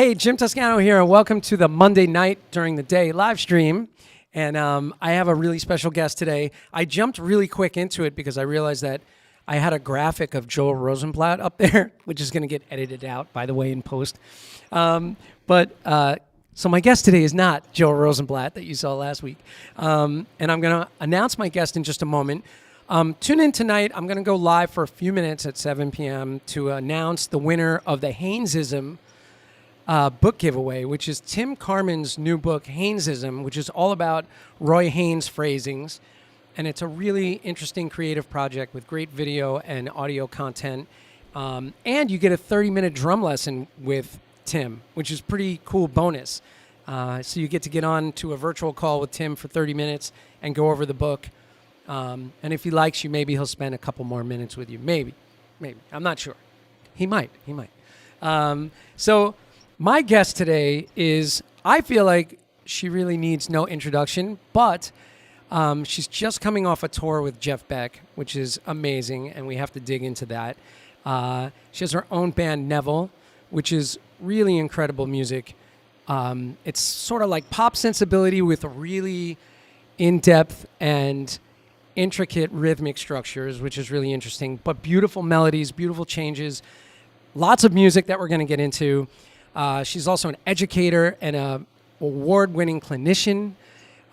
Hey, Jim Toscano here, and welcome to the Monday night during the day live stream. And I have a really special guest today. I jumped really quick into it because I realized that I had a graphic of Joel Rosenblatt up there, which is going to get edited out, by the way, in post. So my guest today is not Joel Rosenblatt that you saw last week. And I'm going to announce my guest in just a moment. Tune in tonight. I'm going to go live for a few minutes at 7 p.m. to announce the winner of the Haynesism book giveaway, which is Tim Carman's new book, Haynesism, which is all about Roy Haynes phrasings. And it's a really interesting creative project with great video and audio content. And you get a 30-minute drum lesson with Tim, which is pretty cool bonus. So you get to get on to a virtual call with Tim for 30 minutes and go over the book. And if he likes you, maybe he'll spend a couple more minutes with you. Maybe. I'm not sure. He might. So my guest today is, I feel like she really needs no introduction, but she's just coming off a tour with Jeff Beck, which is amazing, and we have to dig into that. She has her own band, Neville, which is really incredible music. It's sort of like pop sensibility with really in-depth and intricate rhythmic structures, which is really interesting, but beautiful melodies, beautiful changes, lots of music that we're going to get into. She's also an educator and an award-winning clinician.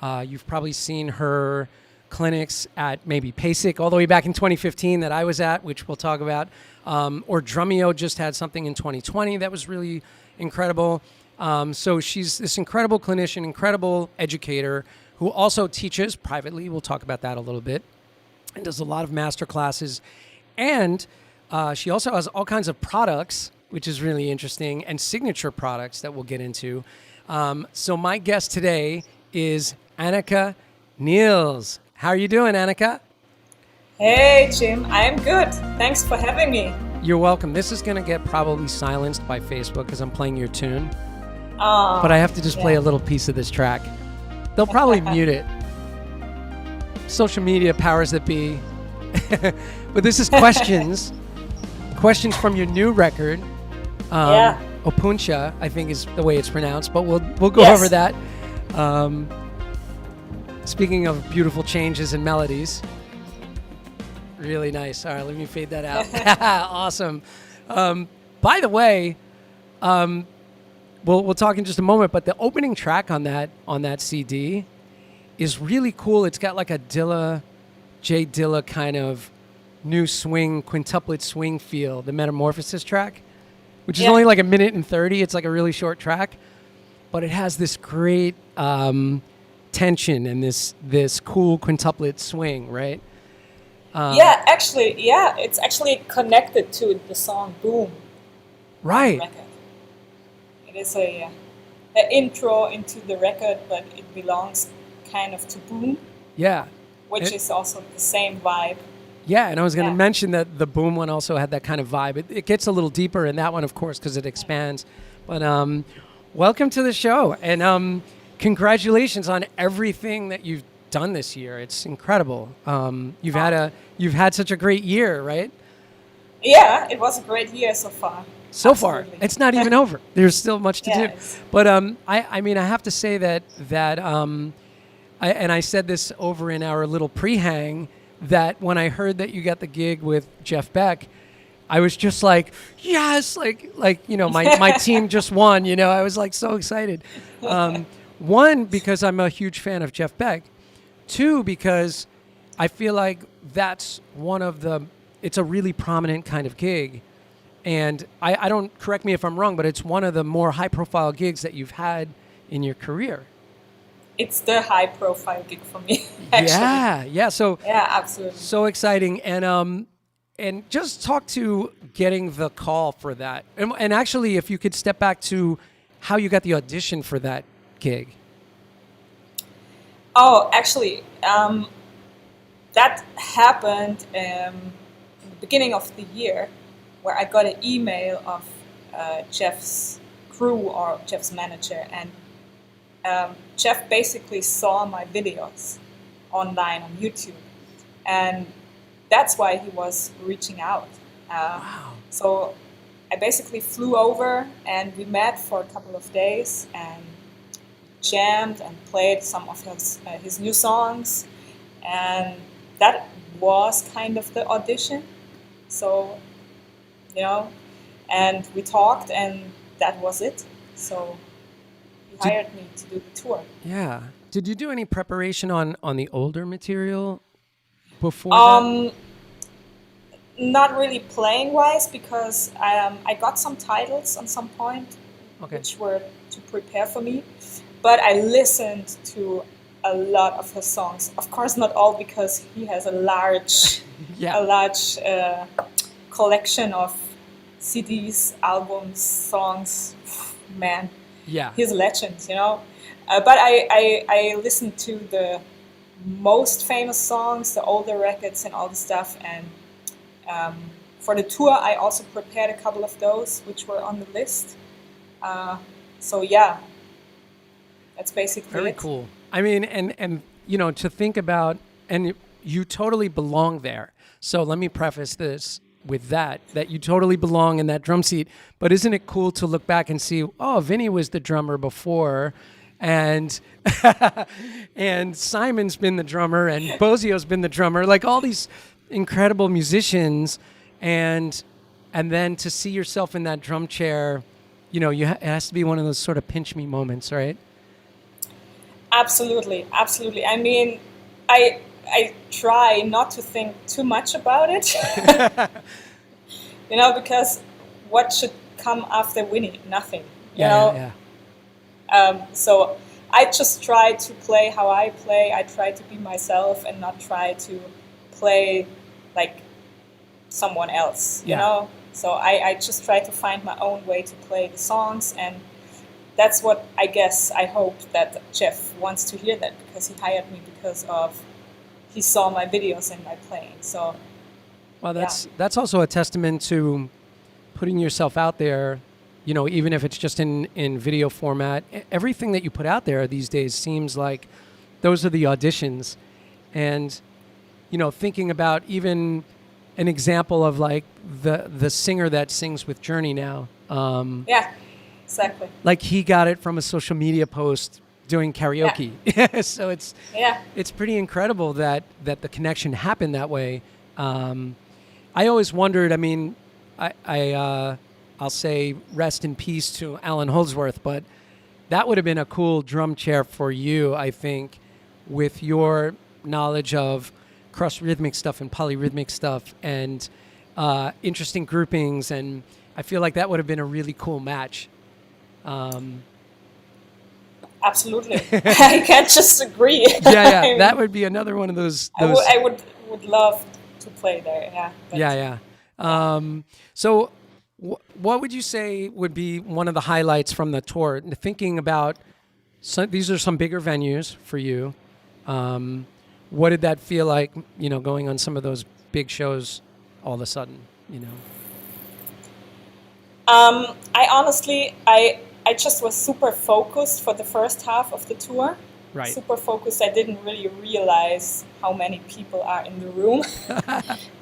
You've probably seen her clinics at maybe PASIC all the way back in 2015 that I was at, which we'll talk about. Or Drumeo just had something in 2020 that was really incredible. So she's this incredible clinician, incredible educator who also teaches privately. We'll talk about that a little bit. And does a lot of master classes. And she also has all kinds of products, which is really interesting, and signature products that we'll get into. So my guest today is Anika Nilles. How are you doing, Anika? Hey, Jim. I am good. Thanks for having me. You're welcome. This is going to get probably silenced by Facebook because I'm playing your tune. Oh, But I have to just play a little piece of this track. They'll probably mute it. Social media powers that be. But this is questions. Questions from your new record. Opuntia, I think is the way it's pronounced, but we'll go over that. Speaking of beautiful changes and melodies, really nice. All right, let me fade that out. Awesome. By the way, we'll talk in just a moment, but the opening track on that CD is really cool. It's got like a Jay Dilla kind of new swing, quintuplet swing feel, the Metamorphosis track, which is only like 1:30. It's like a really short track, but it has this great tension and this cool quintuplet swing, right? It's actually connected to the song Boom. Right. Record. It is an intro into the record, but it belongs kind of to Boom. Yeah. Which is also the same vibe. Yeah, and I was going to mention that the Boom one also had that kind of vibe. It gets a little deeper in that one, of course, because it expands. But welcome to the show, and congratulations on everything that you've done this year. It's incredible. You've had such a great year, right? Yeah, it was a great year so far. So Absolutely. far, it's not even over. There's still much to do. Yes. But I mean, I have to say that I said this over in our little pre-hang, that when I heard that you got the gig with Jeff Beck, I was just like, yes, like my team just won. I was like so excited. One, because I'm a huge fan of Jeff Beck. Two, because I feel like that's it's a really prominent kind of gig. And I don't, correct me if I'm wrong, but it's one of the more high-profile gigs that you've had in your career. It's the high-profile gig for me, actually. Yeah. So absolutely. So exciting, and just talk to getting the call for that, and actually, if you could step back to how you got the audition for that gig. Oh, actually, that happened in the beginning of the year, where I got an email of Jeff's crew or Jeff's manager, and Jeff basically saw my videos online on YouTube, and that's why he was reaching out. Wow. So I basically flew over and we met for a couple of days and jammed and played some of his new songs, and that was kind of the audition. So, you know, and we talked, and that was it. So he hired me to do the tour. Yeah. Did you do any preparation on the older material before that? Not really playing wise, because I got some titles on some point, Okay. which were to prepare for me. But I listened to a lot of his songs. Of course, not all, because he has a large, Yeah. a large collection of CDs, albums, songs. Man, Yeah. he's a legend, you know. But I listened to the most famous songs, the older records, and all the stuff. And for the tour, I also prepared a couple of those, which were on the list. So yeah, that's basically Very it. cool. I mean, and you know, to think about, and you totally belong there. So let me preface this with that you totally belong in that drum seat. But isn't it cool to look back and see, oh, Vinny was the drummer before, and and Simon's been the drummer, and Bozio's been the drummer, like all these incredible musicians, and then to see yourself in that drum chair, you know, it has to be one of those sort of pinch me moments, right? Absolutely, absolutely. I mean, I try not to think too much about it, you know, because what should come after winning? Nothing, you know. Yeah. So I just try to play how I play. I try to be myself and not try to play like someone else, you know. So I just try to find my own way to play the songs, and that's what I guess I hope that Jeff wants to hear, that because he hired me because of he saw my videos and my playing. So Well, that's also a testament to putting yourself out there, you know, even if it's just in video format. Everything that you put out there these days seems like those are the auditions. And, you know, thinking about even an example of like the singer that sings with Journey now. yeah, exactly. Like he got it from a social media post doing karaoke. Yeah. So it's pretty incredible that the connection happened that way. I always wondered, I mean, I'll say rest in peace to Alan Holdsworth, but that would have been a cool drum chair for you, I think, with your knowledge of cross rhythmic stuff and polyrhythmic stuff and interesting groupings. And I feel like that would have been a really cool match. Absolutely. I can't just agree. Yeah. I mean, that would be another one of those. I would love to play there. Yeah. But Yeah. So what would you say would be one of the highlights from the tour? Thinking about, these are some bigger venues for you. What did that feel like, you know, going on some of those big shows all of a sudden, you know? I honestly, I just was super focused for the first half of the tour. Right. Super focused. I didn't really realize how many people are in the room.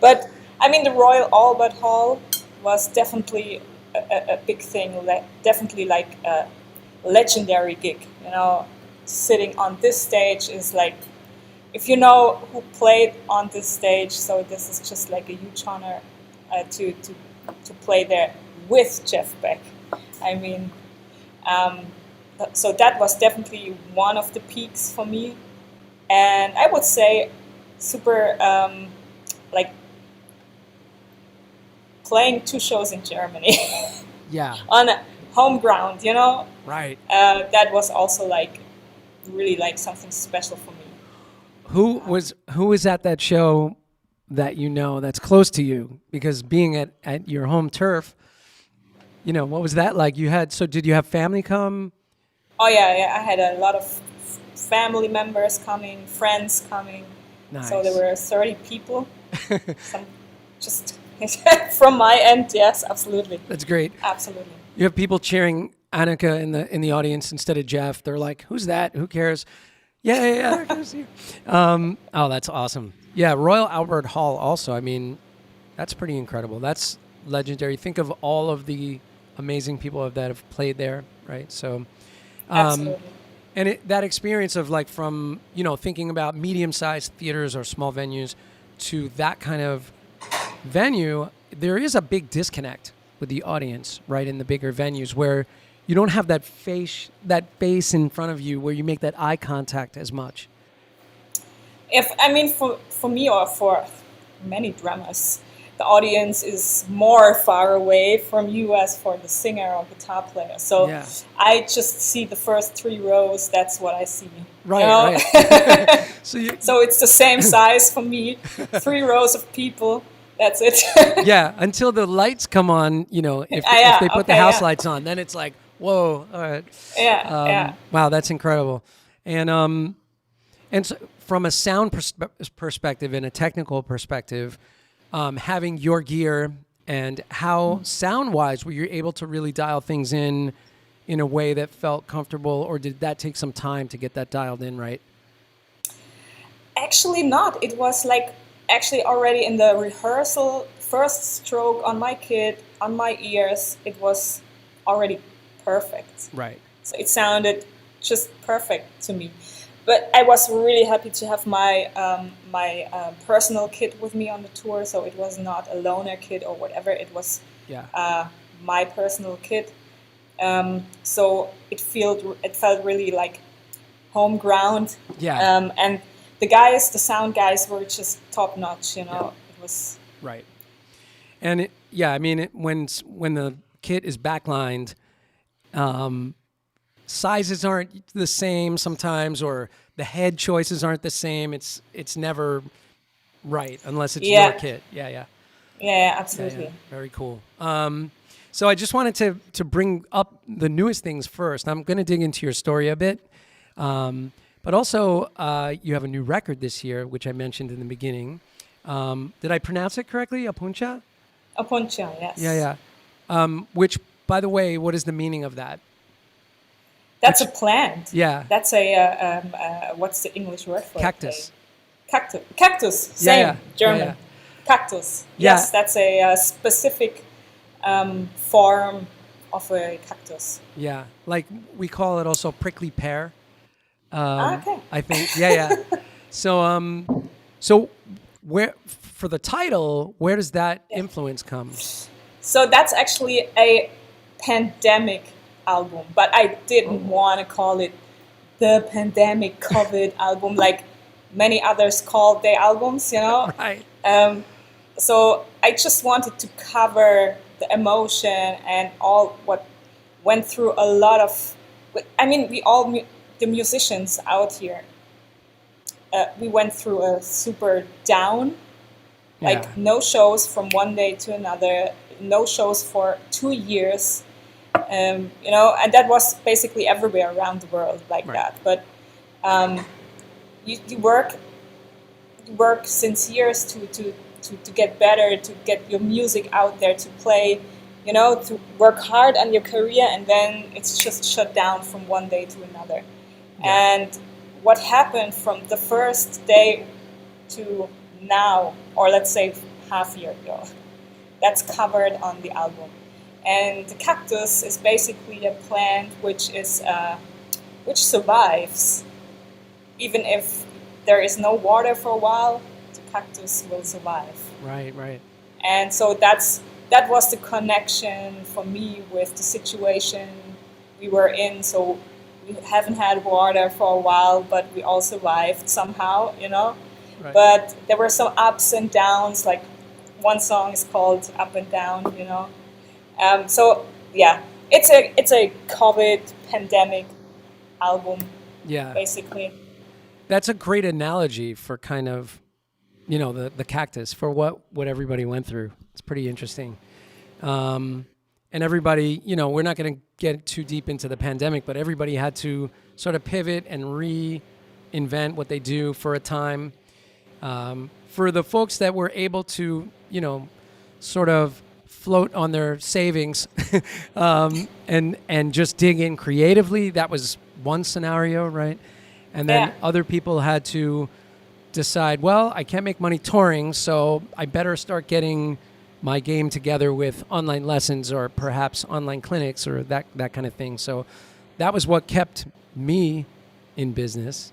But I mean, the Royal Albert Hall was definitely a big thing. Definitely like a legendary gig. You know, sitting on this stage is like, if you know who played on this stage, so this is just like a huge honor to play there with Jeff Beck. I mean, so that was definitely one of the peaks for me. And I would say super, like, playing 2 shows in Germany. Yeah. On home ground, you know? Right. That was also like, really like something special for me. Who was at that show that you know that's close to you? Because being at your home turf, you know, what was that like? Did you have family come? Oh yeah, I had a lot of family members coming, friends coming. Nice. So there were 30 people. Some just from my end, yes, absolutely. That's great. Absolutely. You have people cheering Anika in the audience instead of Jeff. They're like, "Who's that? Who cares?" Yeah. There goes you. Oh, that's awesome. Yeah, Royal Albert Hall also. I mean, that's pretty incredible. That's legendary. Think of all of the amazing people that have played there, right? So, Absolutely. and that experience of like from, thinking about medium-sized theaters or small venues to that kind of venue, there is a big disconnect with the audience, right? In the bigger venues where you don't have that face in front of you where you make that eye contact as much. For me or for many drummers, the audience is more far away from you as for the singer or guitar player. So Yeah. I just see the first 3 rows. That's what I see. Right, you know? right. So it's the same size for me. 3 rows of people. That's it. Yeah, until the lights come on, if they put the house lights on, then it's like, whoa, all right. Yeah. Wow, that's incredible. And so from a sound perspective and a technical perspective, having your gear and how sound-wise were you able to really dial things in a way that felt comfortable, or did that take some time to get that dialed in right? Actually not. It was like actually already in the rehearsal, first stroke on my kit, on my ears, it was already perfect. Right. So it sounded just perfect to me. But I was really happy to have my personal kit with me on the tour, so it was not a loaner kit or whatever. It was my personal kit. So it felt really like home ground. Yeah. And the sound guys were just top notch. It was right. And when the kit is backlined, sizes aren't the same sometimes, or the head choices aren't the same. It's never right unless it's your kit. Yeah, absolutely. Yeah. Very cool. So I just wanted to bring up the newest things first. I'm going to dig into your story a bit, but also you have a new record this year, which I mentioned in the beginning. Did I pronounce it correctly? Apuncha? Apuncha, yes. Yeah. Which, by the way, what is the meaning of that? That's a plant. Yeah. That's a what's the English word for Cactus. it? Cactus. Same. German. Yeah. Cactus. Yeah. Yes, that's a specific form of a cactus. Yeah. Like we call it also prickly pear. Okay. I think. Yeah. So where for the title, where does that influence come? So that's actually a pandemic album, but I didn't want to call it the pandemic COVID album like many others called their albums, Right. So I just wanted to cover the emotion and all what went through a lot of, the musicians out here, we went through a super down, like no shows from one day to another, no shows for 2 years. And that was basically everywhere around the world like that. But you work since years to get better, to get your music out there, to play, to work hard on your career, and then it's just shut down from one day to another. Yeah. And what happened from the first day to now, or let's say half year ago, that's covered on the album. And the cactus is basically a plant which survives. Even if there is no water for a while, the cactus will survive. Right. And so that was the connection for me with the situation we were in. So we haven't had water for a while, but we all survived somehow, Right. But there were some ups and downs, like one song is called Up and Down, So yeah, it's a COVID pandemic album. Yeah, basically. That's a great analogy for kind of, the cactus, for what everybody went through. It's pretty interesting. And everybody, we're not going to get too deep into the pandemic, but everybody had to sort of pivot and reinvent what they do for a time. For the folks that were able to, sort of float on their savings and just dig in creatively, that was one scenario, right? And then other people had to decide, well, I can't make money touring, so I better start getting my game together with online lessons or perhaps online clinics or that kind of thing. So that was what kept me in business,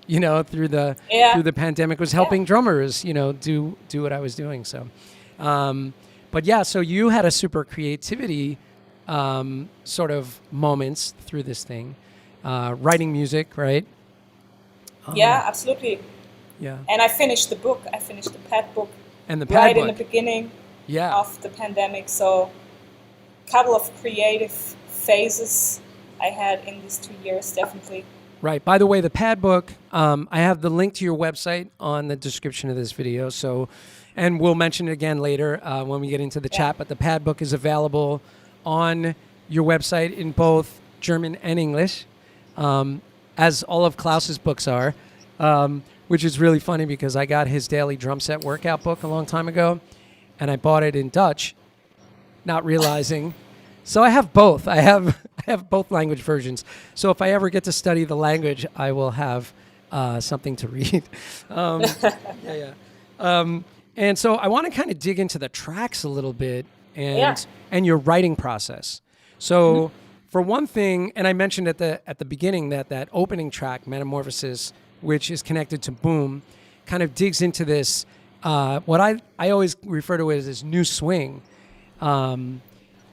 through the pandemic, was helping drummers, do what I was doing. So, but yeah, so you had a super creativity sort of moments through this thing, writing music, right? Yeah, absolutely. Yeah. And I finished the book. I finished the pad book And the pad right book. in the beginning Yeah. of the pandemic. So a couple of creative phases I had in these 2 years, definitely. Right. By the way, the pad book, I have the link to your website on the description of this video. So, and we'll mention it again later when we get into the chat. But the pad book is available on your website in both German and English, as all of Klaus's books are, which is really funny because I got his daily drum set workout book a long time ago, and I bought it in Dutch, not realizing. So I have both. I have both language versions. So if I ever get to study the language, I will have something to read. And so I want to kind of dig into the tracks a little bit and your writing process. So for one thing, and I mentioned at the beginning that opening track, Metamorphosis, which is connected to Boom, kind of digs into this, what I always refer to it as new swing.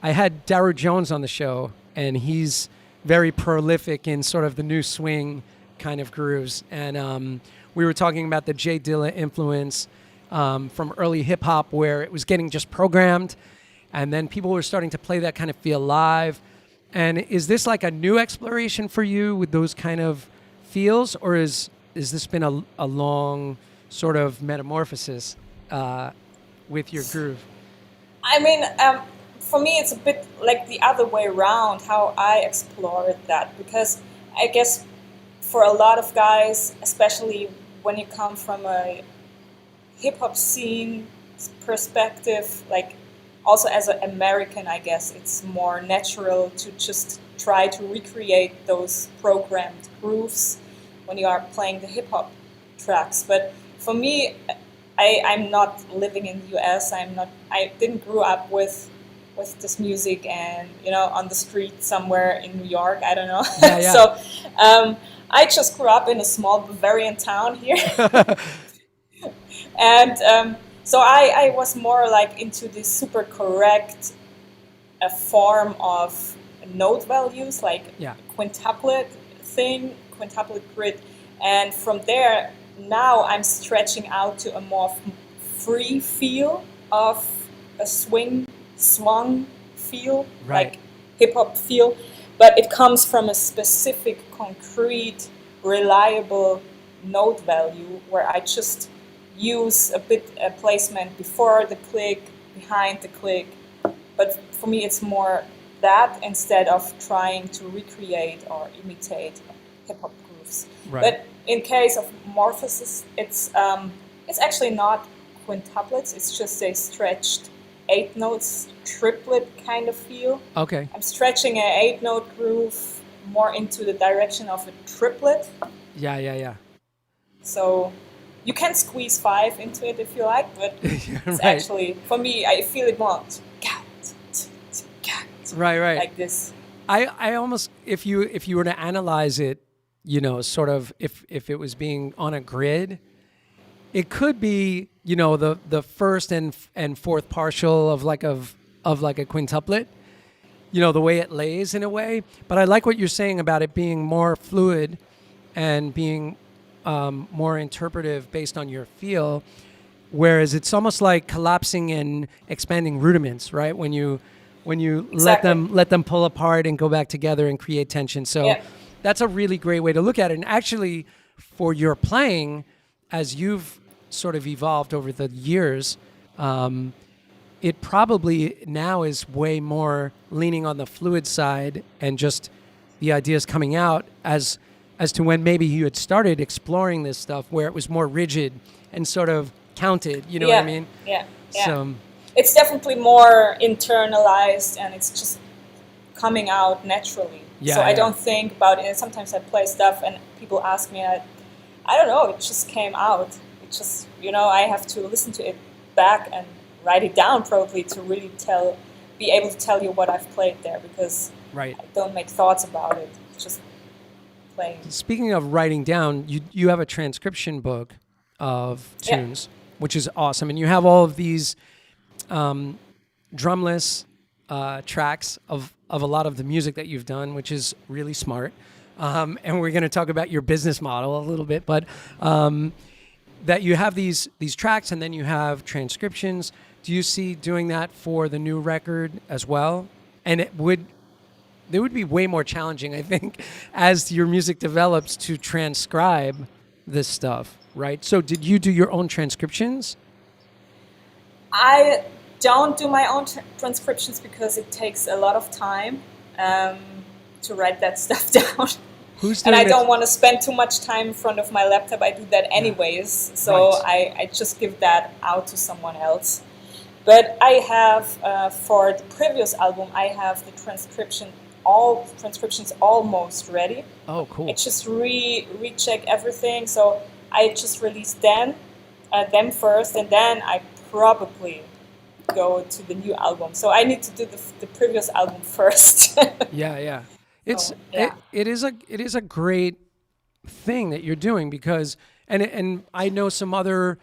I had Daru Jones on the show, and he's very prolific in sort of the new swing kind of grooves. And we were talking about the Jay Dilla influence from early hip hop, where it was getting just programmed, and then people were starting to play that kind of feel live. And is this like a new exploration for you with those kind of feels, or is this been a long sort of metamorphosis with your groove? I mean, for me, it's a bit like the other way around, how I explored that, because I guess for a lot of guys, especially when you come from a hip-hop scene perspective, like also as an American, I guess it's more natural to just try to recreate those programmed grooves when you are playing the hip-hop tracks. But for me, I'm not living in the US. I didn't grow up with this music and on the street somewhere in New York. I don't know. Yeah. So I just grew up in a small Bavarian town here, and so I was more like into this super correct form of note values, like quintuplet grid, and from there now I'm stretching out to a more free feel of a swung feel, like hip-hop feel, but it comes from a specific, concrete, reliable note value where I just use a placement before the click, behind the click, but for me it's more that instead of trying to recreate or imitate hip-hop grooves. But in case of Morphosis, it's actually not quintuplets, it's just a stretched 8 notes triplet kind of feel. Okay. I'm stretching an 8-note groove more into the direction of a triplet. Yeah. So you can squeeze 5 into it if you like, but it's actually, for me, I feel it more right. like this. I almost, if you were to analyze it, sort of if it was being on a grid, it could be, the first and fourth partial of like a quintuplet, the way it lays in a way. But I like what you're saying about it being more fluid and being more interpretive based on your feel, whereas it's almost like collapsing and expanding rudiments, right? When you Exactly. let them pull apart and go back together and create tension. So that's a really great way to look at it. And actually, for your playing, as you've sort of evolved over the years, it probably now is way more leaning on the fluid side and just the ideas coming out as to when maybe you had started exploring this stuff where it was more rigid and sort of counted, what I mean? Yeah. So, it's definitely more internalized and it's just coming out naturally. I don't think about it. And sometimes I play stuff and people ask me, I don't know, it just came out. It just, I have to listen to it back and write it down probably to really be able to tell you what I've played there, because Right. I don't make thoughts about it. It's just playing. Speaking of writing down, you have a transcription book of tunes, which is awesome, and you have all of these drumless tracks of a lot of the music that you've done, which is really smart. And we're going to talk about your business model a little bit, but that you have these tracks and then you have transcriptions. Do you see doing that for the new record as well? And it would be way more challenging, I think, as your music develops to transcribe this stuff, right? So did you do your own transcriptions? I don't do my own transcriptions because it takes a lot of time to write that stuff down. Who's doing and I it? don't want to spend too much time in front of my laptop. I do that anyways, so Right. I just give that out to someone else. But I have, for the previous album, I have the all transcriptions almost ready. Oh, cool. I just recheck everything, so I just release them first, and then I probably go to the new album. So I need to do the previous album first. Yeah. It's yeah. it is a great thing that you're doing, because and I know some other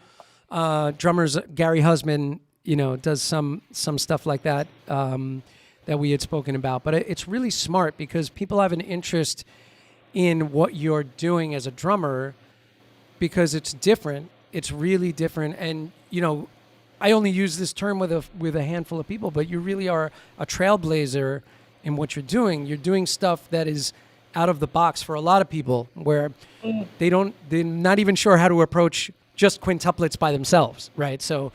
drummers. Gary Husband, does some stuff like that that we had spoken about. But it's really smart because people have an interest in what you're doing as a drummer because it's different. It's really different, and I only use this term with a handful of people, but you really are a trailblazer in what you're doing. You're doing stuff that is out of the box for a lot of people, where they're not even sure how to approach just quintuplets by themselves, right? So,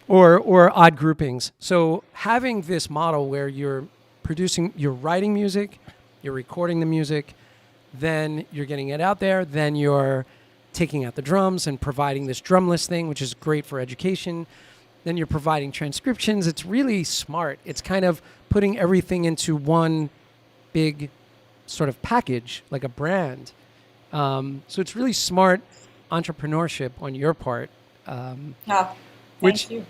or odd groupings. So having this model where you're writing music, you're recording the music, then you're getting it out there, then you're taking out the drums and providing this drumless thing, which is great for education. Then you're providing transcriptions. It's really smart. It's kind of putting everything into one big sort of package, like a brand. So it's really smart entrepreneurship on your part. Thank you.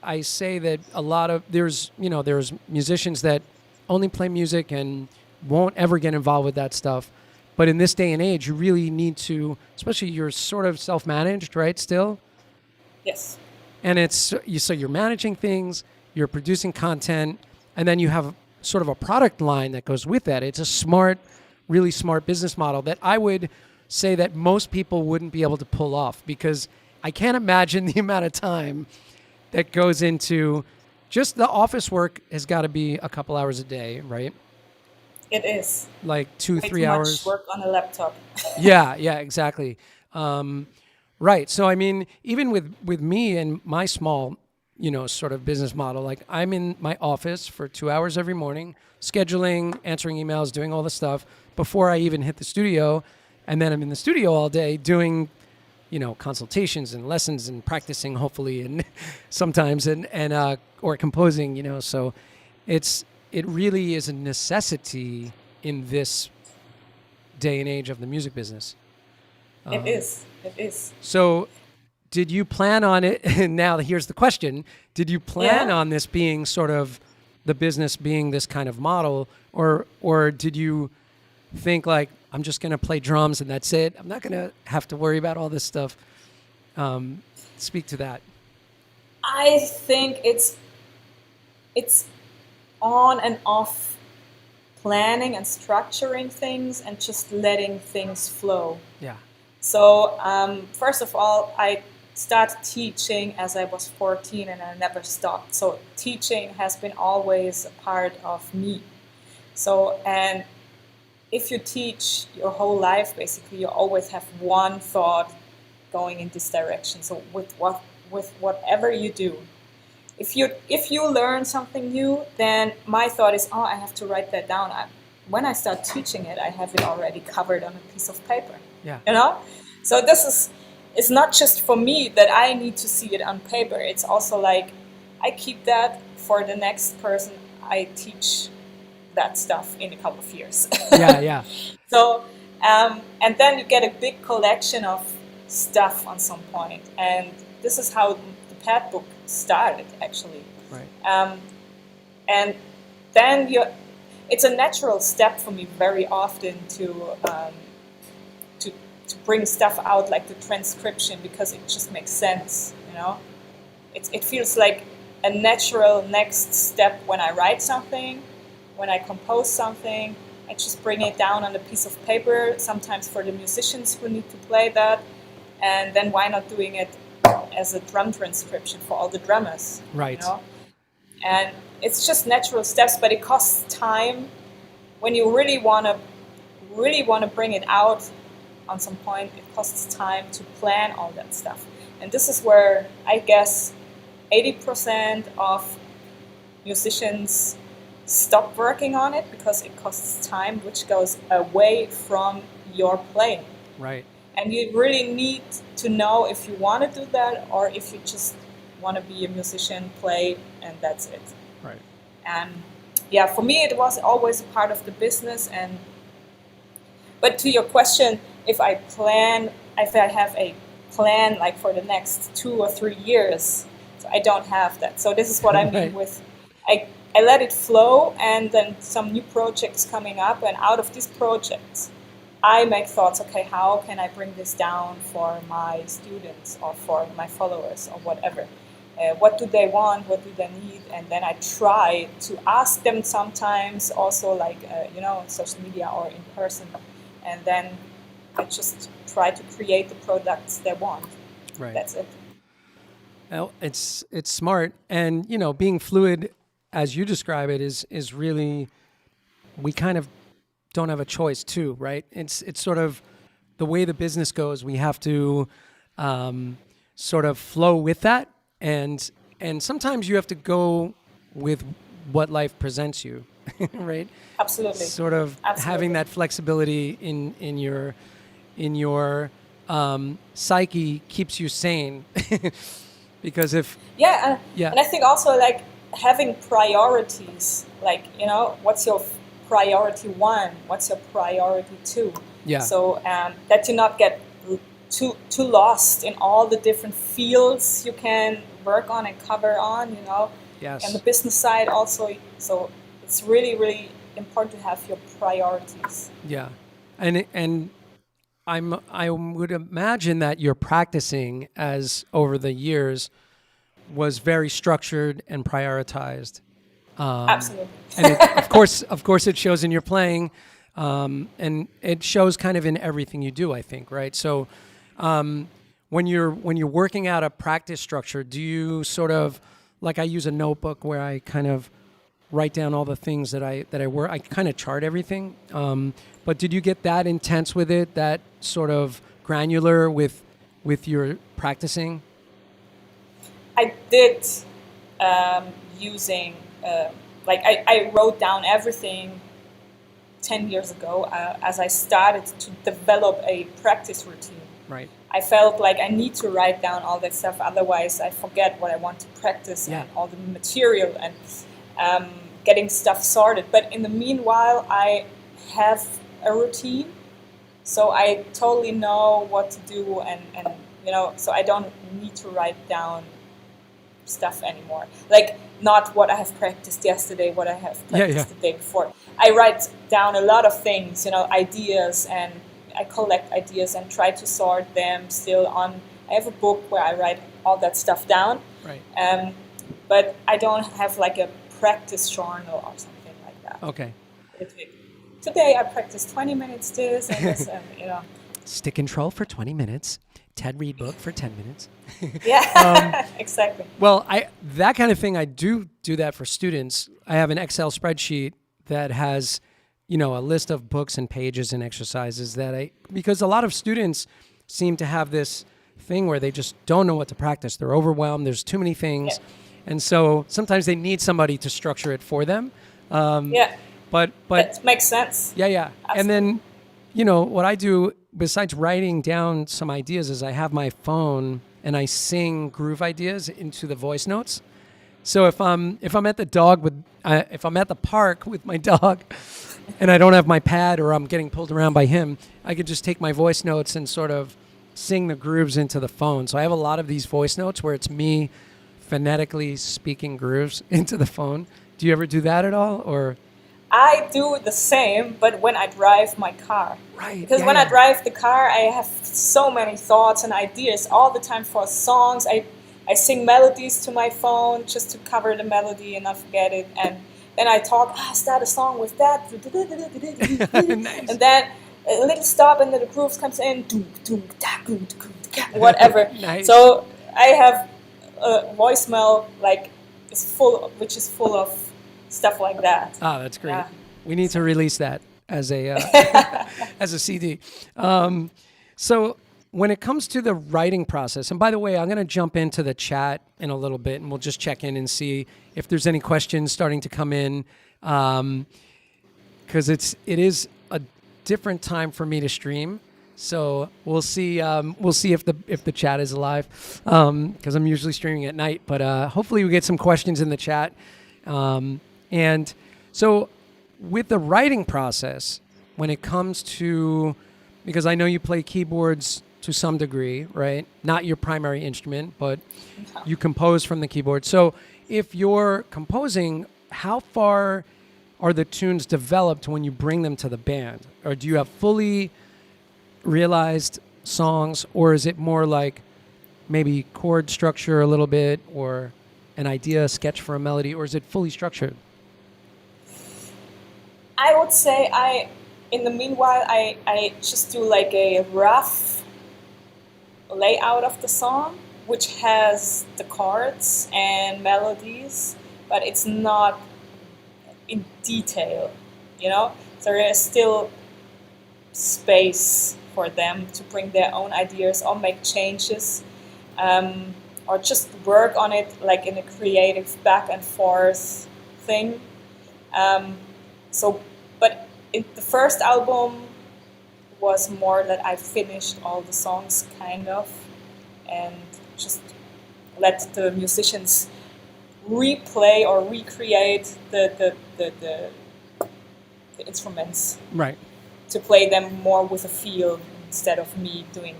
I say that a lot of there's musicians that only play music and won't ever get involved with that stuff. But in this day and age, you really need to, especially you're sort of self-managed, right, still? Yes. And so you're managing things, you're producing content, and then you have sort of a product line that goes with that. It's a really smart business model that I would say that most people wouldn't be able to pull off, because I can't imagine the amount of time that goes into just the office work. Has got to be a couple hours a day, right? It is. Like 2-3 too hours. Much work on a laptop. Yeah, exactly. Right. So, I mean, even with me and my small, sort of business model, like I'm in my office for 2 hours every morning, scheduling, answering emails, doing all the stuff before I even hit the studio. And then I'm in the studio all day doing, consultations and lessons and practicing, hopefully, and sometimes, and or composing, so it really is a necessity in this day and age of the music business. It is. So did you plan on it? And now here's the question. Did you plan on this being sort of the business being this kind of model, or did you think like, I'm just going to play drums and that's it? I'm not going to have to worry about all this stuff. Speak to that. I think it's on and off planning and structuring things and just letting things flow. Yeah. So first of all, I started teaching as I was 14 and I never stopped. So teaching has been always a part of me. So, and if you teach your whole life, basically, you always have one thought going in this direction. So with whatever you do, if you learn something new, then my thought is, I have to write that down. When I start teaching it, I have it already covered on a piece of paper. Yeah. So it's not just for me that I need to see it on paper. It's also like I keep that for the next person I teach that stuff in a couple of years. Yeah. So, and then you get a big collection of stuff on some point. And this is how the pad book started, actually. Right. And then it's a natural step for me very often to bring stuff out like the transcription, because it just makes sense, you know. It feels like a natural next step when I write something, when I compose something. I just bring it down on a piece of paper, sometimes for the musicians who need to play that, and then why not doing it as a drum transcription for all the drummers, Right. you know? And it's just natural steps, but it costs time. When you really want to bring it out on some point, it costs time to plan all that stuff. And this is where I guess 80% of musicians stop working on it, because it costs time, which goes away from your playing. Right. And you really need to know if you want to do that, or if you just want to be a musician, play, and that's it. Right. And yeah, for me, it was always a part of the business. But to your question, if I have a plan like for the next 2 or 3 years, so I don't have that. So this is what I mean Right. with, I let it flow, and then some new projects coming up, and out of these projects, I make thoughts, okay, how can I bring this down for my students or for my followers or whatever? What do they want? What do they need? And then I try to ask them sometimes, also like, on social media or in person. And then I just try to create the products they want. Right. That's it. Well, it's smart, and being fluid, as you describe it, is really, we kind of don't have a choice too, right? It's sort of the way the business goes. We have to sort of flow with that, and sometimes you have to go with what life presents you, right? Absolutely. Sort of having that flexibility in your psyche keeps you sane. Because if and I think also like having priorities, like what's your priority 1, what's your priority 2? Yeah. So that you not get too lost in all the different fields you can work on and cover on, Yes. And the business side also. So it's really, really important to have your priorities. Yeah, and I would imagine that your practicing as over the years was very structured and prioritized. Absolutely. And of course, it shows in your playing, and it shows kind of in everything you do, I think, right? So, when you're working out a practice structure, do you sort of, like, I use a notebook where I kind of write down all the things that I work. I kind of chart everything. But did you get that intense with it, that sort of granular with your practicing? I did using, I wrote down everything 10 years ago as I started to develop a practice routine. Right. I felt like I need to write down all that stuff, otherwise I forget what I want to practice and all the material and getting stuff sorted. But in the meanwhile, I have a routine, so I totally know what to do, and so I don't need to write down stuff anymore. Like, not what I have practiced yesterday, what I have practiced the day before. I write down a lot of things, ideas, and I collect ideas and try to sort them still on. I have a book where I write all that stuff down. Right. But I don't have like a practice journal or something like that. Okay. Today I practiced 20 minutes this and this, and Stick control for 20 minutes. Ted Reed book for 10 minutes. Yeah, exactly. Well, that kind of thing, I do that for students. I have an Excel spreadsheet that has, a list of books and pages and exercises because a lot of students seem to have this thing where they just don't know what to practice. They're overwhelmed. There's too many things. Yeah. And so sometimes they need somebody to structure it for them. But that makes sense. Yeah. Absolutely. And then, what I do besides writing down some ideas is I have my phone and I sing groove ideas into the voice notes. So if I'm at the park with my dog and I don't have my pad or I'm getting pulled around by him, I could just take my voice notes and sort of sing the grooves into the phone. So I have a lot of these voice notes where it's me phonetically speaking grooves into the phone. Do you ever do that at all, or? I do the same, but when I drive my car. Right. Because when I drive the car, I have so many thoughts and ideas all the time for songs. I sing melodies to my phone just to cover the melody and not forget it. And then I talk, start a song with that. Nice. And then a little stop and then the groove comes in. Whatever. Nice. So I have a voicemail which is full of stuff like that. Ah, that's great. Yeah. We need to release that as a as a CD. So when it comes to the writing process, and by the way, I'm going to jump into the chat in a little bit, and we'll just check in and see if there's any questions starting to come in, because it is a different time for me to stream. So we'll see. We'll see if the chat is alive, because I'm usually streaming at night. But hopefully we get some questions in the chat. And so with the writing process, when it comes to, because I know you play keyboards to some degree, right? Not your primary instrument, but you compose from the keyboard. So if you're composing, how far are the tunes developed when you bring them to the band? Or do you have fully realized songs, or is it more like maybe chord structure a little bit, or an idea, a sketch for a melody, or is it fully structured? I would say in the meanwhile, I just do like a rough layout of the song, which has the chords and melodies, but it's not in detail, There is still space for them to bring their own ideas or make changes, or just work on it like in a creative back and forth thing. But the first album was more that I finished all the songs kind of, and just let the musicians replay or recreate the instruments. Right. To play them more with a feel instead of me doing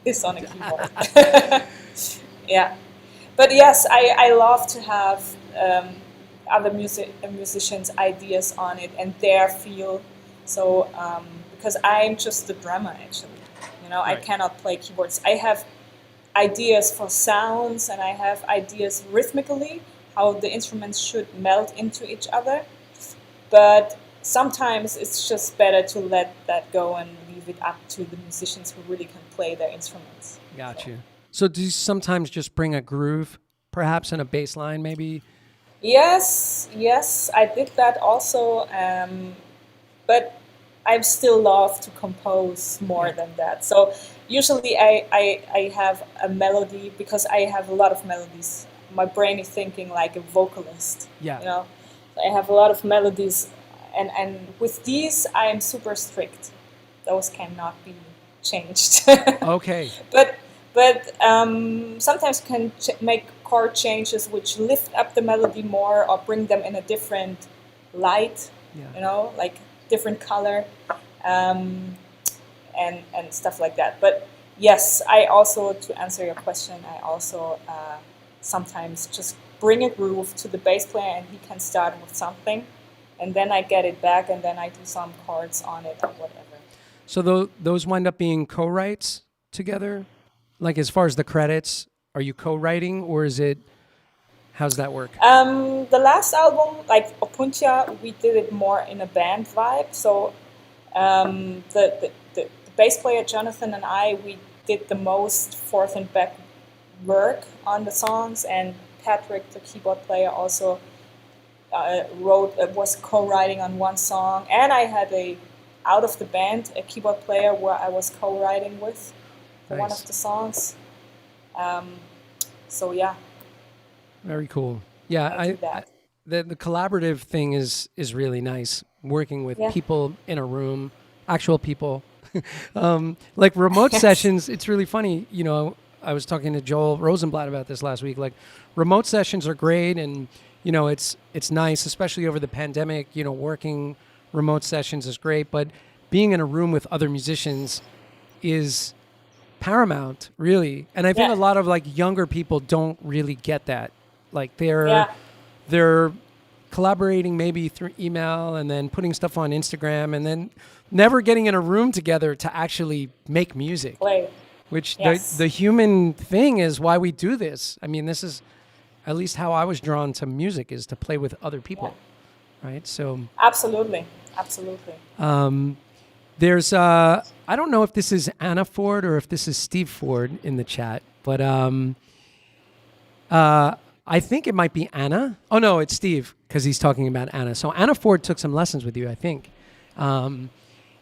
this on a keyboard. Yeah. But yes, I love to have other musicians' ideas on it and their feel. So, because I'm just the drummer, actually. I Right. cannot play keyboards. I have ideas for sounds and I have ideas rhythmically, how the instruments should meld into each other. But sometimes it's just better to let that go and leave it up to the musicians who really can play their instruments. Got you. So do you sometimes just bring a groove, perhaps, and a bass line, maybe? Yes, I did that also, but I still love to compose more than that. So usually I have a melody, because I have a lot of melodies. My brain is thinking like a vocalist. Yeah. So I have a lot of melodies, and with these I am super strict. Those cannot be changed. Okay. But sometimes you can make chord changes which lift up the melody more or bring them in a different light, like different color, and stuff like that. But yes, I also, to answer your question, I also sometimes just bring a groove to the bass player and he can start with something, and then I get it back and then I do some chords on it or whatever. So those wind up being co-writes together? Like as far as the credits, are you co-writing, or is it, how's that work? The last album, like Opuntia, we did it more in a band vibe. So the bass player Jonathan and I, we did the most forth and back work on the songs, and Patrick, the keyboard player, also was co-writing on one song, and I had out of the band a keyboard player where I was co-writing with for one Nice. of the songs. So yeah. Very cool. Yeah, I do that. The collaborative thing is really nice. Working with Yeah. people in a room, actual people. Like remote sessions, it's really funny. I was talking to Joel Rosenblatt about this last week. Like remote sessions are great, and it's nice, especially over the pandemic. Working remote sessions is great, but being in a room with other musicians is paramount, really. And I think Yeah. a lot of like younger people don't really get that. Like Yeah. they're collaborating maybe through email and then putting stuff on Instagram and then never getting in a room together to actually make music, Play. which Yes. the human thing is why we do this. I mean, this is at least how I was drawn to music, is to play with other people, right? So Absolutely. Absolutely. there's I don't know if this is Anna Ford or if this is Steve Ford in the chat, but I think it might be Anna. Oh no, it's Steve, because he's talking about Anna. So Anna Ford took some lessons with you, I think. And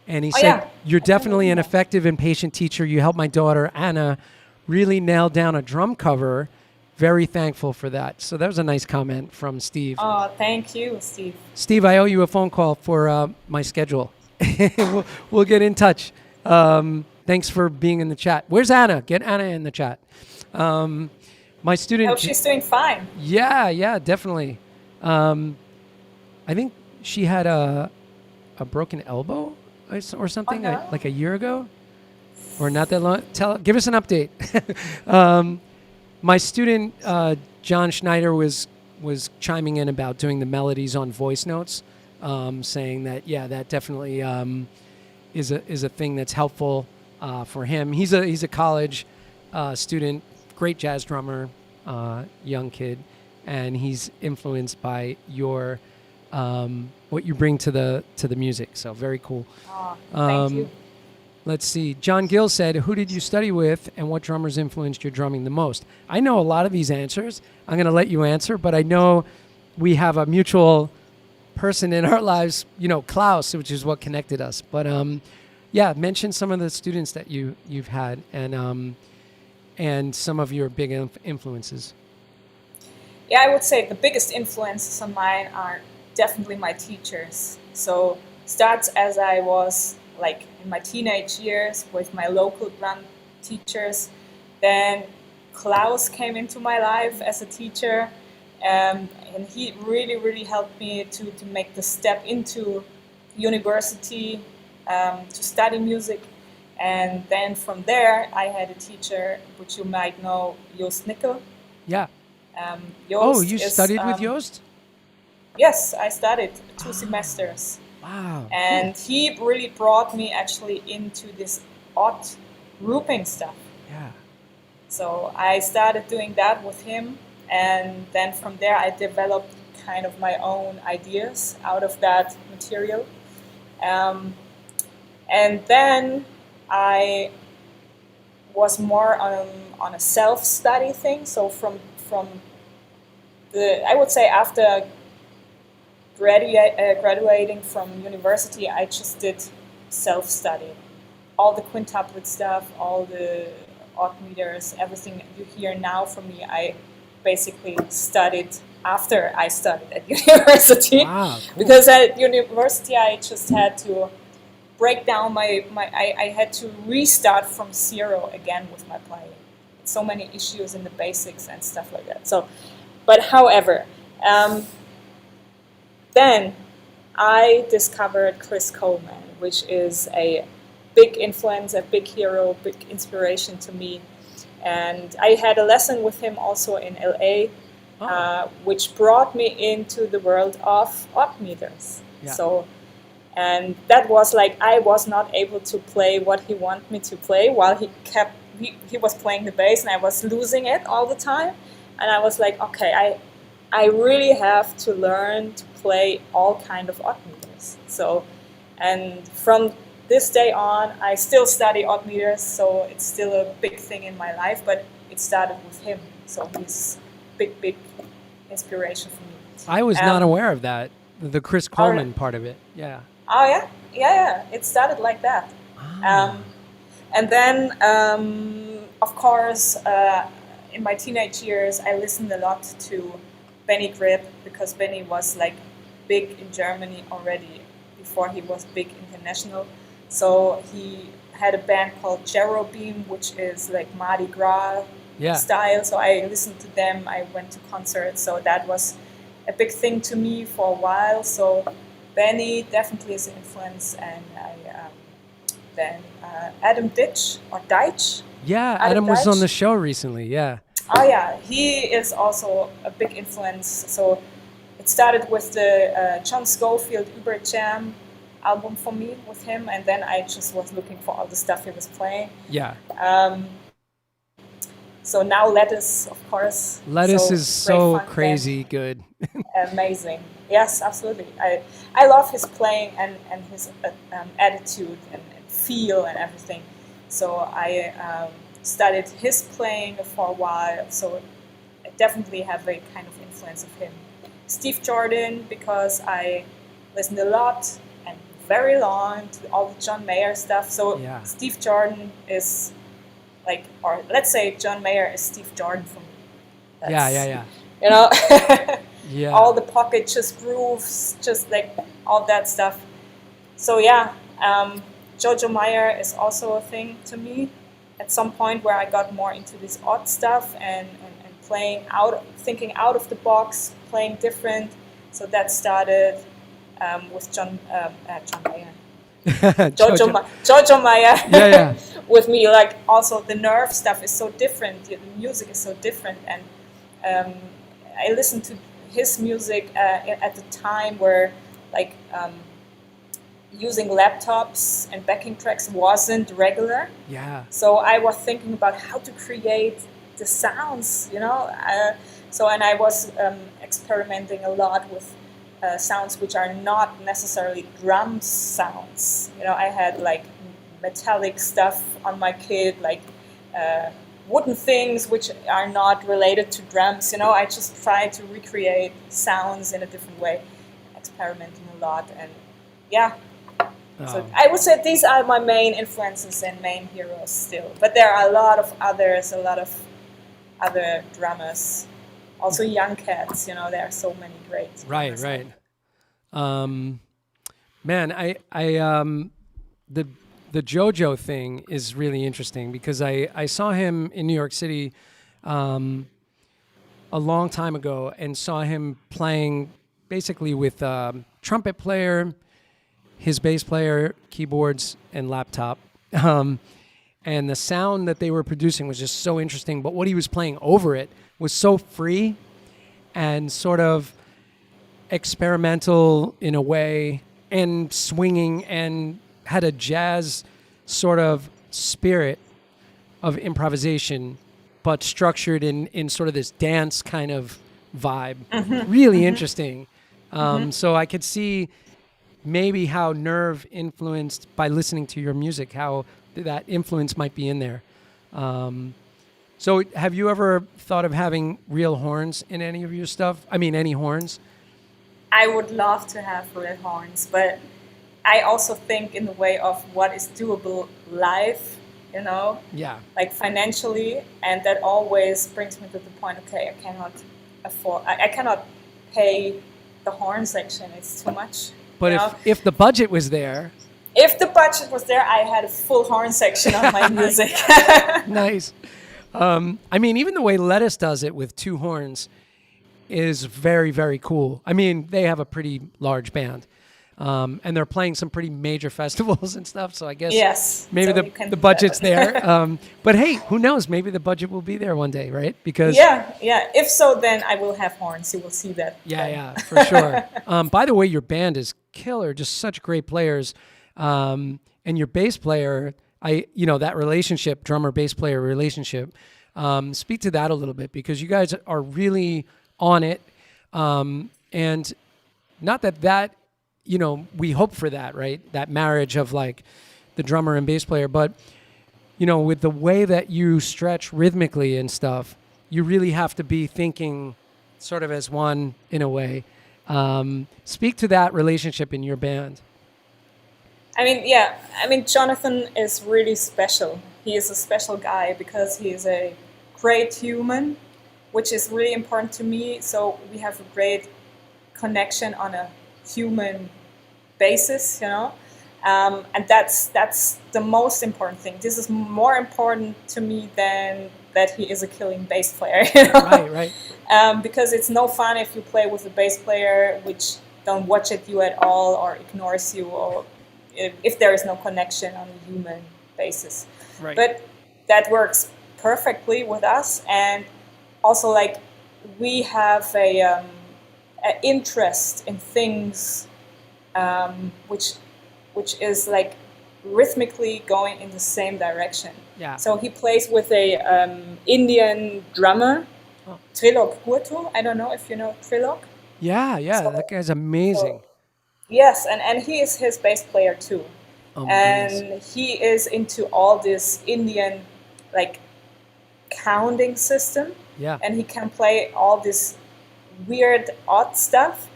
he said, yeah. you're definitely an Yeah. effective and patient teacher. You helped my daughter, Anna, really nail down a drum cover. Very thankful for that. So that was a nice comment from Steve. Oh, thank you, Steve. Steve, I owe you a phone call for my schedule. we'll get in touch. Thanks for being in the chat. Where's Anna? Get Anna in the chat. My student. I hope she's doing fine. Yeah, definitely. I think she had a broken elbow or something, Oh, no. like a year ago, or not that long. Give us an update. My student John Schneider was chiming in about doing the melodies on voice notes, saying that that definitely is a thing that's helpful for him. He's a college student, great jazz drummer, young kid, and he's influenced by your what you bring to the music. So very cool. Oh, thank you. Let's see. John Gill said, who did you study with and what drummers influenced your drumming the most? I know a lot of these answers. I'm going to let you answer, but I know we have a mutual person in our lives, Klaus, which is what connected us. But mention some of the students that you've had and some of your big influences. Yeah, I would say the biggest influences on mine are definitely my teachers. So starts as I was like in my teenage years with my local drum teachers. Then Klaus came into my life as a teacher, and he really, really helped me to make the step into university, to study music. And then from there, I had a teacher, which you might know, Joost Nickel. Yeah. Joost you studied with Joost? Yes, I studied 2 semesters. Wow. And he really brought me actually into this odd grouping stuff. Yeah. So I started doing that with him, and then from there I developed kind of my own ideas out of that material. And then I was more on a self-study thing. So from I would say after graduating from university, I just did self-study. All the quintuplet stuff, all the odd meters, everything you hear now from me, I basically studied after I studied at university. Wow, cool. Because at university I just had to break down I had to restart from zero again with my playing. So many issues in the basics and stuff like that. So, but however, then I discovered Chris Coleman, which is a big influence, a big hero, big inspiration to me. And I had a lesson with him also in LA, which brought me into the world of odd meters. Yeah. So, and that was like, I was not able to play what he wanted me to play while he was playing the bass, and I was losing it all the time. And I was like, okay, I really have to learn to play all kind of odd meters. So, and from this day on, I still study odd meters, so it's still a big thing in my life, but it started with him. So he's big inspiration for me. I was not aware of that, the Chris Coleman part of it. Yeah. Oh, yeah? Yeah. It started like that. And then, of course, in my teenage years, I listened a lot to Benny Grip, because Benny was like big in Germany already before he was big international. So he had a band called Jerobeam, which is like Mardi Gras style. So I listened to them. I went to concerts. So that was a big thing to me for a while. So Benny definitely is an influence. And then Adam Deitch, Yeah, out of Adam was on Dutch. the show recently. Yeah. Oh yeah, he is also a big influence. So it started with the John Scofield Uber Jam album for me with him, and then I just was looking for all the stuff he was playing. Yeah. So now Lettuce, of course. Lettuce So is great so fun band. crazy good. Amazing. Yes, absolutely. I love his playing and his attitude and feel and everything. So I studied his playing for a while. So I definitely have a kind of influence of him. Steve Jordan, because I listened a lot and very long to all the John Mayer stuff. So Yeah. Steve Jordan is like, or let's say John Mayer is Steve Jordan for me. Yeah. You know, Yeah. all the pocket just grooves, just like all that stuff. So yeah, Jojo Meyer is also a thing to me. At some point where I got more into this odd stuff and playing out, thinking out of the box, playing different. So that started with John Mayer. Jojo Meyer. Yeah. With me, like also the nerve stuff is so different. The music is so different, and I listened to his music at the time where like using laptops and backing tracks wasn't regular. Yeah. So I was thinking about how to create the sounds, you know. And I was experimenting a lot with sounds which are not necessarily drum sounds. You know, I had like metallic stuff on my kit, like wooden things which are not related to drums. You know, I just tried to recreate sounds in a different way, experimenting a lot, and yeah. So I would say these are my main influences and main heroes still. But there are a lot of others, a lot of other drummers, also young cats. You know, there are so many great. Right. Man, the JoJo thing is really interesting because I saw him in New York City a long time ago and saw him playing basically with trumpet player, his bass player, keyboards, and laptop. And the sound that they were producing was just so interesting. But what he was playing over it was so free and sort of experimental in a way and swinging and had a jazz sort of spirit of improvisation, but structured in sort of this dance kind of vibe. Really interesting. So I could see maybe how nerve influenced by listening to your music, how that influence might be in there. So have you ever thought of having real horns in any of your stuff? I mean, any horns? I would love to have real horns, but I also think in the way of what is doable live, you know, like financially, and that always brings me to the point, okay, I cannot afford, I cannot pay the horn section, it's too much. But if the budget was there. If the budget was there, I had a full horn section on my music. Nice. I mean, even the way Lettuce does it with two horns is very, very cool. I mean, they have a pretty large band. And they're playing some pretty major festivals and stuff. So I guess maybe so the budget's there. But hey, who knows? Maybe the budget will be there one day, right? Because yeah. If so, then I will have horns. You will see that. Yeah, for sure. By the way, your band is killer. Just such great players. And your bass player, that relationship, drummer bass player relationship. Speak to that a little bit because you guys are really on it. And not that. We hope for that, right? That marriage of like the drummer and bass player. But, with the way that you stretch rhythmically and stuff, you really have to be thinking sort of as one in a way. Speak to that relationship in your band. I mean, Jonathan is really special. He is a special guy because he is a great human, which is really important to me. So we have a great connection on a human basis, and that's the most important thing. This is more important to me than that he is a killing bass player. Right. Because it's no fun if you play with a bass player which don't watch at you at all or ignores you, or if there is no connection on a human basis. Right. But that works perfectly with us. And also, like, we have a interest in things which is like rhythmically going in the same direction. Yeah. So he plays with a Indian drummer, Oh. Trilok Hurtu. I don't know if you know Trilok. Yeah, yeah, that guy's amazing. Yes, and he is his bass player too. Oh my goodness. And he is into all this Indian, like, counting system. Yeah. And he can play all this weird, odd stuff.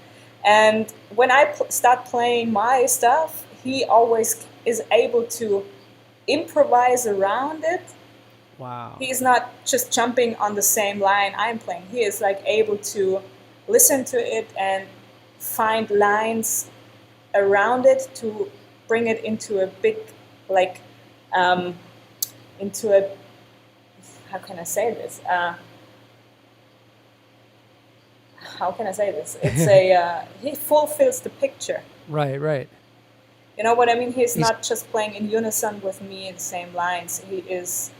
And when I start playing my stuff, he always is able to improvise around it. Wow. He is not just jumping on the same line I'm playing. He is like able to listen to it and find lines around it to bring it into a big, like, into a, how can I say this? How can I say this? It's a, he fulfills the picture. Right, right. You know what I mean? He's not just playing in unison with me in the same lines. He is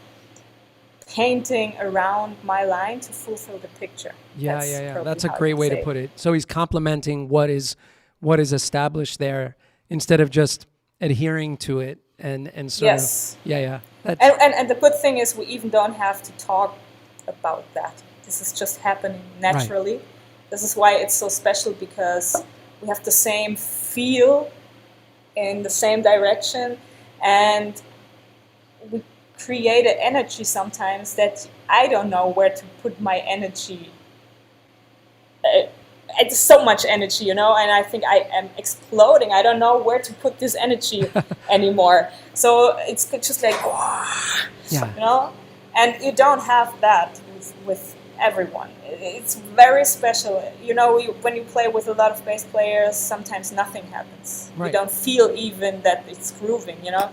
painting around my line to fulfill the picture. Yeah. That's a great way to put it. So he's complementing what is established there instead of just adhering to it and sort yes. of yeah. And the good thing is we even don't have to talk about that. This is just happening naturally. Right. This is why it's so special, because we have the same feel in the same direction, and we create an energy sometimes that I don't know where to put my energy. It's so much energy, you know, and I think I am exploding. I don't know where to put this energy anymore. So it's just like, you know, and you don't have that with everyone. It's very special. You know, when you play with a lot of bass players, sometimes nothing happens. Right. You don't feel even that it's grooving, you know.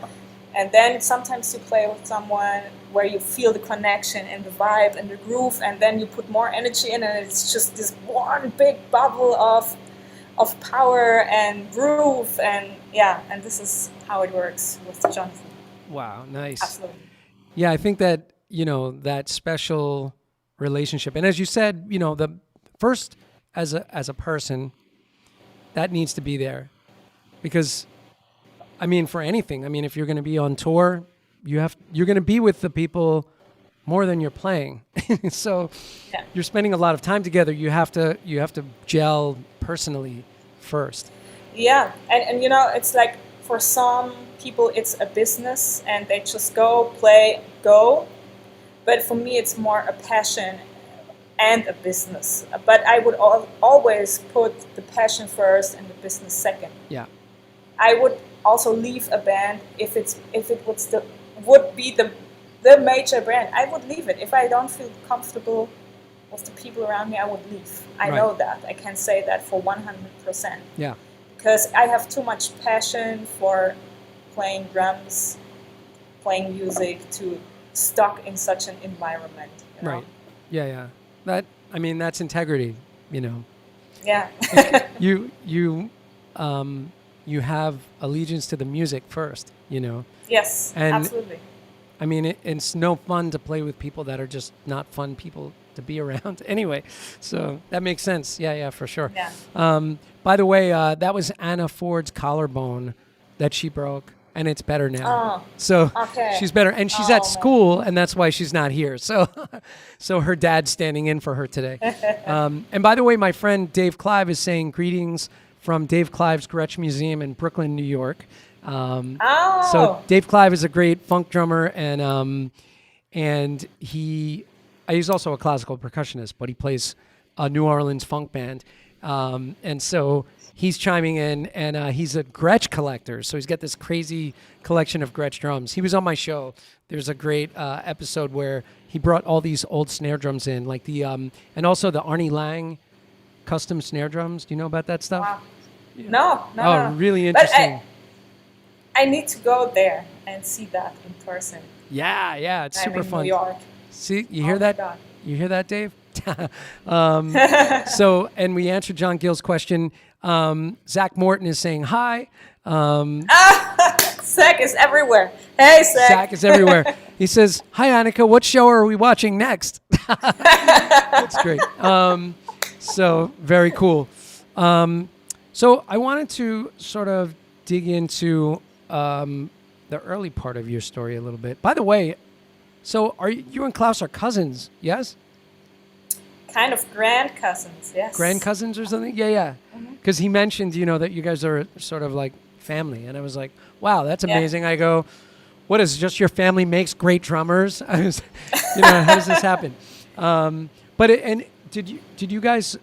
And then sometimes you play with someone where you feel the connection and the vibe and the groove, and then you put more energy in, and it's just this one big bubble of power and groove, and and this is how it works with Jonathan. Wow, nice. Absolutely. Yeah, I think that, you know, that special relationship, and as you said, you know, the first as a person, that needs to be there, because I mean, for anything, I mean, if you're going to be on tour, you're going to be with the people more than you're playing. So you're spending a lot of time together. You have to gel personally first. Yeah, and you know, it's like for some people it's a business and they just go play, go. But for me, it's more a passion and a business. But I would always put the passion first and the business second. Yeah. I would also leave a band if it would be the major band. I would leave it. If I don't feel comfortable with the people around me, I would leave. I know that. I can say that for 100%. Yeah. Because I have too much passion for playing drums, playing music, to stuck in such an environment. You know? Right. Yeah. That's integrity, you know. Yeah. You have allegiance to the music first, you know. Yes, and absolutely. I mean, it's no fun to play with people that are just not fun people to be around anyway. So that makes sense. Yeah, for sure. Yeah. By the way, that was Anna Ford's collarbone that she broke, and it's better now. Oh, so okay. She's better, and she's at school, and that's why she's not here. So, so her dad's standing in for her today. And by the way, my friend Dave Clive is saying greetings from Dave Clive's Gretsch Museum in Brooklyn, New York. So Dave Clive is a great funk drummer, and he's also a classical percussionist, but he plays a New Orleans funk band. And so he's chiming in, and he's a Gretsch collector. So he's got this crazy collection of Gretsch drums. He was on my show. There's a great episode where he brought all these old snare drums in, like the and also the Arnie Lang custom snare drums. Do you know about that stuff? Wow. Yeah. No. Oh, really interesting. I need to go there and see that in person. Yeah, it's super fun. New York. See, you hear that? God. You hear that, Dave? So, and we answered John Gill's question. Zach Morton is saying hi. Zach is everywhere. Hey, Zach. Zach is everywhere. He says, "Hi, Anika. What show are we watching next?" That's great. So very cool. So I wanted to sort of dig into the early part of your story a little bit. By the way, so you and Klaus are cousins? Yes. Kind of grand cousins, yes. Grand cousins or something? Yeah, yeah. Because he mentioned, that you guys are sort of like family, and I was like, wow, that's amazing. I go, what is it, just your family makes great drummers? I was, how does this happen? And did you guys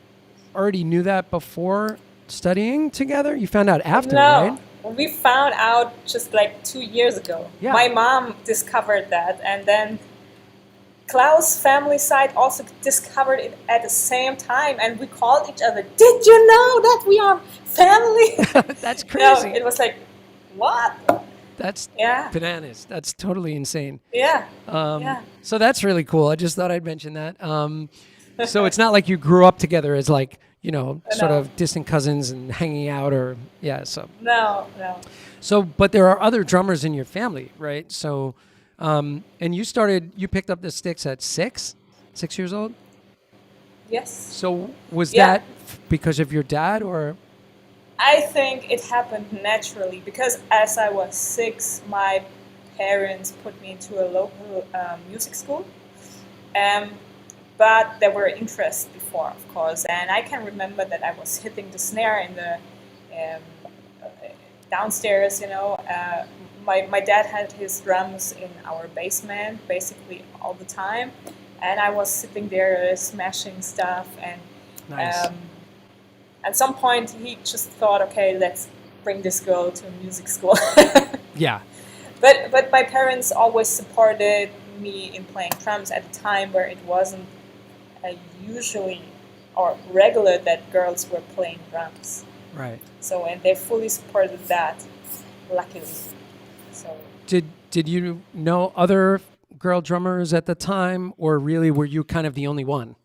already knew that before studying together? You found out after, right? We found out just like 2 years ago. Yeah. My mom discovered that, and then Klaus' family side also discovered it at the same time, and we called each other, "Did you know that we are family?" That's crazy. It was like, what? That's bananas. That's totally insane. Yeah. So that's really cool. I just thought I'd mention that. So it's not like you grew up together as like, sort of distant cousins and hanging out so. No. So, but there are other drummers in your family, right? So, and you picked up the sticks at 6 years old? Yes. So was that because of your dad or? I think it happened naturally because as I was 6, my parents put me into a local music school. But there were interests before, of course, and I can remember that I was hitting the snare in the downstairs. My dad had his drums in our basement basically all the time, and I was sitting there smashing stuff. And nice. At some point, he just thought, okay, let's bring this girl to a music school. Yeah. But my parents always supported me in playing drums at a time where it wasn't usually or regular that girls were playing drums. Right. So, and they fully supported that, luckily. So. Did you know other girl drummers at the time, or really were you kind of the only one?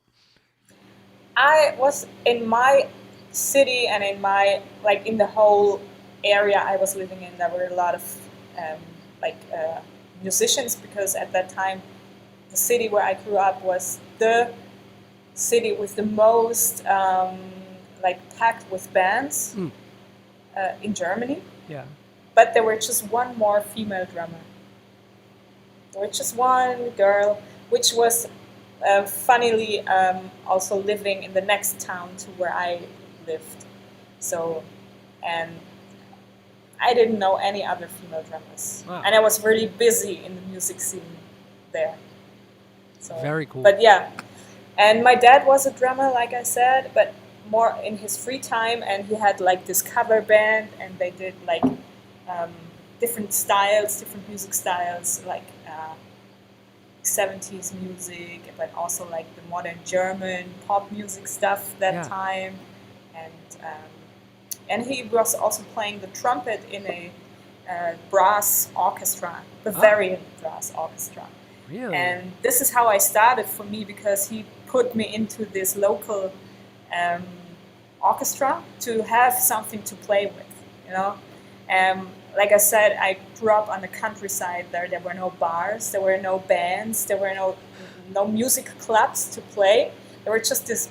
I was in my city and in the whole area I was living in, there were a lot of musicians, because at that time the city where I grew up was the city with the most packed with bands in Germany. Yeah. But there were just one more female drummer. There was just one girl, which was funnily also living in the next town to where I lived. So, and I didn't know any other female drummers. Wow. And I was really busy in the music scene there. So, very cool. But yeah, and my dad was a drummer, like I said, but more in his free time, and he had like this cover band, and they did like different music styles, like 70s music, but also like the modern German pop music stuff that time. And he was also playing the trumpet in a brass orchestra, Bavarian brass orchestra. Really? And this is how I started for me, because he put me into this local orchestra to have something to play with, like I said, I grew up on the countryside. There were no bars, there were no bands, there were no music clubs to play. There were just this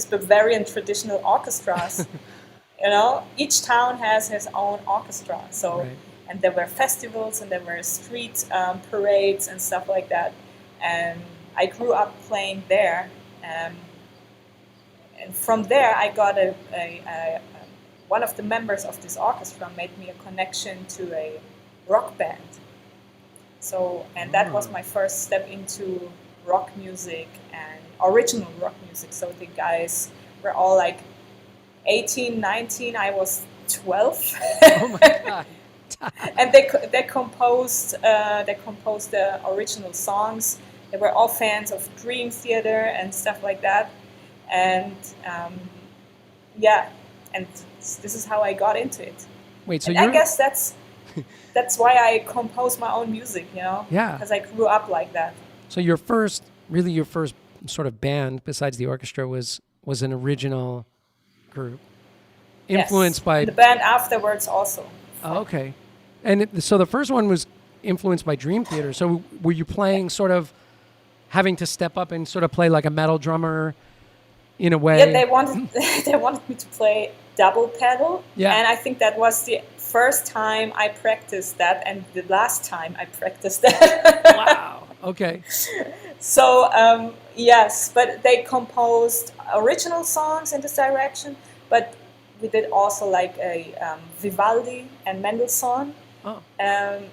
Bavarian traditional orchestras. Each town has his own orchestra. So, right. And there were festivals and there were street parades and stuff like that. And I grew up playing there. And from there, I got one of the members of this orchestra made me a connection to a rock band. So, and that was my first step into rock music and original rock music. So the guys were all like 18, 19. I was 12. Oh my God. And they composed the original songs. They were all fans of Dream Theater and stuff like that. And and this is how I got into it. Wait, so I guess that's why I compose my own music, Yeah. Because I grew up like that. So your first sort of band besides the orchestra was an original group, influenced by the band afterwards also. Oh, okay. And so the first one was influenced by Dream Theater. So were you playing sort of having to step up and sort of play like a metal drummer in a way? Yeah, they wanted they wanted me to play double pedal, Yeah. and I think that was the first time I practiced that, and the last time I practiced that. Wow. Okay. So yes, but they composed original songs in this direction, but we did also like a Vivaldi and Mendelssohn Oh.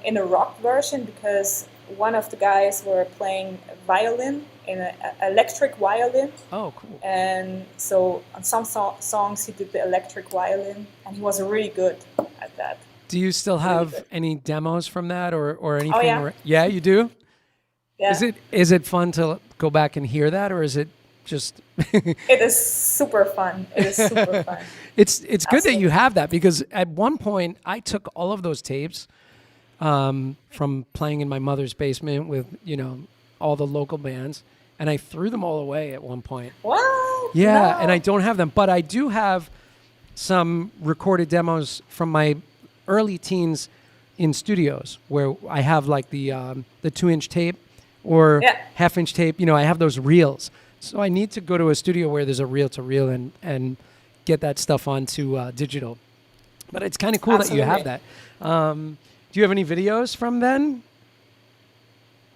in a rock version, because one of the guys were playing violin in an electric violin. Oh, cool. And so on some songs he did the electric violin, and he was really good at that. Do you still have good. any demos from that or anything? Oh, yeah. Yeah, you do? Yeah. Is it fun to go back and hear that, or is it just It is super fun. It is super fun. It's good that Absolutely. you have that, because at one point I took all of those tapes from playing in my mother's basement with, all the local bands, and I threw them all away at one point. What? Yeah, No. and I don't have them, but I do have some recorded demos from my early teens in studios where I have like the 2-inch tape or Yeah. half-inch tape. I have those reels. So I need to go to a studio where there's a reel-to-reel and get that stuff onto digital. But it's kind of cool that you have that. Absolutely. Do you have any videos from then?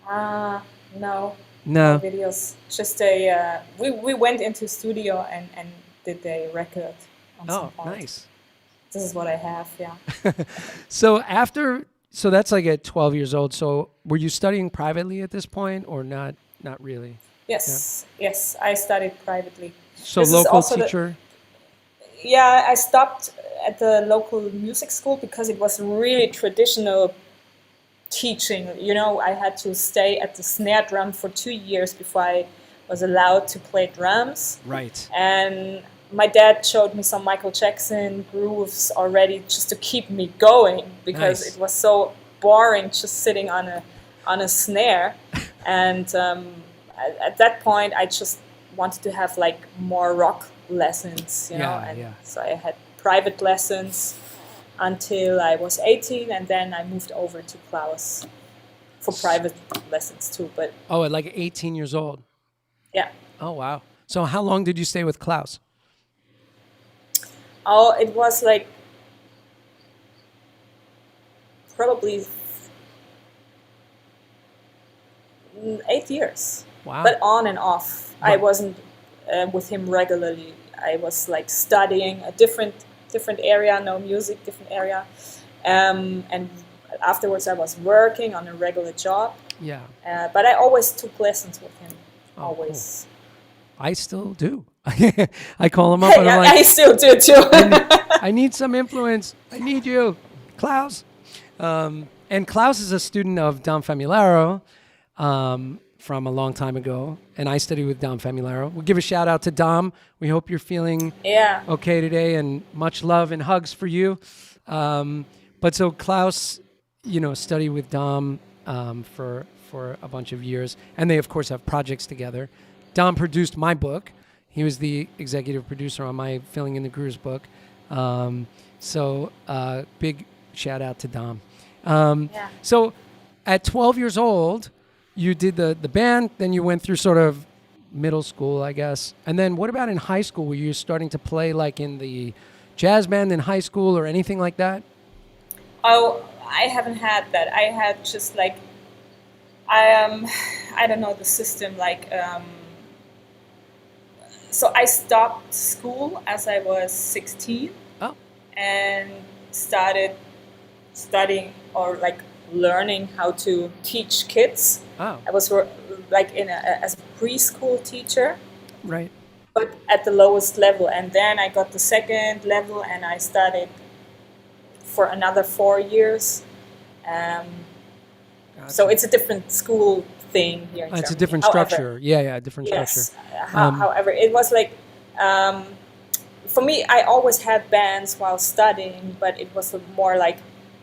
No. No. No videos. Just we went into studio and did a record on some Oh, part. nice. This is what I have, yeah. So that's like at 12 years old. So were you studying privately at this point or not? Not really. Yes, yes, I studied privately. So This is local also teacher. Yeah, I stopped at the local music school because it was really traditional teaching. I had to stay at the snare drum for 2 years before I was allowed to play drums. Right. And my dad showed me some Michael Jackson grooves already just to keep me going, because Nice. it was so boring just sitting on a snare. And at that point, I just wanted to have like more rock lessons, Yeah, and yeah. so I had private lessons until I was 18, and then I moved over to Klaus for private lessons too. But Oh, at like 18 years old. yeah, Oh, wow. So how long did you stay with Klaus? it was like probably 8 years. Wow. But on and off. I Right. wasn't with him regularly. I was like studying a different area, no music, different area. And afterwards I was working on a regular job. Yeah. But I always took lessons with him. Oh, Always. I still do. I call him up and Yeah, I'm like, I still do too. I need some influence. I need you, Klaus. And Klaus is a student of Dom Famularo from a long time ago, and I studied with Dom Famularo. We'll give a shout out to Dom. We hope you're feeling Yeah. okay today, and much love and hugs for you. But so Klaus, studied with Dom for a bunch of years, and they of course have projects together. Dom produced my book. He was the executive producer on my Filling in the Grooves book. So big shout out to Dom. Yeah. So at 12 years old, you did the band, then you went through sort of middle school, I guess. And then what about in high school? Were you starting to play like in the jazz band in high school or anything like that? Oh, I haven't had that. I had just like, I don't know the system, like, so I stopped school as I was 16 Oh, and started studying or like learning how to teach kids. oh, I was like as a preschool teacher, right. but at the lowest level. And then I got the second level and I studied for another 4 years. So it's a different school thing here in Germany. It's a different However, structure. Yeah, different yes. structure. However, it was like, for me, I always had bands while studying, but it was more like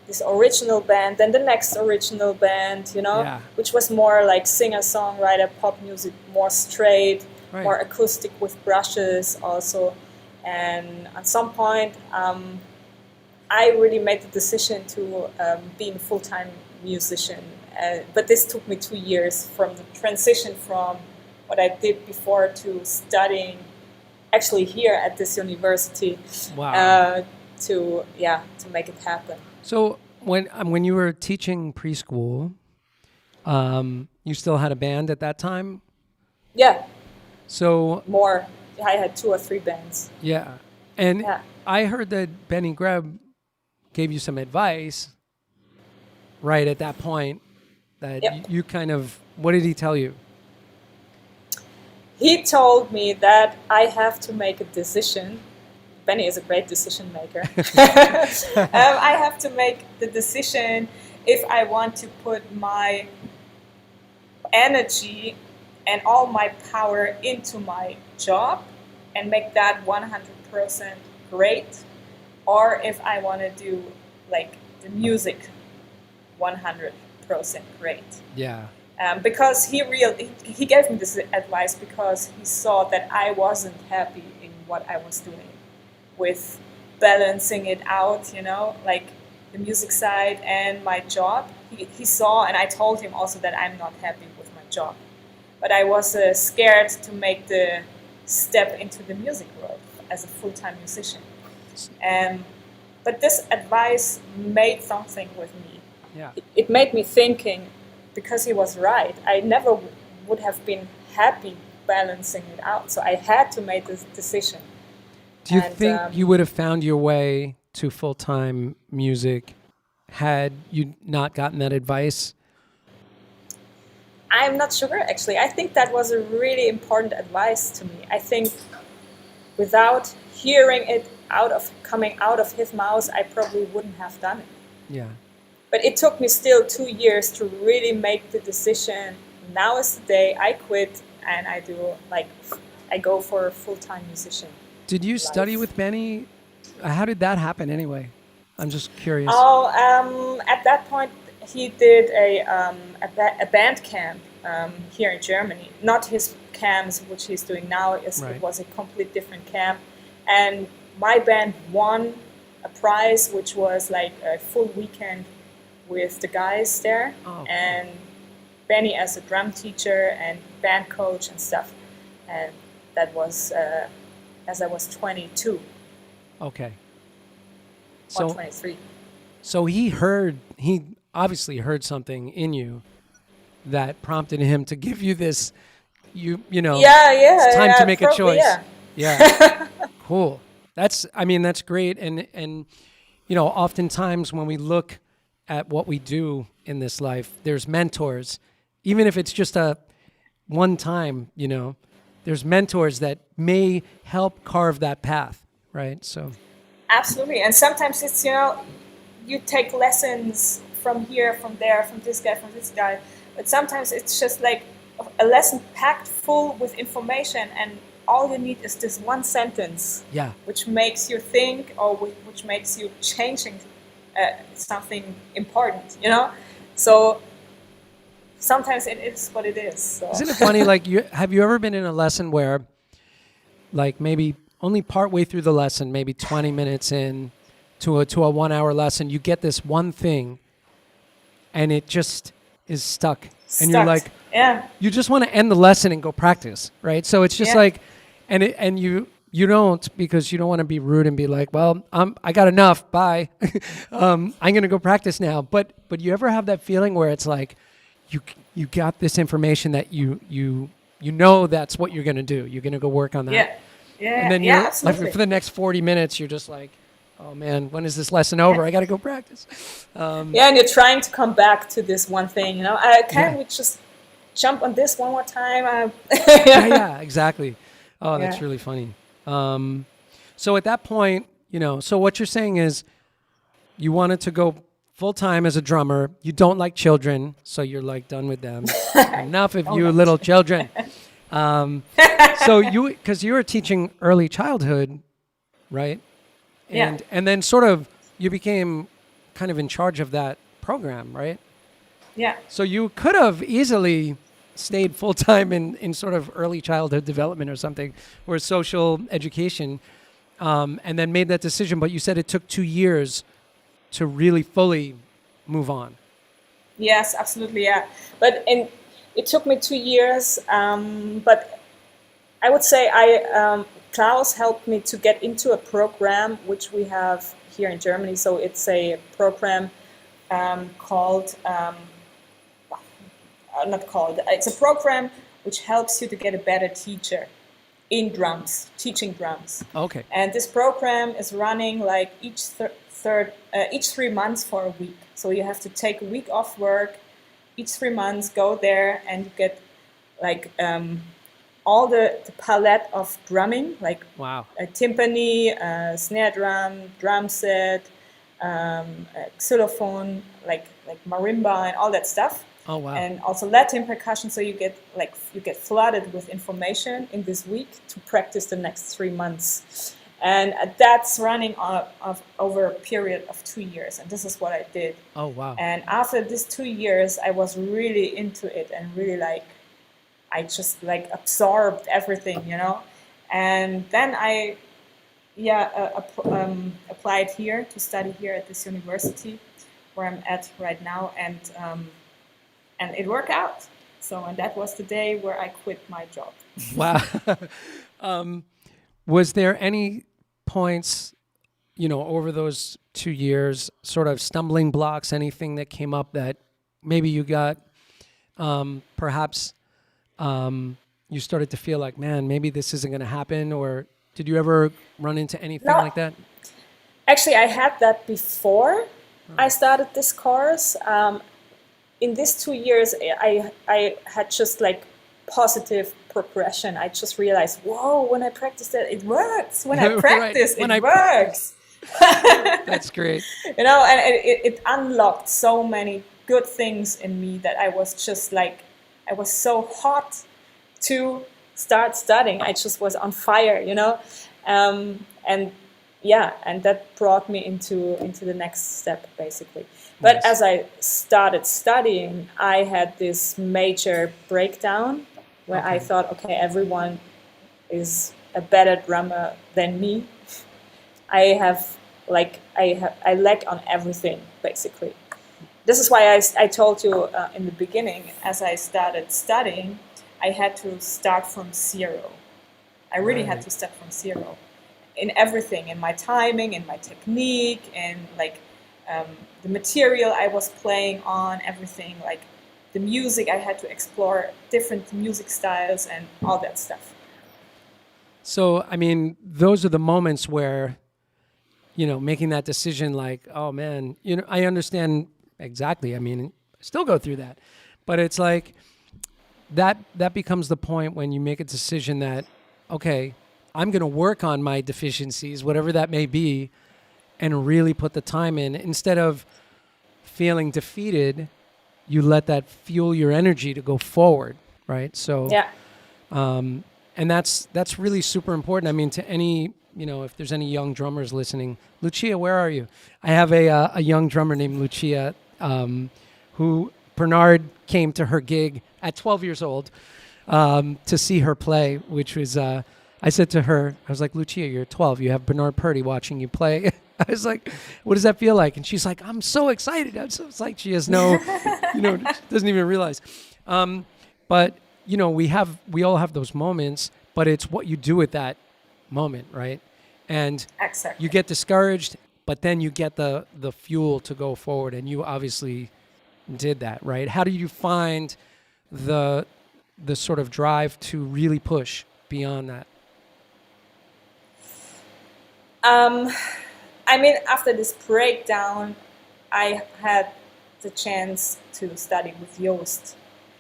this original band, then the next original band, Yeah. which was more like singer-songwriter, pop music, more straight, Right. more acoustic with brushes also. And at some point, I really made the decision to being a full-time musician. But this took me 2 years from the transition from what I did before to studying actually here at this university. Wow. To make it happen. So when you were teaching preschool, you still had a band at that time? Yeah, So more. I had 2 or 3 bands. yeah. And Yeah. I heard that Benny Greb gave you some advice right at that point that Yep. you kind of, what did he tell you? He told me that I have to make a decision. Benny is a great decision maker. I have to make the decision if I want to put my energy and all my power into my job and make that 100% great, or if I want to do like the music 100% great. Yeah. Because he gave me this advice because he saw that I wasn't happy in what I was doing with balancing it out, like the music side and my job. He saw, and I told him also that I'm not happy with my job. But I was scared to make the step into the music world as a full-time musician. But this advice made something with me. Yeah. It made me thinking, because he was right. I never would have been happy balancing it out. So I had to make this decision. Do you think you would have found your way to full-time music had you not gotten that advice? I'm not sure, actually. I think that was a really important advice to me. I think without hearing it coming out of his mouth, I probably wouldn't have done it. Yeah. But it took me still 2 years to really make the decision. Now is the day I quit and I go for a full-time musician. Did you study with Benny? How did that happen anyway? I'm just curious. At that point, he did a band camp here in Germany. Not his camps, which he's doing now. Right. It was a complete different camp. And my band won a prize, which was like a full weekend with the guys there. Oh, cool. And Benny as a drum teacher and band coach and stuff. And that was as I was 22 Okay. or 23. So he obviously heard something in you that prompted him to give you this, it's time to make a choice. Yeah. Yeah. Cool. That's great. And, oftentimes when we look at what we do in this life, there's mentors, even if it's just a one time, there's mentors that may help carve that path. Right. So. Absolutely. And sometimes it's, you take lessons from here, from there, from this guy. But sometimes it's just like a lesson packed full with information, and all you need is this one sentence, Yeah. which makes you think, or which makes you changing something important, So sometimes it is what it is. So. Isn't it funny? Like, have you ever been in a lesson where, like, maybe only partway through the lesson, maybe 20 minutes in to a 1 hour lesson, you get this one thing, and it just is stuck. And you're like, yeah, you just want to end the lesson and go practice, right? So it's just like, and you don't, because you don't want to be rude and be like, well, I got enough, bye. I'm gonna go practice now. But you ever have that feeling where it's like, you got this information that you know that's what you're gonna do. You're gonna go work on that. Yeah. Yeah, And then you're absolutely. like, for the next 40 minutes, you're just like, oh man, when is this lesson over? I got to go practice. And you're trying to come back to this one thing, Can't we just jump on this one more time? Yeah, exactly. Oh, that's Yeah. really funny. So at that point, so what you're saying is you wanted to go full time as a drummer. You don't like children, so you're like done with them. Enough of you little children. So because you were teaching early childhood, right? And then sort of you became kind of in charge of that program, right? Yeah. So you could have easily stayed full time in sort of early childhood development or something, or social education, and then made that decision. But you said it took 2 years to really fully move on. Yes, absolutely, yeah. It took me 2 years, but I would say Klaus helped me to get into a program which we have here in Germany. So it's a program called, not called, it's a program which helps you to get a better teacher in drums, teaching drums. Okay. And this program is running like each 3 months for a week. So you have to take a week off work, each 3 months, go there and you get like all the palette of drumming, like Wow. a timpani, snare drum, drum set, xylophone, like marimba and all that stuff. Oh, wow. And also Latin percussion. So you get flooded with information in this week to practice the next 3 months. And that's running over a period of 2 years. And this is what I did. Oh, wow. And after these 2 years, I was really into it and really I just absorbed everything, you know. And then I applied here to study here at this university where I'm at right now. And it worked out. So, and that was the day where I quit my job. Wow. Was there any points, you know, over those 2 years, sort of stumbling blocks, anything that came up that maybe you got, perhaps you started to feel like, man, maybe this isn't going to happen? Or did you ever run into anything like that? Actually, I had that before I started this course. In these 2 years, I had just like positive progression. I just realized, whoa, when I practice that, it works. When I practice, right. it works. That's great. You know, and it unlocked so many good things in me that I was just like, I was so hot to start studying. I just was on fire, you know. And that brought me into the next step, basically. But Nice. as I started studying, I had this major breakdown where I thought, okay, everyone is a better drummer than me. I lack on everything, basically. This is why I told you in the beginning, as I started studying, I had to start from zero. I really had to start from zero in everything, in my timing, in my technique, and the material I was playing on, everything, like the music. I had to explore different music styles and all that stuff. So, I mean, those are the moments where, you know, making that decision, like, oh man, you know, I understand exactly. I mean, I still go through that, but it's like that becomes the point when you make a decision that, okay, I'm going to work on my deficiencies, whatever that may be, and really put the time in. Instead of feeling defeated, you let that fuel your energy to go forward, right? So, Yeah. And that's really super important. I mean, to any, you know, if there's any young drummers listening, Lucia, where are you? I have a young drummer named Lucia, who Bernard came to her gig at 12 years old to see her play, which was, I said to her, I was like, Lucia, you're 12. You have Bernard Purdy watching you play. I was like, what does that feel like? And she's like, I'm so excited. It's like she has no, you know, doesn't even realize. But, you know, we all have those moments, but it's what you do with that moment, right? And Exactly. you get discouraged, but then you get the fuel to go forward. And you obviously did that, right? How do you find the sort of drive to really push beyond that? I mean, after this breakdown, I had the chance to study with Joost.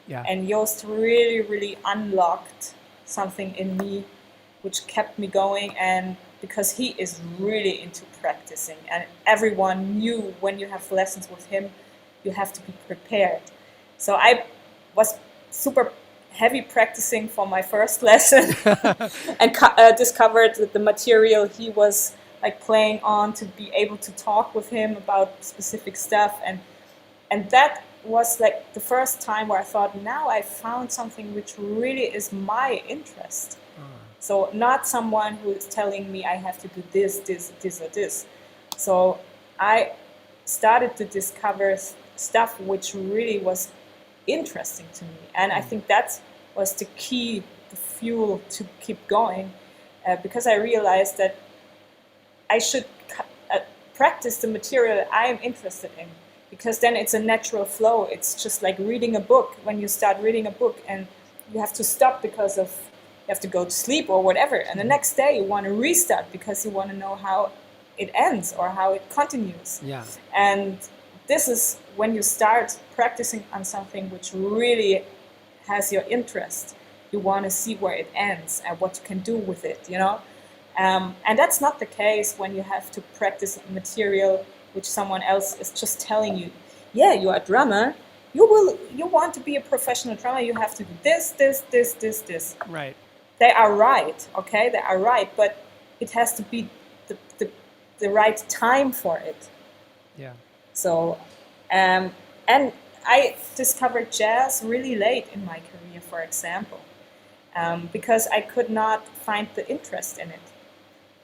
Yeah. And Joost really, really unlocked something in me, which kept me going. And because he is really into practicing, and everyone knew when you have lessons with him, you have to be prepared. So I was super heavy practicing for my first lesson and discovered that the material he was like playing on to be able to talk with him about specific stuff. And that was like the first time where I thought, now I found something which really is my interest. So not someone who is telling me I have to do this, or this. So I started to discover stuff which really was interesting to me. And I think that was the key, the fuel to keep going, because I realized that I should practice the material that I am interested in, because then it's a natural flow. It's just like reading a book. When you start reading a book and you have to stop because of you have to go to sleep or whatever, and the next day you want to restart because you want to know how it ends or how it continues. Yeah. And this is when you start practicing on something which really has your interest. You want to see where it ends and what you can do with it, you know? And that's not the case when you have to practice material which someone else is just telling you, yeah, you are a drummer, you want to be a professional drummer, you have to do this. Right. They are right, okay? They are right, but it has to be the right time for it. Yeah. So, and I discovered jazz really late in my career, for example, because I could not find the interest in it.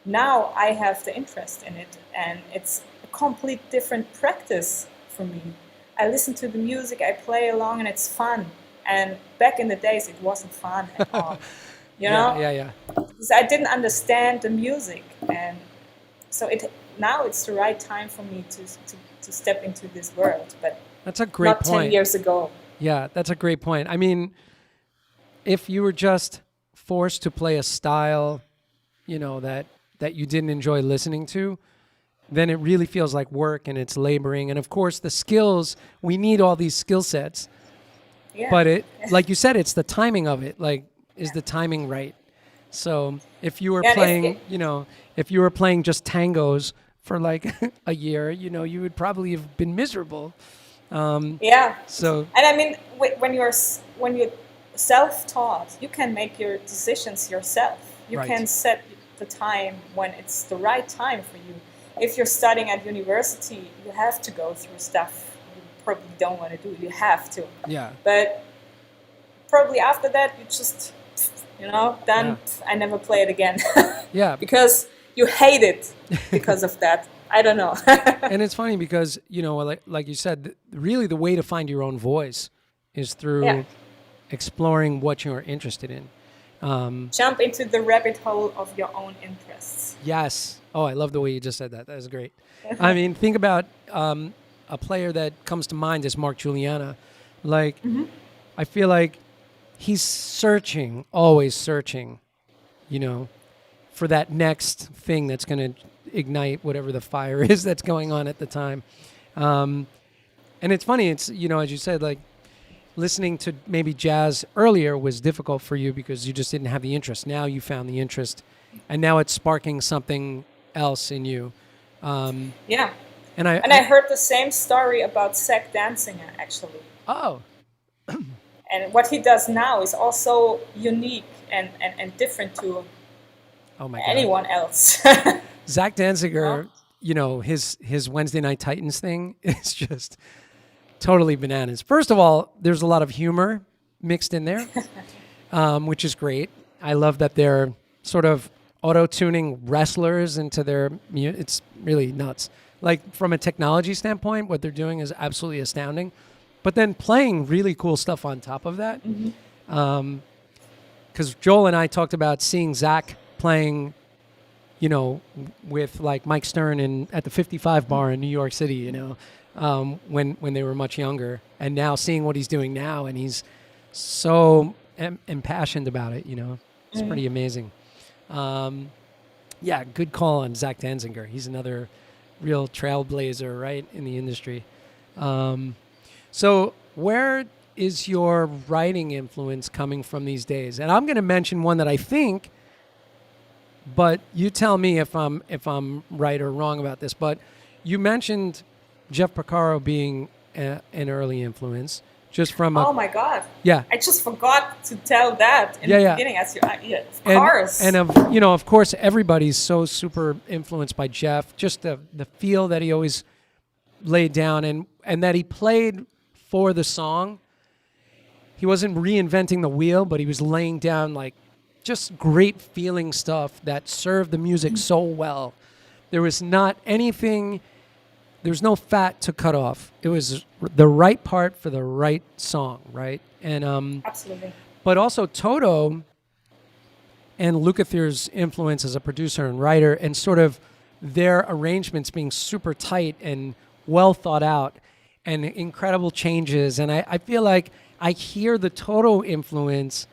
Now I have the interest in it, and it's a complete different practice for me. I listen to the music, I play along, and it's fun. And back in the days, it wasn't fun at all. You know? Yeah. Because I didn't understand the music, and so now it's the right time for me to step into this world. But that's a great not point. 10 years ago. Yeah, that's a great point. I mean, if you were just forced to play a style, you know, that you didn't enjoy listening to, then it really feels like work and it's laboring. And of course, the skills, we need all these skill sets. Yeah. But like you said, it's the timing of it. Like, is the timing right? So if you were playing, if you were playing just tangos for like a year, you know, you would probably have been miserable. Yeah. So. And I mean, when you're self-taught, you can make your decisions yourself. You Right. can set the time when it's the right time for you. If you're studying at university, you have to go through stuff you probably don't want to do. You have to. Yeah. But probably after that, you just, done. Yeah. I never play it again. Yeah. Because you hate it because of that. I don't know. And it's funny because, you know, like you said, really the way to find your own voice is through exploring what you're interested in. Jump into the rabbit hole of your own interests. Yes. Oh, I love the way you just said that. That was great. I mean, think about a player that comes to mind is Mark Juliana. Like, I feel like he's always searching, you know, for that next thing that's going to ignite whatever the fire is that's going on at the time. And it's funny, it's, you know, as you said, like, listening to maybe jazz earlier was difficult for you because you just didn't have the interest. Now you found the interest, and now it's sparking something else in you. Yeah. And I heard the same story about Zach Danziger, actually. Oh. And what he does now is also unique and different to anyone else. Zach Danziger, you know, his Wednesday Night Titans thing is just totally bananas. First of all, there's a lot of humor mixed in there, which is great. I love that they're sort of auto-tuning wrestlers into their it's really nuts. Like, from a technology standpoint, what they're doing is absolutely astounding. But then playing really cool stuff on top of that. Because Joel and I talked about seeing Zach playing, you know, with like Mike Stern at the 55 bar in New York City, you know, when they were much younger. And now seeing what he's doing now, and he's so impassioned about it, you know. It's pretty amazing. Yeah, good call on Zach Danziger. He's another real trailblazer, right, in the industry. So where is your writing influence coming from these days? And I'm going to mention one that I think, but you tell me if I'm right or wrong about this. But you mentioned Jeff Porcaro being an early influence, just from oh my God! Yeah, I just forgot to tell that in the beginning. As of course, and of course, everybody's so super influenced by Jeff. Just the feel that he always laid down, and that he played for the song. He wasn't reinventing the wheel, but he was laying down like just great feeling stuff that served the music so well. There was not anything there's no fat to cut off. It was the right part for the right song, right? And Absolutely. but also Toto and Lukather's influence as a producer and writer, and sort of their arrangements being super tight and well thought out, and incredible changes. And I feel like I hear the Toto influence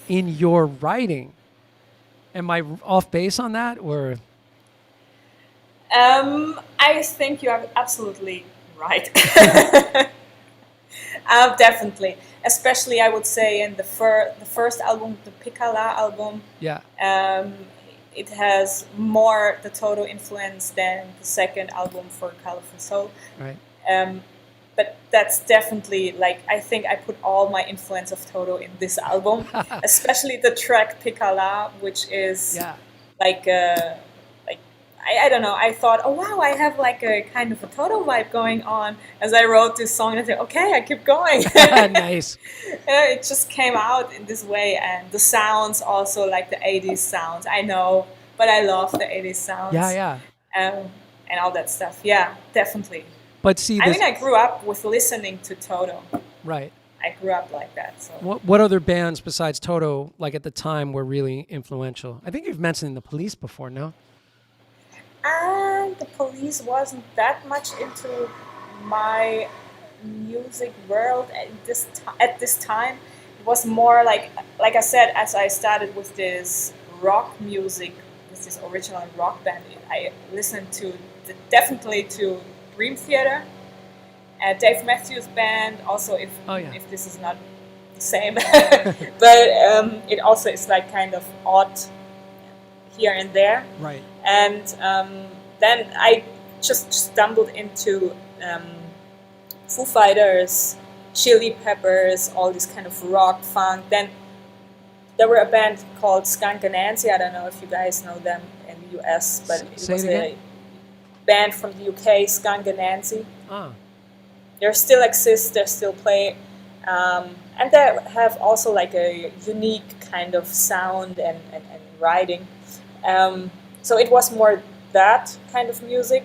in your writing. Am I off base on that, or? I think you are absolutely right. Definitely. Especially, I would say, in the first album, the Picala album, Yeah. it has more the Toto influence than the second album for Colorful Soul. Right. But that's definitely, like, I think I put all my influence of Toto in this album, especially the track Picala, which is like I don't know, I thought, oh wow, I have like a kind of a Toto vibe going on as I wrote this song. I said, okay, I keep going. Nice. It just came out in this way, and the sounds also, like the 80s sounds. I know, but I love the 80s sounds. Yeah. And all that stuff. Yeah, definitely. But see, I mean, I grew up with listening to Toto. Right. I grew up like that. So. What other bands besides Toto, like at the time, were really influential? I think you've mentioned the Police before, no? And the Police wasn't that much into my music world at this time. It was more like I said, as I started with this rock music, with this original rock band, I listened to definitely to Dream Theater, Dave Matthews Band. Also, if this is not the same, but it also is like kind of odd here and there. Right. And then I just stumbled into Foo Fighters, Chili Peppers, all this kind of rock, funk. Then there were a band called Skunk and Nancy. I don't know if you guys know them in the US, but it was a band from the UK, Skunk and Nancy. Oh. They still exist, they still play. And they have also like a unique kind of sound and writing. So it was more that kind of music.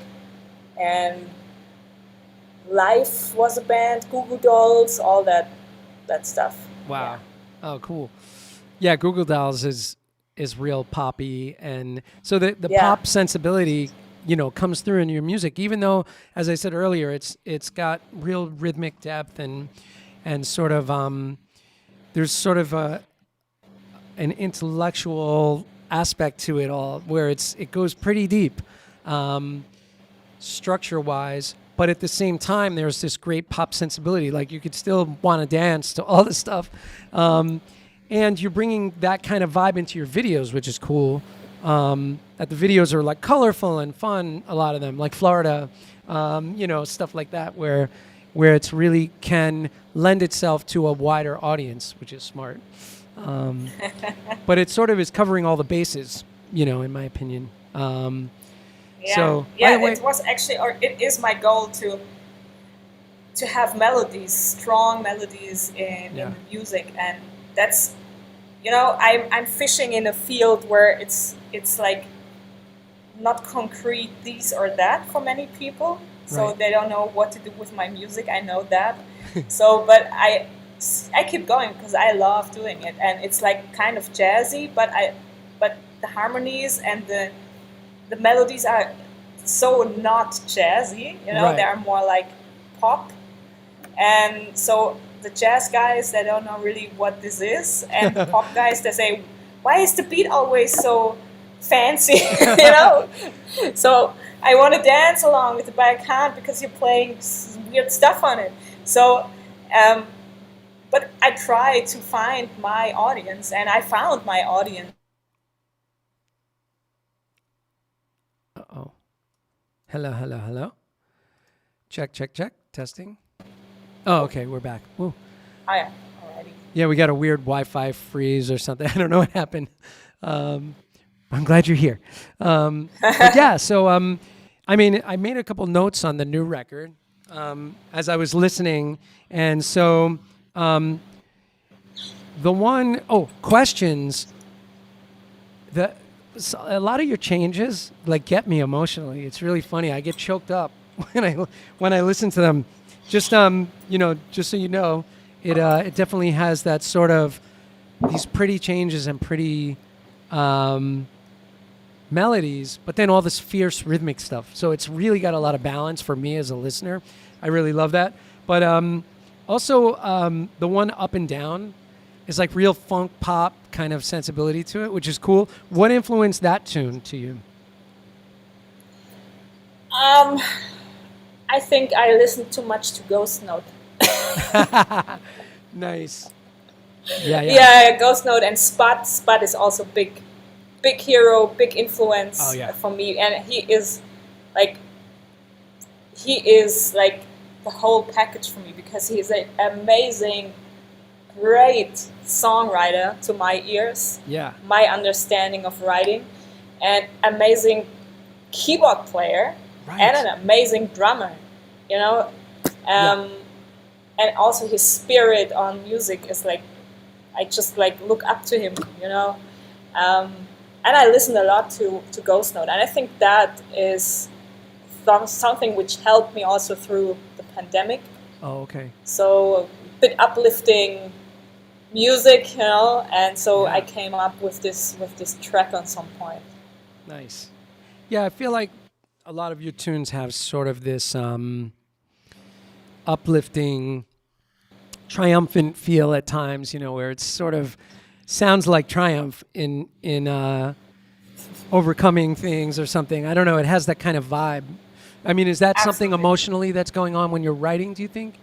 And Life was a band, Goo Goo Dolls, all that stuff. Wow. Yeah. Oh, cool. Yeah, Goo Goo Dolls is real poppy, and so the pop sensibility, comes through in your music. Even though, as I said earlier, it's got real rhythmic depth and sort of there's sort of an intellectual aspect to it all, where it goes pretty deep, structure-wise. But at the same time, there's this great pop sensibility. Like, you could still want to dance to all this stuff. And you're bringing that kind of vibe into your videos, which is cool. That the videos are, like, colorful and fun, a lot of them, like Florida, stuff like that, where it's really can lend itself to a wider audience, which is smart. But it sort of is covering all the bases, in my opinion. So, it was actually, or it is my goal to have melodies, strong melodies in the music, and that's, I'm fishing in a field where it's like not concrete this or that for many people, so they don't know what to do with my music. I know that, but I keep going because I love doing it, and it's like kind of jazzy, but the harmonies and the melodies are so not jazzy, they are more like pop. And so the jazz guys, they don't know really what this is, and the pop guys, they say, why is the beat always so fancy? So I want to dance along with it, but I can't because you're playing weird stuff on it. So but I try to find my audience, and I found my audience. Uh-oh. Hello. Check. Testing. Oh, okay, we're back. Woo. Oh, yeah, alrighty. Yeah, we got a weird Wi-Fi freeze or something. I don't know what happened. I'm glad you're here. But yeah, so, I made a couple notes on the new record as I was listening. And so questions. A lot of your changes, like, get me emotionally. It's really funny. I get choked up when I listen to them. Just just so you know, it definitely has that sort of these pretty changes and pretty melodies, but then all this fierce rhythmic stuff. So it's really got a lot of balance for me as a listener. I really love that. But also the one Up and Down is like real funk pop kind of sensibility to it, which is cool. What influenced that tune to you? I think I listened too much to Ghost Note. Nice. Yeah. Yeah, Ghost Note and Spot. Spot is also big hero, big influence for me, and he is like the whole package for me because he is an amazing, great songwriter to my ears. Yeah. My understanding of writing, and amazing keyboard player, Right. and an amazing drummer. And also his spirit on music is like, I just like look up to him. And I listen a lot to Ghost Note, and I think that is something which helped me also through the pandemic. Oh, okay. So a bit uplifting music, and so I came up with this track on some point. Nice. Yeah, I feel like a lot of your tunes have sort of this uplifting, triumphant feel at times, where it's sort of sounds like triumph in overcoming things or something. I don't know. It has that kind of vibe. I mean, is that something emotionally that's going on when you're writing, do you think?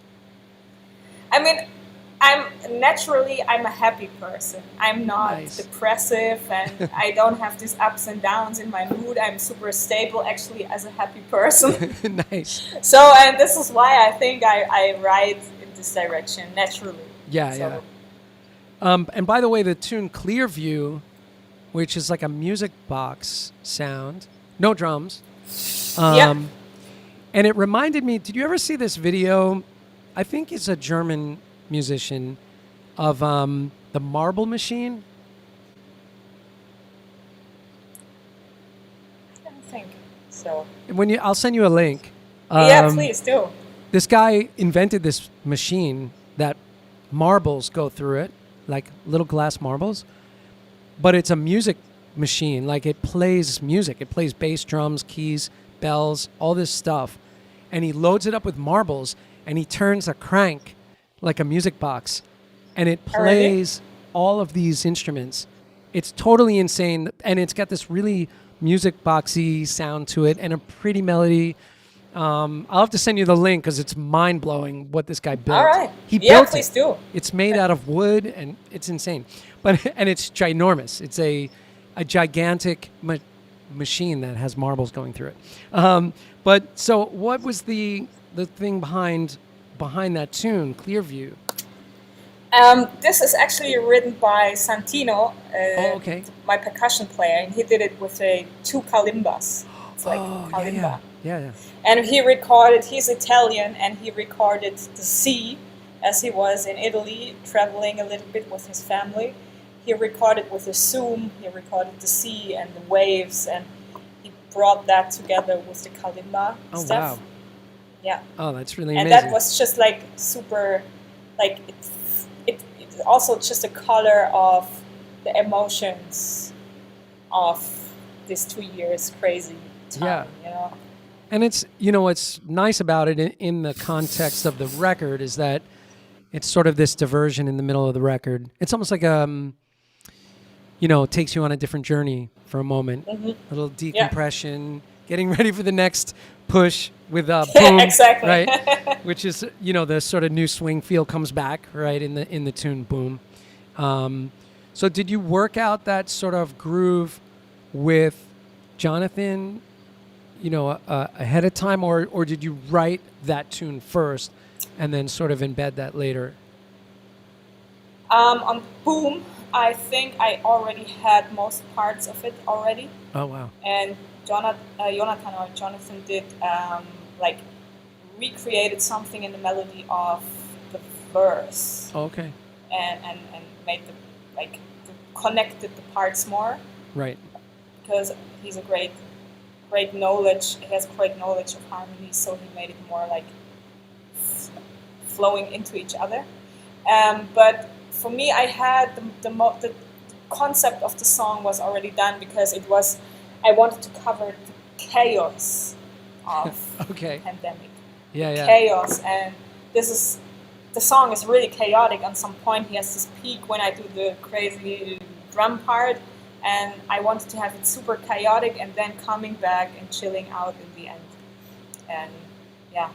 I mean, I'm a happy person. I'm not depressive, and I don't have these ups and downs in my mood. I'm super stable, actually, as a happy person. Nice. So, and this is why I think I write in this direction naturally. Yeah. And by the way, the tune Clearview, which is like a music box sound, no drums. And it reminded me, did you ever see this video? I think it's a German musician of the Marble Machine. I don't think so. I'll send you a link. Yeah, please do. This guy invented this machine that marbles go through it, like little glass marbles, but it's a music machine. Like it plays music. It plays bass, drums, keys, bells, all this stuff. And he loads it up with marbles, and he turns a crank like a music box, and it plays all of these instruments. It's totally insane, and it's got this really music boxy sound to it and a pretty melody. I'll have to send you the link because it's mind-blowing what this guy built. All right. He built please it. do. It's made out of wood, and it's insane. And it's ginormous. It's a gigantic machine that has marbles going through it. But so what was the thing behind that tune, Clearview? This is actually written by Santino, my percussion player, and he did it with two kalimbas. It's like kalimba. Yeah. And he's Italian, and he recorded the sea as he was in Italy, traveling a little bit with his family. He recorded with a Zoom, he recorded the sea and the waves, and he brought that together with the kalimba stuff. Wow. Yeah. Oh, that's really amazing. And that was just like super, like it's also just a color of the emotions of this 2 years crazy time, And it's, what's nice about it in the context of the record is that it's sort of this diversion in the middle of the record. It's almost like it takes you on a different journey for a moment. Mm-hmm. A little decompression, getting ready for the next push with boom, exactly. Right? Which is, the sort of new swing feel comes back, right, in the tune Boom. So did you work out that sort of groove with Jonathan, ahead of time, or did you write that tune first and then sort of embed that later? On Boom, I think I already had most parts of it already. Oh, wow. And Jonathan did recreated something in the melody of the verse. Oh, okay. And made connected the parts more. Right. Because he's a great great knowledge. He has great knowledge of harmony, so he made it more like flowing into each other. But for me, I had the concept of the song was already done because I wanted to cover the chaos of Okay. the pandemic. Yeah. Chaos, and the song is really chaotic. At some point, he has this peak when I do the crazy drum part, and I wanted to have it super chaotic and then coming back and chilling out in the end. And yeah,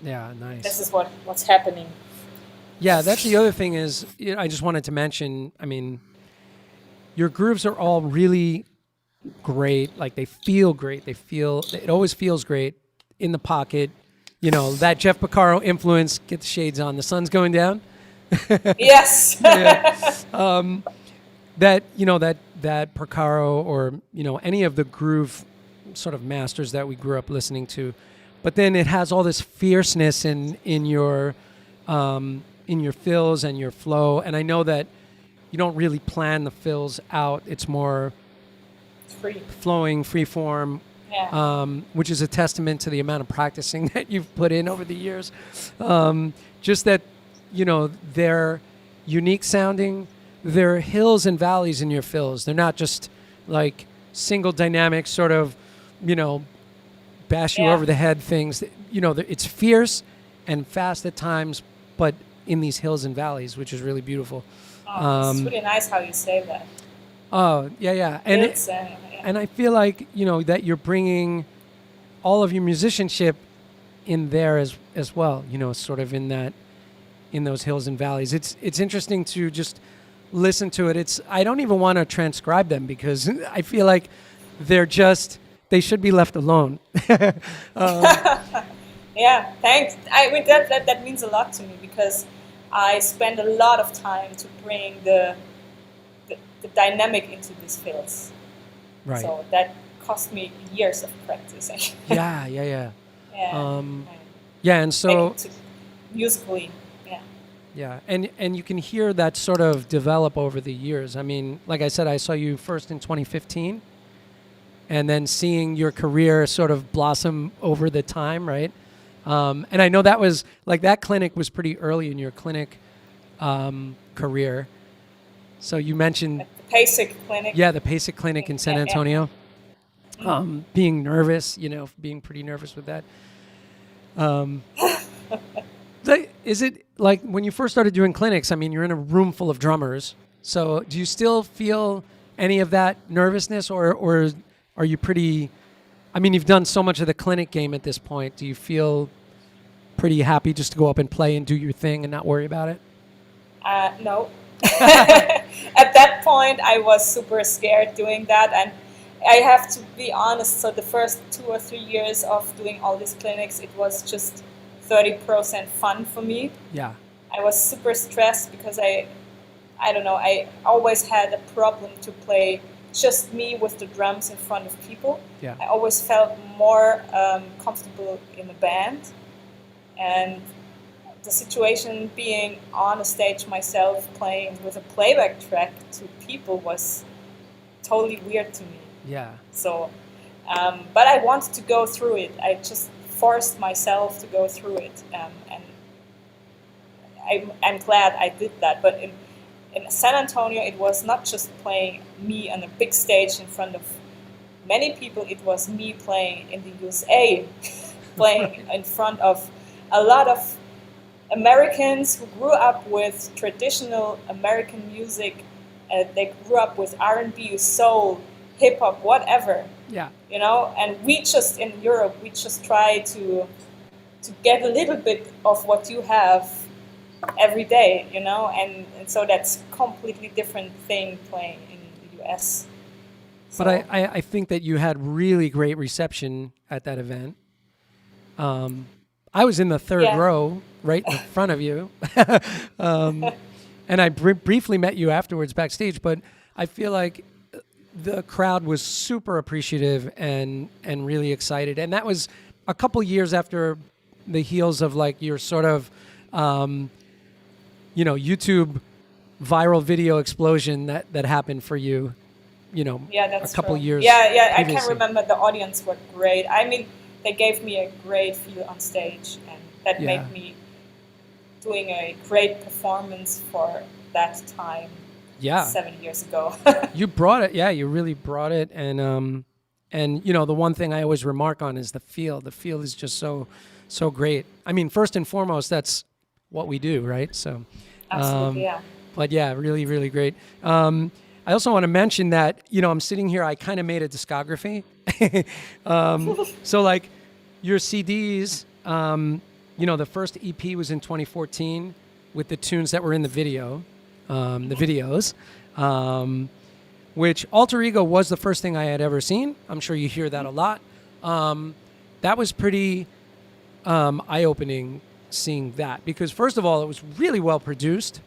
Yeah, nice. this is what's happening. Yeah, that's the other thing is, I just wanted to mention, I mean, your grooves are all really great. Like, they feel great. It always feels great in the pocket. You know, that Jeff Porcaro influence, get the shades on, the sun's going down. Yes. That, that Porcaro or, any of the groove sort of masters that we grew up listening to. But then it has all this fierceness in your fills and your flow. And I know that you don't really plan the fills out. It's more Free. flowing, free form, which is a testament to the amount of practicing that you've put in over the years. Just that, they're unique sounding. They're hills and valleys in your fills. They're not just like single dynamic sort of, bash you over the head things. It's fierce and fast at times, but in these hills and valleys, which is really beautiful. It's really nice how you say that. Oh, yeah. And I feel like, that you're bringing all of your musicianship in there as well, sort of in those hills and valleys. It's interesting to just listen to it. I don't even want to transcribe them because I feel like they should be left alone. Yeah, thanks. That means a lot to me because I spend a lot of time to bring the dynamic into these fields. Right. So that cost me years of practicing. Yeah. Yeah. And so musically, yeah, and you can hear that sort of develop over the years. I mean, like I said, I saw you first in 2015, and then seeing your career sort of blossom over the time, right? And I know that was like that clinic was pretty early in your clinic career. So you mentioned at the PASIC clinic. Yeah, the PASIC clinic in San Antonio. Being nervous, being pretty nervous with that. Is it like when you first started doing clinics? I mean, you're in a room full of drummers. So do you still feel any of that nervousness, or are you pretty? I mean, you've done so much of the clinic game at this point. Do you feel pretty happy just to go up and play and do your thing and not worry about it? No. At that point, I was super scared doing that, and I have to be honest. So the first 2 or 3 years of doing all these clinics, it was just 30% fun for me. Yeah. I was super stressed because I don't know, I always had a problem to play just me with the drums in front of people. Yeah. I always felt more comfortable in a band. And the situation being on a stage myself playing with a playback track to people was totally weird to me. Yeah. So, but I wanted to go through it. I just forced myself to go through it, and I'm glad I did that. But in San Antonio, it was not just playing me on a big stage in front of many people. It was me playing in the USA, playing in front of a lot of Americans who grew up with traditional American music. They grew up with R&B, soul, hip hop, whatever. Yeah. And we just in Europe, we just try to get a little bit of what you have every day, and so that's a completely different thing playing in the US. So. But I think that you had really great reception at that event. I was in the third row, right in front of you, and I briefly met you afterwards backstage. But I feel like the crowd was super appreciative and really excited, and that was a couple years after the heels of like your sort of YouTube viral video explosion that happened for you. Yeah, a that's couple true. years. Yeah, I can previously. remember the audience were great. I mean, they gave me a great feel on stage, and that Yeah. made me doing a great performance for that time Yeah. 7 years ago. You brought it. Yeah, you really brought it. And the one thing I always remark on is the feel. The feel is just so great. I mean, first and foremost, that's what we do, right? So, Absolutely, yeah. but yeah, really, really great. I also want to mention that, I'm sitting here, I kind of made a discography. So like your CDs, the first EP was in 2014 with the tunes that were in the video, the videos, which Alter Ego was the first thing I had ever seen. I'm sure you hear that a lot. That was pretty eye-opening seeing that because first of all, it was really well produced.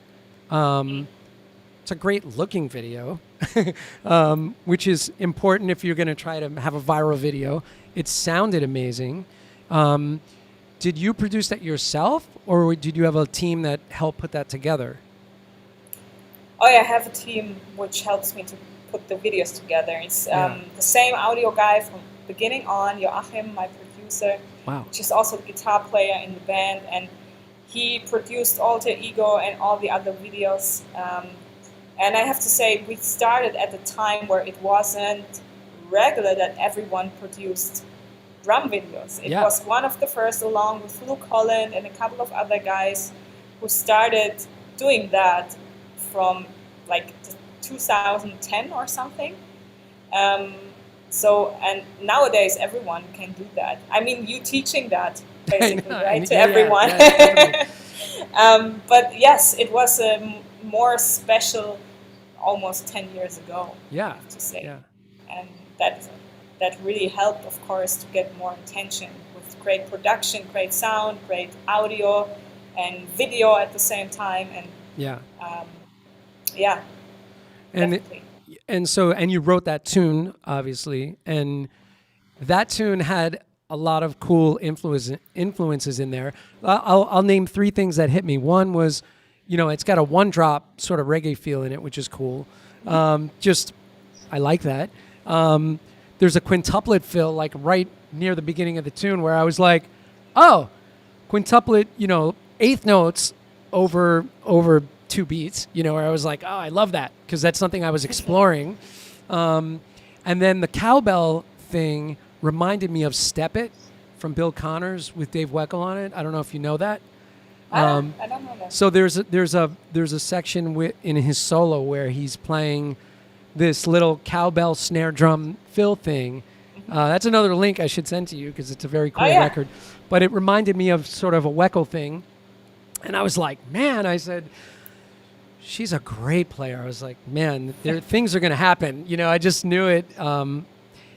It's a great looking video, which is important if you're going to try to have a viral video. It sounded amazing. Did you produce that yourself or did you have a team that helped put that together? Oh yeah, I have a team which helps me to put the videos together. It's the same audio guy from beginning on, Joachim, my producer, Wow. which is also the guitar player in the band, and he produced Alter Ego and all the other videos. And I have to say, we started at the time where it wasn't regular that everyone produced drum videos. It was one of the first, along with Luke Holland and a couple of other guys who started doing that from like 2010 or something. And nowadays everyone can do that. I mean, you teaching that basically, right, to everyone. But yes, it was a more special almost 10 years ago, Yeah. I have to say. Yeah. And that really helped, of course, to get more attention with great production, great sound, great audio, and video at the same time. And Yeah. yeah, And definitely. and you wrote that tune, obviously, and that tune had a lot of cool influences in there. I'll name three things that hit me. One was, it's got a one drop sort of reggae feel in it, which is cool. I like that. There's a quintuplet fill like right near the beginning of the tune where I was like, oh, quintuplet, eighth notes over two beats, where I was like, oh, I love that because that's something I was exploring. And then the cowbell thing reminded me of Step It from Bill Connors with Dave Weckl on it. I don't know if you know that. I don't know that. So there's a section in his solo where he's playing this little cowbell snare drum fill thing. That's another link I should send to you because it's a very cool record. But it reminded me of sort of a Weckl thing. And I was like, man, I said, she's a great player. I was like, man, things are going to happen. I just knew it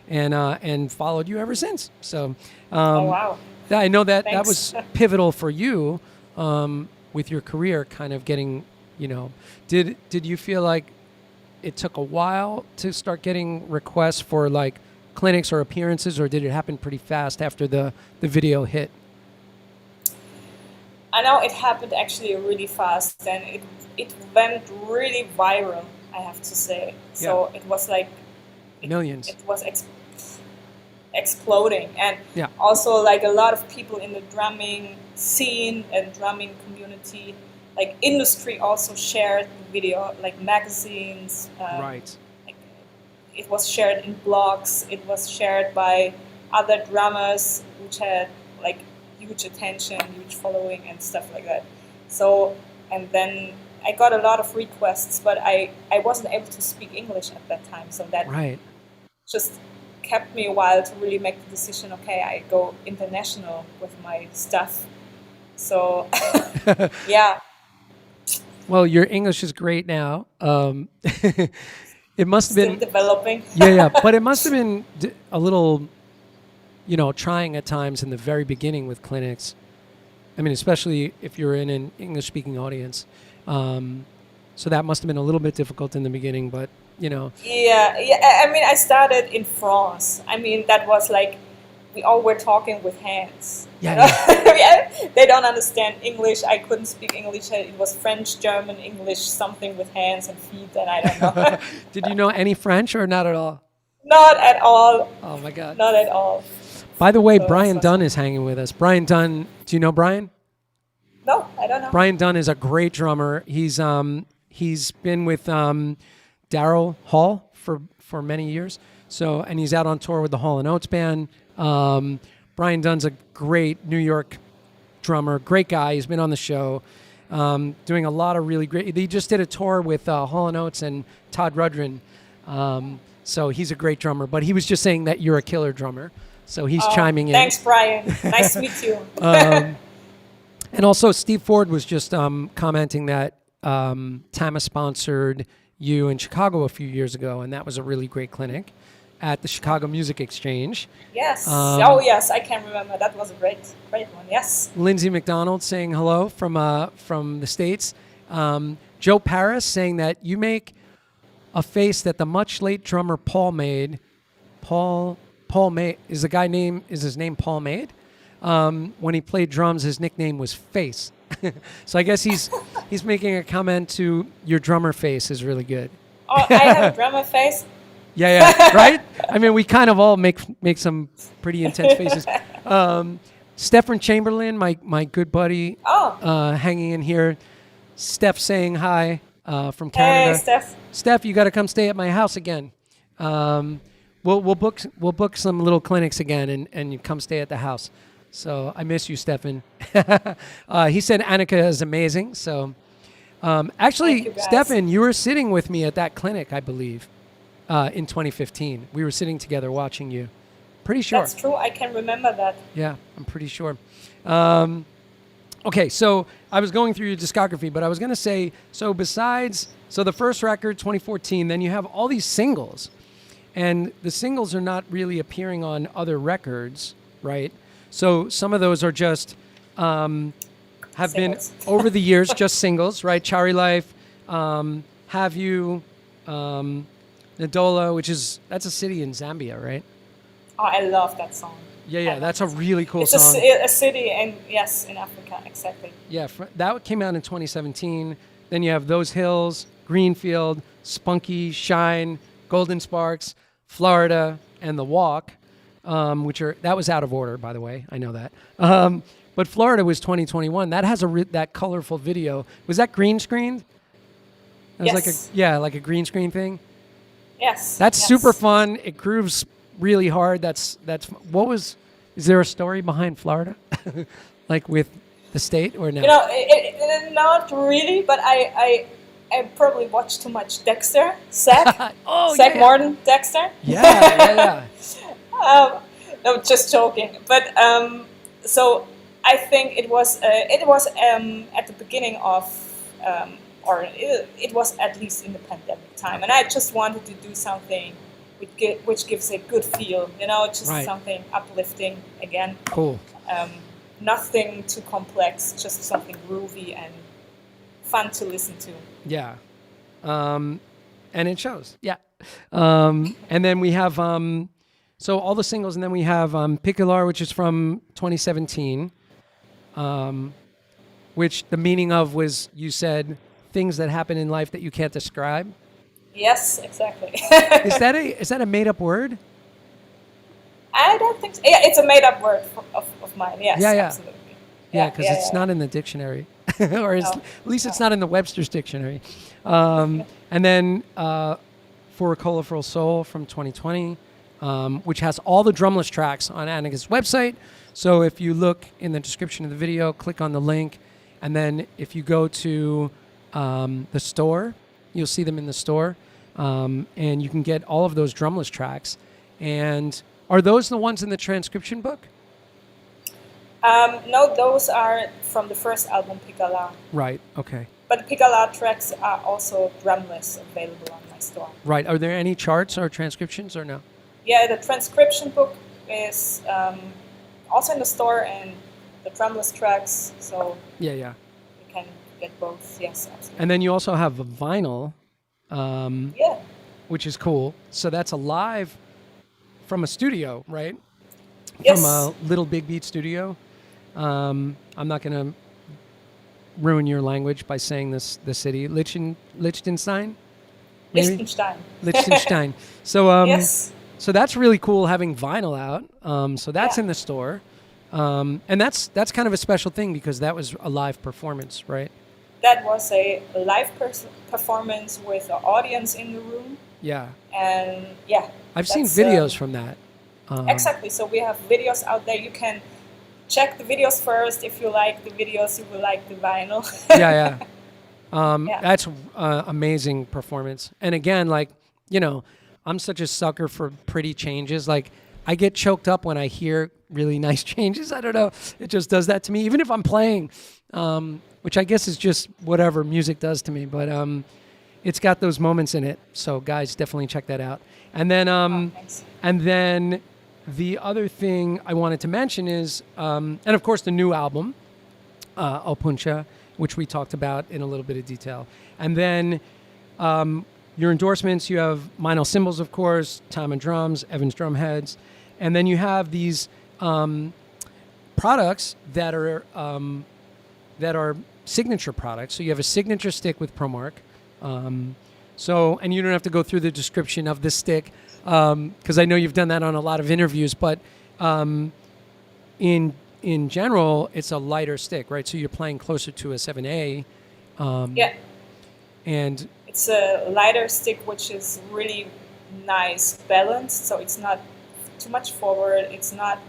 and followed you ever since. So Oh, wow. I know that Thanks. was pivotal for you with your career kind of getting, did you feel like it took a while to start getting requests for like clinics or appearances, or did it happen pretty fast after the video hit? I know it happened actually really fast, and it went really viral, I have to say. So it was like Millions. It was exploding, and Yeah. also like a lot of people in the drumming scene and drumming community, like industry, also shared the video, like magazines. Right. Like, it was shared in blogs. It was shared by other drummers, which had like huge attention, huge following, and stuff like that. So, and then I got a lot of requests, but I wasn't able to speak English at that time, so that Right. just kept me a while to really make the decision, okay, I go international with my stuff. So, yeah. Well, your English is great now. It must have Still been developing. yeah, but it must have been a little, trying at times in the very beginning with clinics. I mean, especially if you're in an English-speaking audience. So that must have been a little bit difficult in the beginning, but Yeah. I mean, I started in France. I mean, that was like we all were talking with hands. Yeah, You know? Yeah, they don't understand English. I couldn't speak English. It was French, German, English, something with hands and feet, and I don't know. Did you know any French or not at all? Not at all. Oh my God. Not at all. By the way, So Brian that's Dunn is hanging with us. Brian Dunn, do you know Brian? No, I don't know. Brian Dunn is a great drummer. He's been with Daryl Hall for many years. So, and he's out on tour with the Hall & Oates band. Brian Dunn's a great New York drummer, great guy. He's been on the show, doing a lot of really great. He just did a tour with Hall & Oates and Todd Rundgren. So he's a great drummer. But he was just saying that you're a killer drummer. So he's chiming in. Thanks, Brian. Nice to meet you. And also, Steve Ford was just commenting that Tama sponsored you in Chicago a few years ago, and that was a really great clinic at the Chicago Music Exchange. Yes. Yes, I can remember. That was a great one. Yes. Lindsay McDonald saying hello from the States. Joe Paris saying that you make a face that the much late drummer Paul made. Paul Made is his name Paul Made? When he played drums, his nickname was Face. So I guess he's making a comment to your drummer face is really good. Oh, I have a drummer face. Yeah, right? I mean, we kind of all make some pretty intense faces. Stephen Chamberlain, my good buddy, hanging in here. Steph saying hi from Canada. Hey, Steph. Steph, you got to come stay at my house again. We'll book some little clinics again, and you come stay at the house. So I miss you, Stefan. He said Anika is amazing. So actually, Stefan, you were sitting with me at that clinic, I believe, in 2015. We were sitting together watching you. Pretty sure. That's true. I can remember that. Yeah, I'm pretty sure. Okay, so I was going through your discography, but I was going to say, so the first record, 2014, then you have all these singles. And the singles are not really appearing on other records, right? So some of those are just have singles. Been over the years just singles, right? Chari Life, Have You, Ndola, that's a city in Zambia, right? Oh, I love that song. Yeah, that's a really cool it's song. It's a city, in Africa, exactly. Yeah, that came out in 2017. Then you have Those Hills, Greenfield, Spunky, Shine, Golden Sparks, Florida, and The Walk. That was out of order, by the way. I know that. But Florida was 2021. That has that colorful video. Was that green screened? It was like a green screen thing. Yes. That's super fun. It grooves really hard. Is there a story behind Florida, like with the state or no? Not really. But I probably watched too much Dexter. Zach. Zach Martin. Dexter. Yeah. No, just joking. But so I think it was at the beginning of, it was at least in the pandemic time, and I just wanted to do something which gives a good feel, just something uplifting again. Cool. Nothing too complex, just something groovy and fun to listen to. Yeah. And it shows. Yeah. And then we have so all the singles, and then we have Picular, which is from 2017, which the meaning of was, you said, things that happen in life that you can't describe. Yes, exactly. Is that a made-up word? I don't think so. Yeah, it's a made-up word of mine. Yes, absolutely. Yeah, because it's not in the dictionary, or at least it's not in the Webster's dictionary. And then For a Colorful Soul from 2020. Which has all the drumless tracks on Anika's website. So if you look in the description of the video, click on the link, and then if you go to the store, you'll see them in the store, and you can get all of those drumless tracks. And are those the ones in the transcription book? No, those are from the first album, Picala. Right, okay. But the Picala tracks are also drumless available on my store. Right. Are there any charts or transcriptions or no? Yeah, the transcription book is also in the store, and the drumless tracks, so you can get both, yes, absolutely. And then you also have a vinyl, which is cool. So that's a live from a studio, right? from Yes. Little Big Beat Studio. I'm not going to ruin your language by saying the city. Liechtenstein, maybe? Liechtenstein. Liechtenstein. So Yes. so that's really cool having vinyl out. So that's Yeah. in the store. And that's kind of a special thing because that was a live performance, right? That was a live performance with an audience in the room. Yeah. And yeah, I've seen that's videos from that. exactly. So we have videos out there. You can check the videos first. If you like the videos, you will like the vinyl. Yeah, yeah. Yeah. That's amazing performance. And again, like, I'm such a sucker for pretty changes. Like, I get choked up when I hear really nice changes. I don't know. It just does that to me, even if I'm playing, which I guess is just whatever music does to me. But it's got those moments in it. So, guys, definitely check that out. And then, Thanks. and then the other thing I wanted to mention is, and of course, the new album, Opuncha, which we talked about in a little bit of detail. And then your endorsements, you have Meinl cymbals, of course, Tom and drums, Evans drum heads. And then you have these products that are signature products. So you have a signature stick with ProMark. And you don't have to go through the description of this stick because I know you've done that on a lot of interviews. But in general, it's a lighter stick, right? So you're playing closer to a 7A. Yeah. And It's a lighter stick, which is really nice balanced. So it's not too much forward. It's not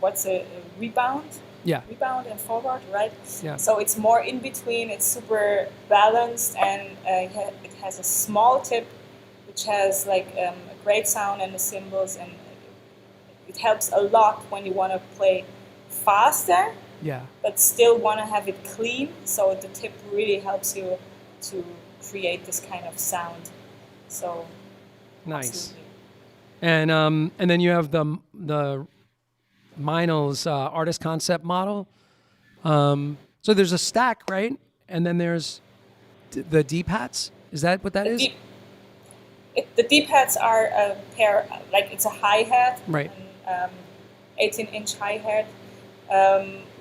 what's a rebound? yeah, Rebound and forward, right? yeah, So it's more in between. It's super balanced, and it has a small tip, which has like a great sound and the cymbals, and it helps a lot when you want to play faster, yeah. but still want to have it clean. So the tip really helps you to create this kind of sound. So Nice. absolutely. And then you have the Meinl's artist concept model. So there's a stack, right? And then there's the deep hats. Is that what that is? The deep hats are a pair, like it's a hi-hat, Right. an 18-inch hi-hat,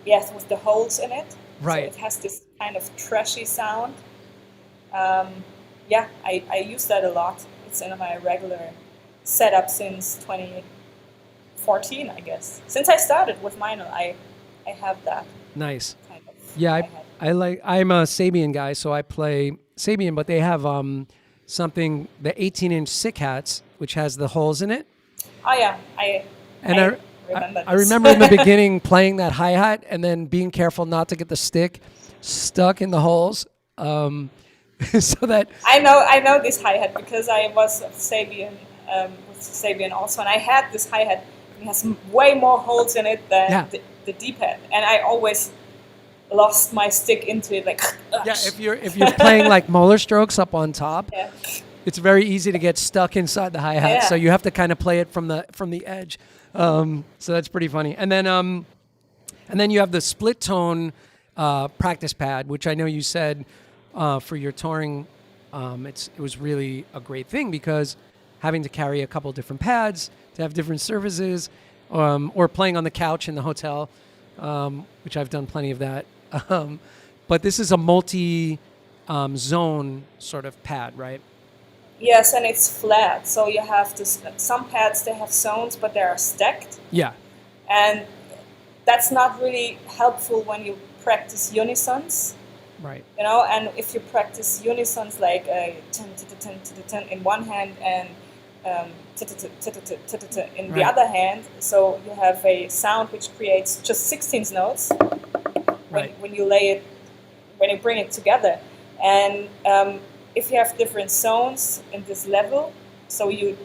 yes, with the holes in it. Right. So it has this kind of trashy sound. Yeah, I use that a lot. It's in my regular setup since 2014, I guess. Since I started with Meinl, I have that Nice. kind of Yeah, hi-hat. I'm a Sabian guy, so I play Sabian, but they have something, the 18-inch sick hats, which has the holes in it. Oh yeah, I remember I this. remember in the beginning playing that hi-hat and then being careful not to get the stick stuck in the holes. So that I know this hi-hat because I was Sabian with Sabian also, and I had this hi-hat. It has way more holes in it than the deep hat, and I always lost my stick into it. Like yeah, if you're playing like molar strokes up on top, yeah. it's very easy to get stuck inside the hi-hat. Yeah. So you have to kind of play it from the edge. So that's pretty funny. And then you have the split tone practice pad, which I know you said for your touring, it was really a great thing because having to carry a couple different pads to have different services, or playing on the couch in the hotel, which I've done plenty of that. But this is a multi zone sort of pad, right? Yes, and it's flat, so you have this. Some pads they have zones, but they are stacked, Yeah. and that's not really helpful when you practice unisons. Right. You know, and if you practice unisons like 10 in one hand and in the other hand, so you have a sound which creates just 16th notes when you when you bring it together. And if you have different zones in this level, so you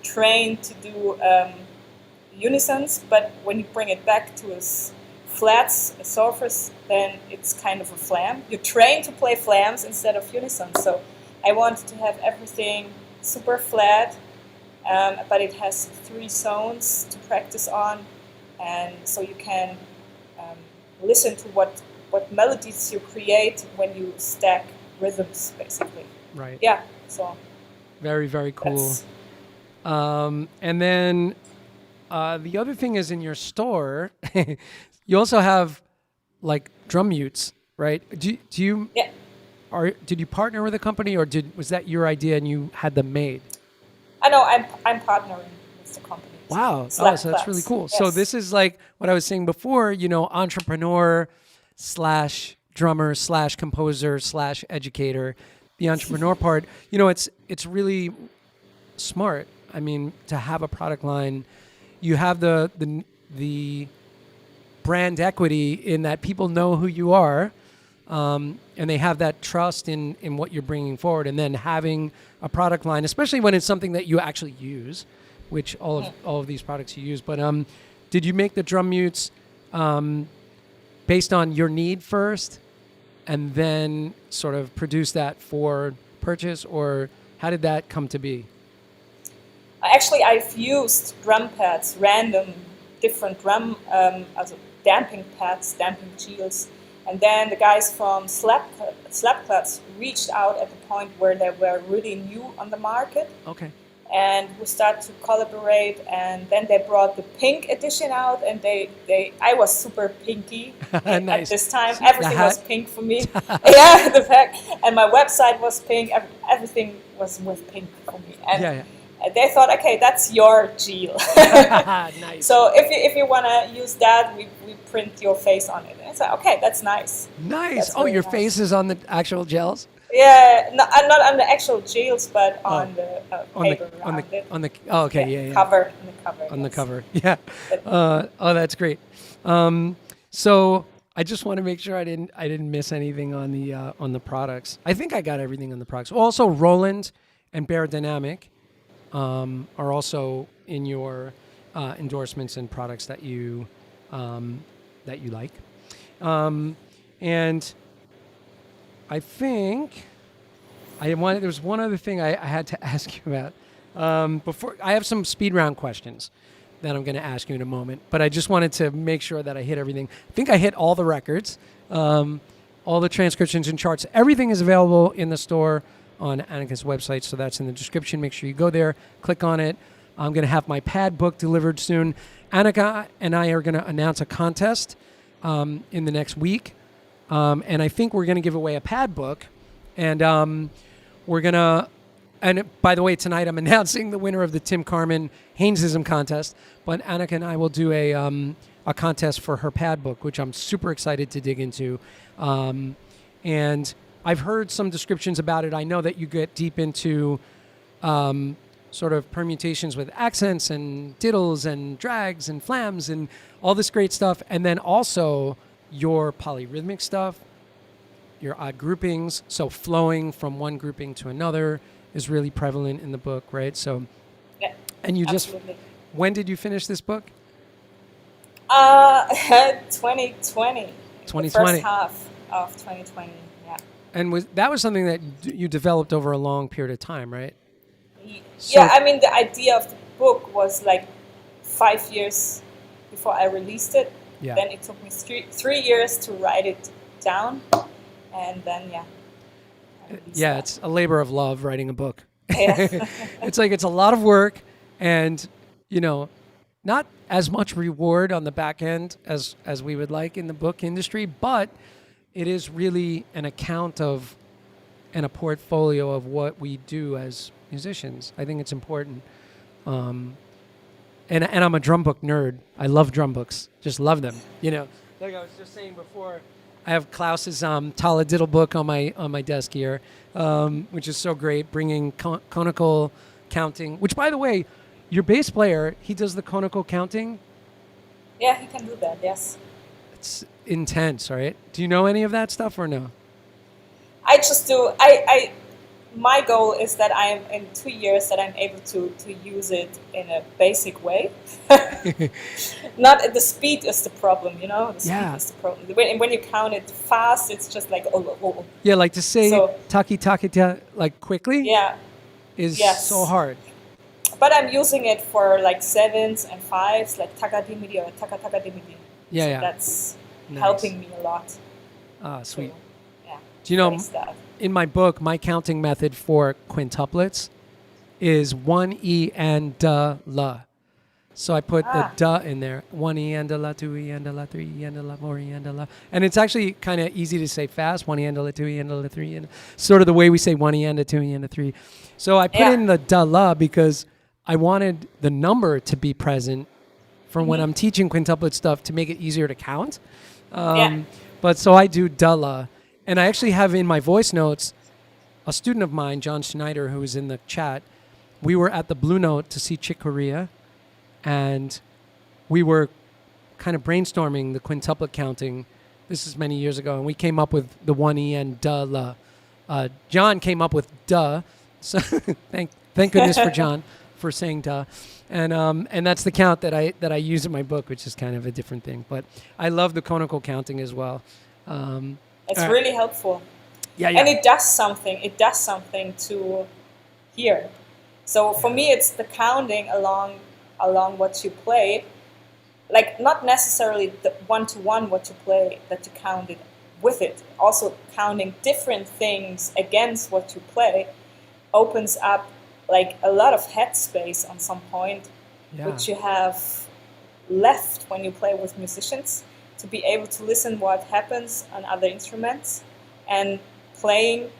train to do unisons, but when you bring it back to a surface, then it's kind of a flam. You train to play flams instead of unisons. So I wanted to have everything super flat, but it has 3 zones to practice on, and so you can listen to what melodies you create when you stack rhythms, basically. Right. Yeah. So very, very cool. And then the other thing is in your store, you also have like drum mutes, right? Do you Yeah. did you partner with a company, or was that your idea and you had them made? I know I'm partnering with the company. Wow. Slap So that's really class. cool. So Yes. this is like what I was saying before, entrepreneur slash drummer slash composer slash educator. The entrepreneur part, it's really smart. I mean, to have a product line, you have the brand equity in that people know who you are, and they have that trust in what you're bringing forward. And then having a product line, especially when it's something that you actually use, which all of these products you use. But did you make the drum mutes based on your need first, and then sort of produce that for purchase, or how did that come to be? Actually, I've used drum pads, random, different drum, also damping pads, damping shields, and then the guys from Slap Class reached out at the point where they were really new on the market. Okay. And we started to collaborate, and then they brought the pink edition out, and I was super pinky Nice. at this time. Everything was pink for me. Yeah, the fact, and my website was pink. Everything was with pink for me. And they thought, okay, that's your Jill. Nice. So if you want to use that, we print your face on it. And it's like, okay, that's nice. Nice. That's Your nice. face is on the actual gels? Yeah, not on the actual gels, but on the paper around it. Okay, Cover, on the cover. On the yes. cover, yeah. That's great. So I just want to make sure I didn't miss anything on the products. I think I got everything on the products. Also, Roland and Bear Dynamic are also in your endorsements and products that you like, and I think there was one other thing I had to ask you about before. I have some speed round questions that I'm going to ask you in a moment, but I just wanted to make sure that I hit everything. I think I hit all the records, all the transcriptions and charts. Everything is available in the store on Anika's website, so that's in the description. Make sure you go there, click on it. I'm going to have my pad book delivered soon. Anika and I are going to announce a contest in the next week. And I think we're going to give away a pad book. And we're going to, and by the way, tonight I'm announcing the winner of the Tim Carmen Haynesism contest. But Anika and I will do a contest for her pad book, which I'm super excited to dig into. And I've heard some descriptions about it. I know that you get deep into sort of permutations with accents and diddles and drags and flams and all this great stuff. And then also your polyrhythmic stuff, your odd groupings. So flowing from one grouping to another is really prevalent in the book, right? So, yeah, and you absolutely. just, when did you finish this book? 2020. 2020. The first half of 2020, yeah. And that was something that you developed over a long period of time, right? Yeah, I mean, the idea of the book was like 5 years before I released it. Yeah. Then it took me 3 years to write it down. And then, yeah, it's a labor of love writing a book. Yeah. It's a lot of work and, not as much reward on the back end as we would like in the book industry, but it is really an account of and a portfolio of what we do as musicians. I think it's important. And I'm a drum book nerd. I love drum books. Just love them. Like I was just saying before, I have Klaus's Tala Diddle book on my desk here, which is so great, bringing conical counting. Which, by the way, your bass player, he does the conical counting. Yeah, he can do that. Yes. It's intense, right? Do you know any of that stuff or no? I just do. My goal is that I am in 2 years that I'm able to use it in a basic way. Not the speed is the problem, The speed is the problem. When you count it fast, it's just like oh. Yeah, like to say taki taki ta like quickly. Yeah. Is so hard. But I'm using it for like 7s and 5s, like taka dimidi or taka taka dimidi. Yeah, so yeah. That's nice. Helping me a lot. Ah, sweet. So, yeah. Do you know? In my book, my counting method for quintuplets is 1 E and da la. So I put the da in there. One e and a la, two e and a la, three e and a la, four e and a la. And it's actually kind of easy to say fast. One e and a la, two e and a la, three and sort of the way we say one e and a, two e and a, three. So I put in the da la because I wanted the number to be present for when I'm teaching quintuplet stuff to make it easier to count. But so I do da la. And I actually have in my voice notes a student of mine, John Schneider, who was in the chat. We were at the Blue Note to see Chick Corea. And we were kind of brainstorming the quintuplet counting. This is many years ago, and we came up with the one e and da la. John came up with da, so thank goodness for John for saying da, and that's the count that I use in my book, which is kind of a different thing. But I love the conical counting as well. It's really helpful. Yeah, and it does something. It does something to hear. So for me, it's the counting along what you play, like not necessarily the one-to-one what you play, that you count it with it. Also counting different things against what you play opens up like a lot of headspace on some point, which you have left when you play with musicians, to be able to listen what happens on other instruments and playing,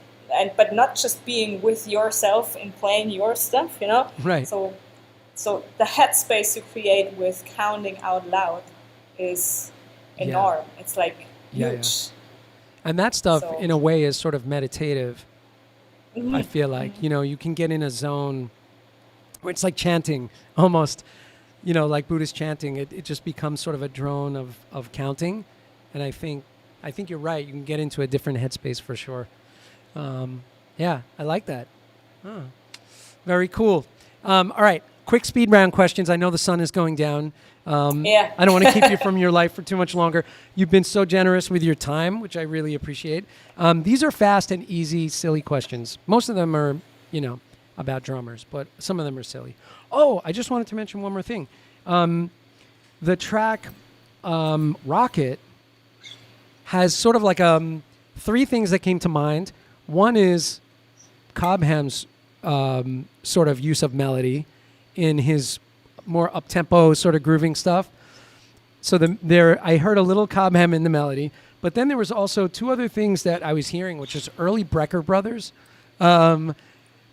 but not just being with yourself and playing your stuff, you know? Right. So the headspace you create with counting out loud is enormous. It's like huge. And that stuff, in a way, is sort of meditative. I feel like, you can get in a zone where it's like chanting almost, like Buddhist chanting. It just becomes sort of a drone of counting. And I think you're right. You can get into a different headspace for sure. I like that. Oh, very cool. All right. Quick speed round questions. I know the sun is going down. I don't want to keep you from your life for too much longer. You've been so generous with your time, which I really appreciate. These are fast and easy, silly questions. Most of them are, about drummers, but some of them are silly. Oh, I just wanted to mention one more thing. The track Rocket has sort of like three things that came to mind. One is Cobham's sort of use of melody in his more up-tempo sort of grooving stuff. So I heard a little Cobham in the melody, but then there was also two other things that I was hearing, which is early Brecker Brothers,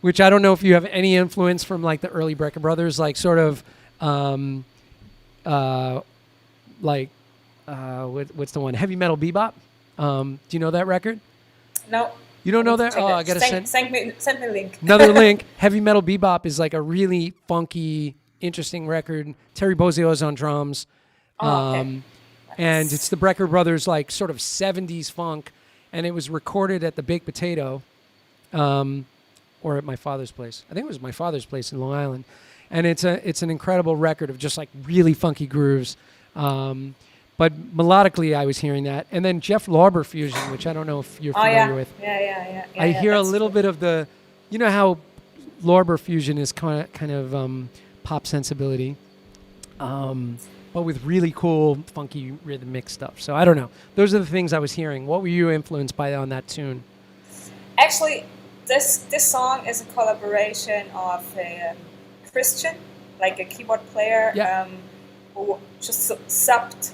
which I don't know if you have any influence from like the early Brecker Brothers, like sort of what's the one? Heavy Metal Bebop. Do you know that record? No. You don't know that? Oh, I gotta send me a link. Another link. Heavy Metal Bebop is like a really funky, interesting record. Terry Bozzio's on drums. Okay. And it's the Brecker Brothers, like sort of 70s funk. And it was recorded at the Baked Potato, or at my father's place. I think it was my father's place in Long Island. And it's an incredible record of just like really funky grooves. But melodically, I was hearing that. And then Jeff Lorber fusion, which I don't know if you're familiar with. Yeah. I hear a little bit of the, how Lorber fusion is kind of pop sensibility, but with really cool, funky rhythmic stuff. So I don't know. Those are the things I was hearing. What were you influenced by on that tune? Actually, this song is a collaboration of a Christian, like a keyboard player, who just subbed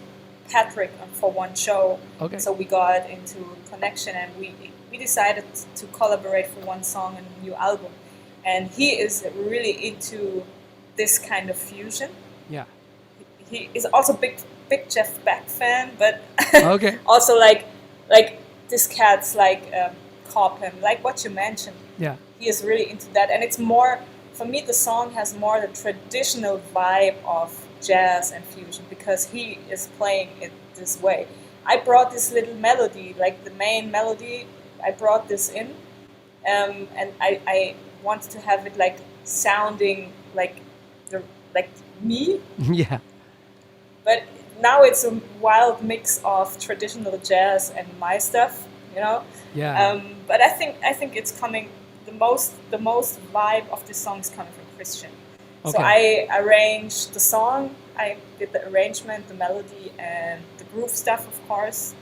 Patrick for one show. Okay. So we got into connection, and we decided to collaborate for one song and a new album. And he is really into this kind of fusion. Yeah. He is also big Jeff Beck fan, but okay. also like this cat's like Cobham, like what you mentioned. Yeah. He is really into that, and it's more, for me, the song has more the traditional vibe of jazz and fusion because he is playing it this way. I brought this little melody, like the main melody, I brought this in, and I wanted to have it like sounding like me. Yeah. But now it's a wild mix of traditional jazz and my stuff, Yeah. But I think it's coming. The most vibe of this song is coming from Christian. Okay. So I arranged the song. I did the arrangement, the melody, and the groove stuff, of course.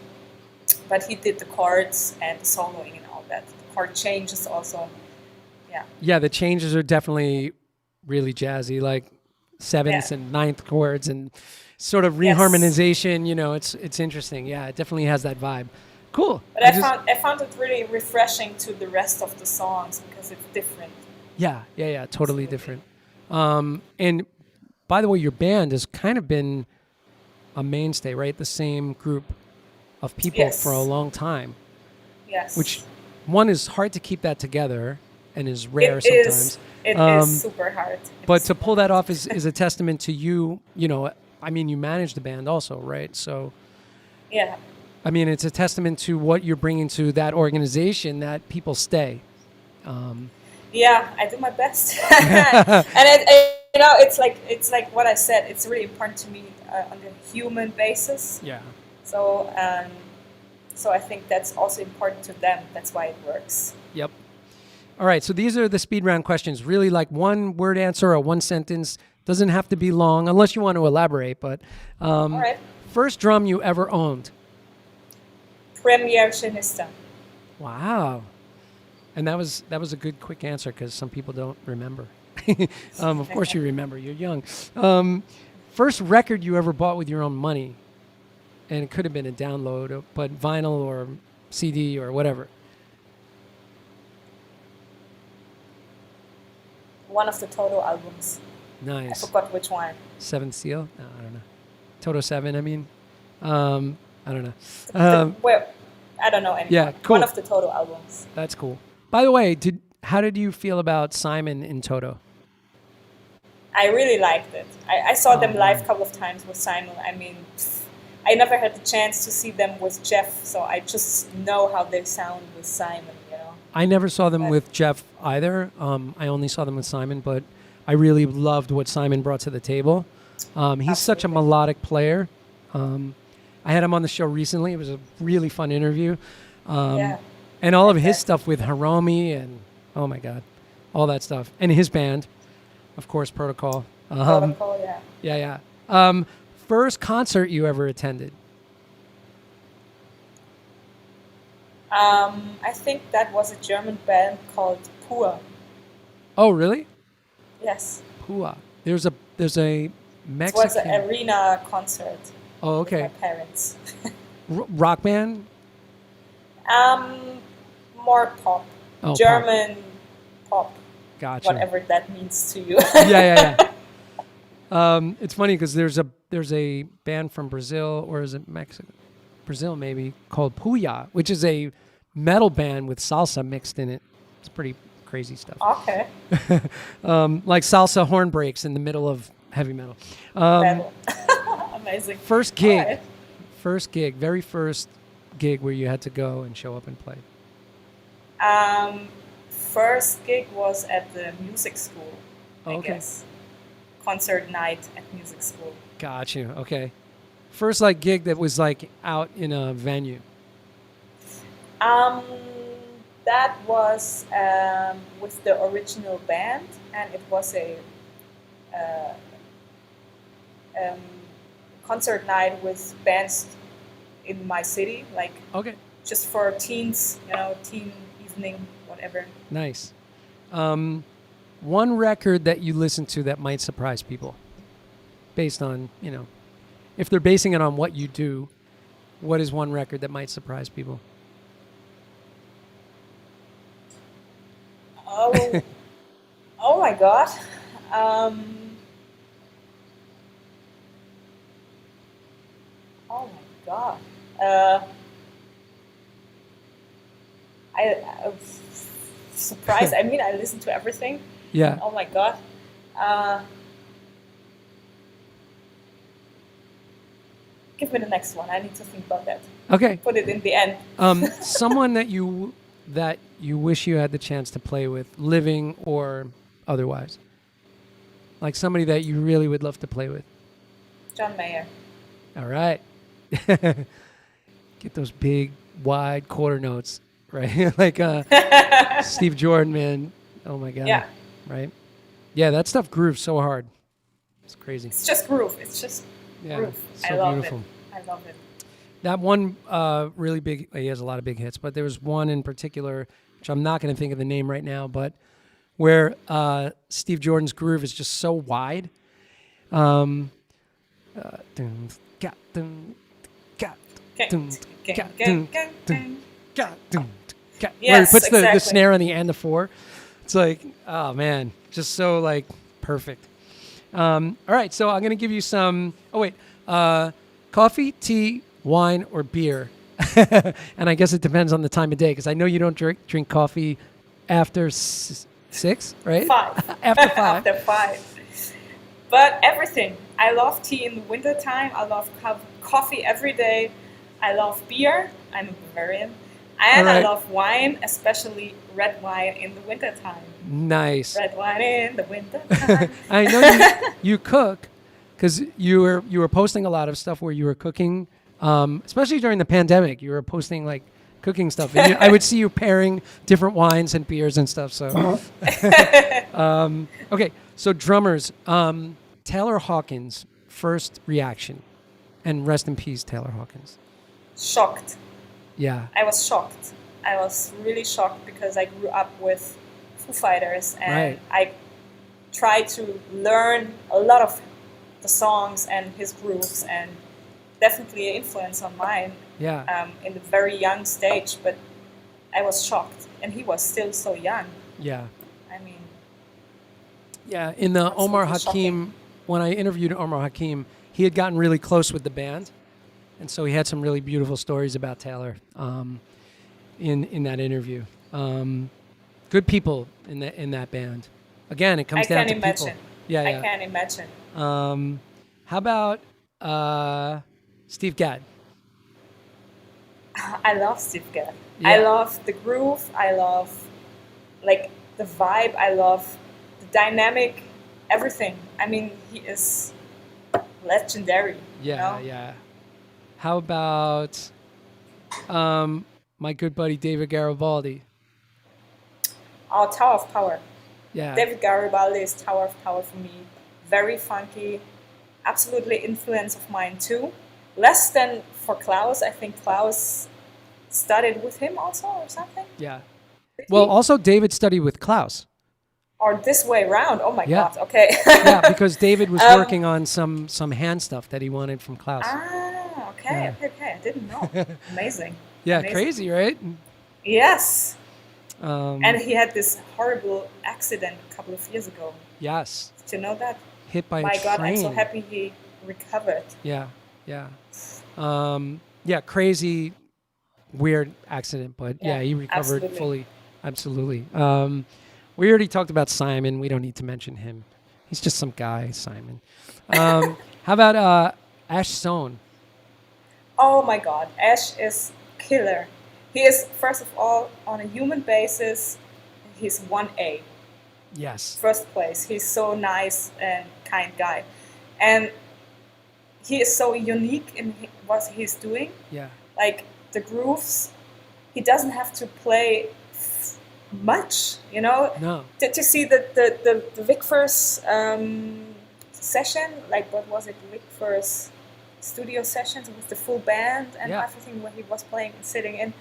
But he did the chords and the soloing and all that. The chord changes also. Yeah. Yeah, the changes are definitely really jazzy. Like sevenths and ninth chords and sort of Yes. reharmonization. It's interesting. Yeah, it definitely has that vibe. Cool. But I found it really refreshing to the rest of the songs because it's different. Yeah, totally different. And by the way, your band has kind of been a mainstay, right? The same group of people Yes. for a long time, Yes. which one is hard to keep that together and is rare It sometimes. is super hard. But to pull that off is a testament to you. I mean, you manage the band also, right? So, Yeah. I mean, it's a testament to what you're bringing to that organization that people stay. Yeah, I do my best, and it's like what I said. It's really important to me on a human basis. Yeah. So so I think that's also important to them. That's why it works. Yep. All right. So these are the speed round questions. Really, like one word answer or one sentence. Doesn't have to be long unless you want to elaborate. But All right. first drum you ever owned. Premiersionista. Wow. And that was a good quick answer because some people don't remember. Of course you remember. You're young. First record you ever bought with your own money, and it could have been a download, but vinyl or CD or whatever. One of the Toto albums. Nice. I forgot which one. Seventh Seal? No, I don't know. Toto 7, I mean. I don't know. Well, I don't know anymore. Yeah, cool. One of the Toto albums. That's cool. By the way, how did you feel about Simon in Toto? I really liked it. I saw them live a couple of times with Simon. I mean, I never had the chance to see them with Jeff, so I just know how they sound with Simon, I never saw them with Jeff either. I only saw them with Simon, but I really loved what Simon brought to the table. He's such a melodic player. I had him on the show recently. It was a really fun interview. And all of his stuff with Hiromi and, oh my God, all that stuff. And his band, of course, Protocol. Protocol, yeah. Yeah. First concert you ever attended? I think that was a German band called Pur. Oh, really? Yes. Pua. There's a It Mexican. was an arena concert. Oh, okay. With my parents. Rock band? More pop. Oh, German pop. Gotcha. Whatever that means to you. Yeah. It's funny because there's a band from Brazil, or is it Mexico? Brazil maybe, called Puya, which is a metal band with salsa mixed in it. It's pretty crazy stuff. Okay. Like salsa horn breaks in the middle of heavy metal. Amazing. First gig. Right. Very first gig where you had to go and show up and play. First gig was at the music school, I Okay. guess. Concert night at music school. Got you. Okay. First gig that was out in a venue. That was with the original band, and it was a concert night with bands in my city, Okay. just for teens, teen evening, whatever. Nice. One record that you listen to that might surprise people, based on, if they're basing it on what you do, what is one record that might surprise people? Oh, oh my God. Oh my God. I'm surprised. I mean, I listen to everything. Yeah. Oh my God. Give me the next one. I need to think about that. Okay. Put it in the end. Someone that you wish you had the chance to play with, living or otherwise, like somebody that you really would love to play with. John Mayer. All right. Get those big, wide quarter notes, right? Like Steve Jordan, man. Oh my God. Yeah. Right. Yeah, that stuff grooves so hard. It's crazy. It's just groove. It's just groove. So I love beautiful. it. I love it. That one really big, he has a lot of big hits, but there was one in particular, which I'm not going to think of the name right now, but where Steve Jordan's groove is just so wide Dun, ga, dun, ga, Gang, dun, gang, ga, gang, dun, gang, dun, gang. ga, dun, ga. Where he Yes, puts the exactly. snare on the and the 4. It's like, oh man, just so like perfect. All right, so I'm gonna give you some. Oh wait, coffee, tea, wine, or beer. And I guess it depends on the time of day because I know you don't drink coffee after 6, right? 5. After 5. After 5. But everything. I love tea in the wintertime. I love coffee every day. I love beer. I'm a Bavarian. And All right. I love wine, especially red wine in the wintertime. Nice. Red wine in the wintertime. I know you cook because you were posting a lot of stuff where you were cooking, especially during the pandemic. You were posting like cooking stuff. And I would see you pairing different wines and beers and stuff. So, okay. So drummers, Taylor Hawkins, first reaction, and rest in peace, Taylor Hawkins. Shocked. Yeah. I was shocked. I was really shocked because I grew up with Foo Fighters and Right. I tried to learn a lot of the songs and his grooves and definitely an influence on mine Yeah. in the very young stage. But I was shocked, and he was still so young. Yeah. I mean, Yeah. In the Omar Absolutely Hakim, when I interviewed Omar Hakim, he had gotten really close with the band. And so he had some really beautiful stories about Taylor in that interview. Good people in that band. Again, it comes I down can to imagine. people. Yeah, I yeah. can imagine. How about Steve Gadd? I love Steve Gadd. Yeah. I love the groove. I love like the vibe. I love the dynamic. Everything. I mean, he is legendary. Yeah, you know? yeah. How about my good buddy David Garibaldi? Oh, Tower of Power. Yeah. David Garibaldi is Tower of Power for me. Very funky. Absolutely influence of mine too. Less than for Klaus. I think Klaus studied with him also or something. Yeah. Did Well, he? also David studied with Klaus. Or this way around. Oh my Yeah. God. Okay. Yeah, because David was Um, working on some hand stuff that he wanted from Klaus. okay, Yeah. okay. I didn't know. Amazing. Yeah, Amazing. crazy, right? Yes. Um, And he had this horrible accident a couple of years ago. yes, Did you know that? hit by My a God, train. I'm so happy he recovered. Yeah, yeah, yeah. Crazy, weird accident, but yeah, Yeah, he recovered absolutely. fully. Absolutely. We already talked about Simon. We don't need to mention him. He's just some guy, Simon. How about Ash Sohn? Oh my God, Ash is killer. He is, first of all, on a human basis, he's 1A. Yes. First place. He's so nice and kind guy. And he is so unique in what he's doing. Yeah. Like the grooves, he doesn't have to play much, you know? No. To see the Vic First session, like what was it, Vic First studio sessions with the full band and Yeah. everything where he was playing and sitting in.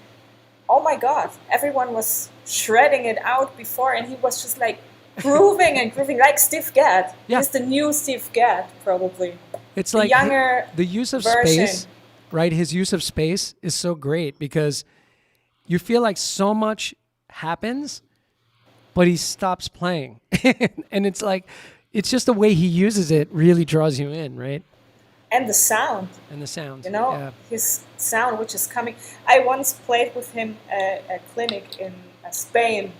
Oh my God, everyone was shredding it out before and he was just like grooving and grooving like Steve Gadd. Yeah. He's the new Steve Gadd, probably. It's The like younger the use of version. space, right? His use of space is so great because you feel like so much happens, but he stops playing. And it's like, it's just the way he uses it really draws you in, right? And the sound. And the sound. You know, Yeah. his sound, which is coming. I once played with him a clinic in Spain,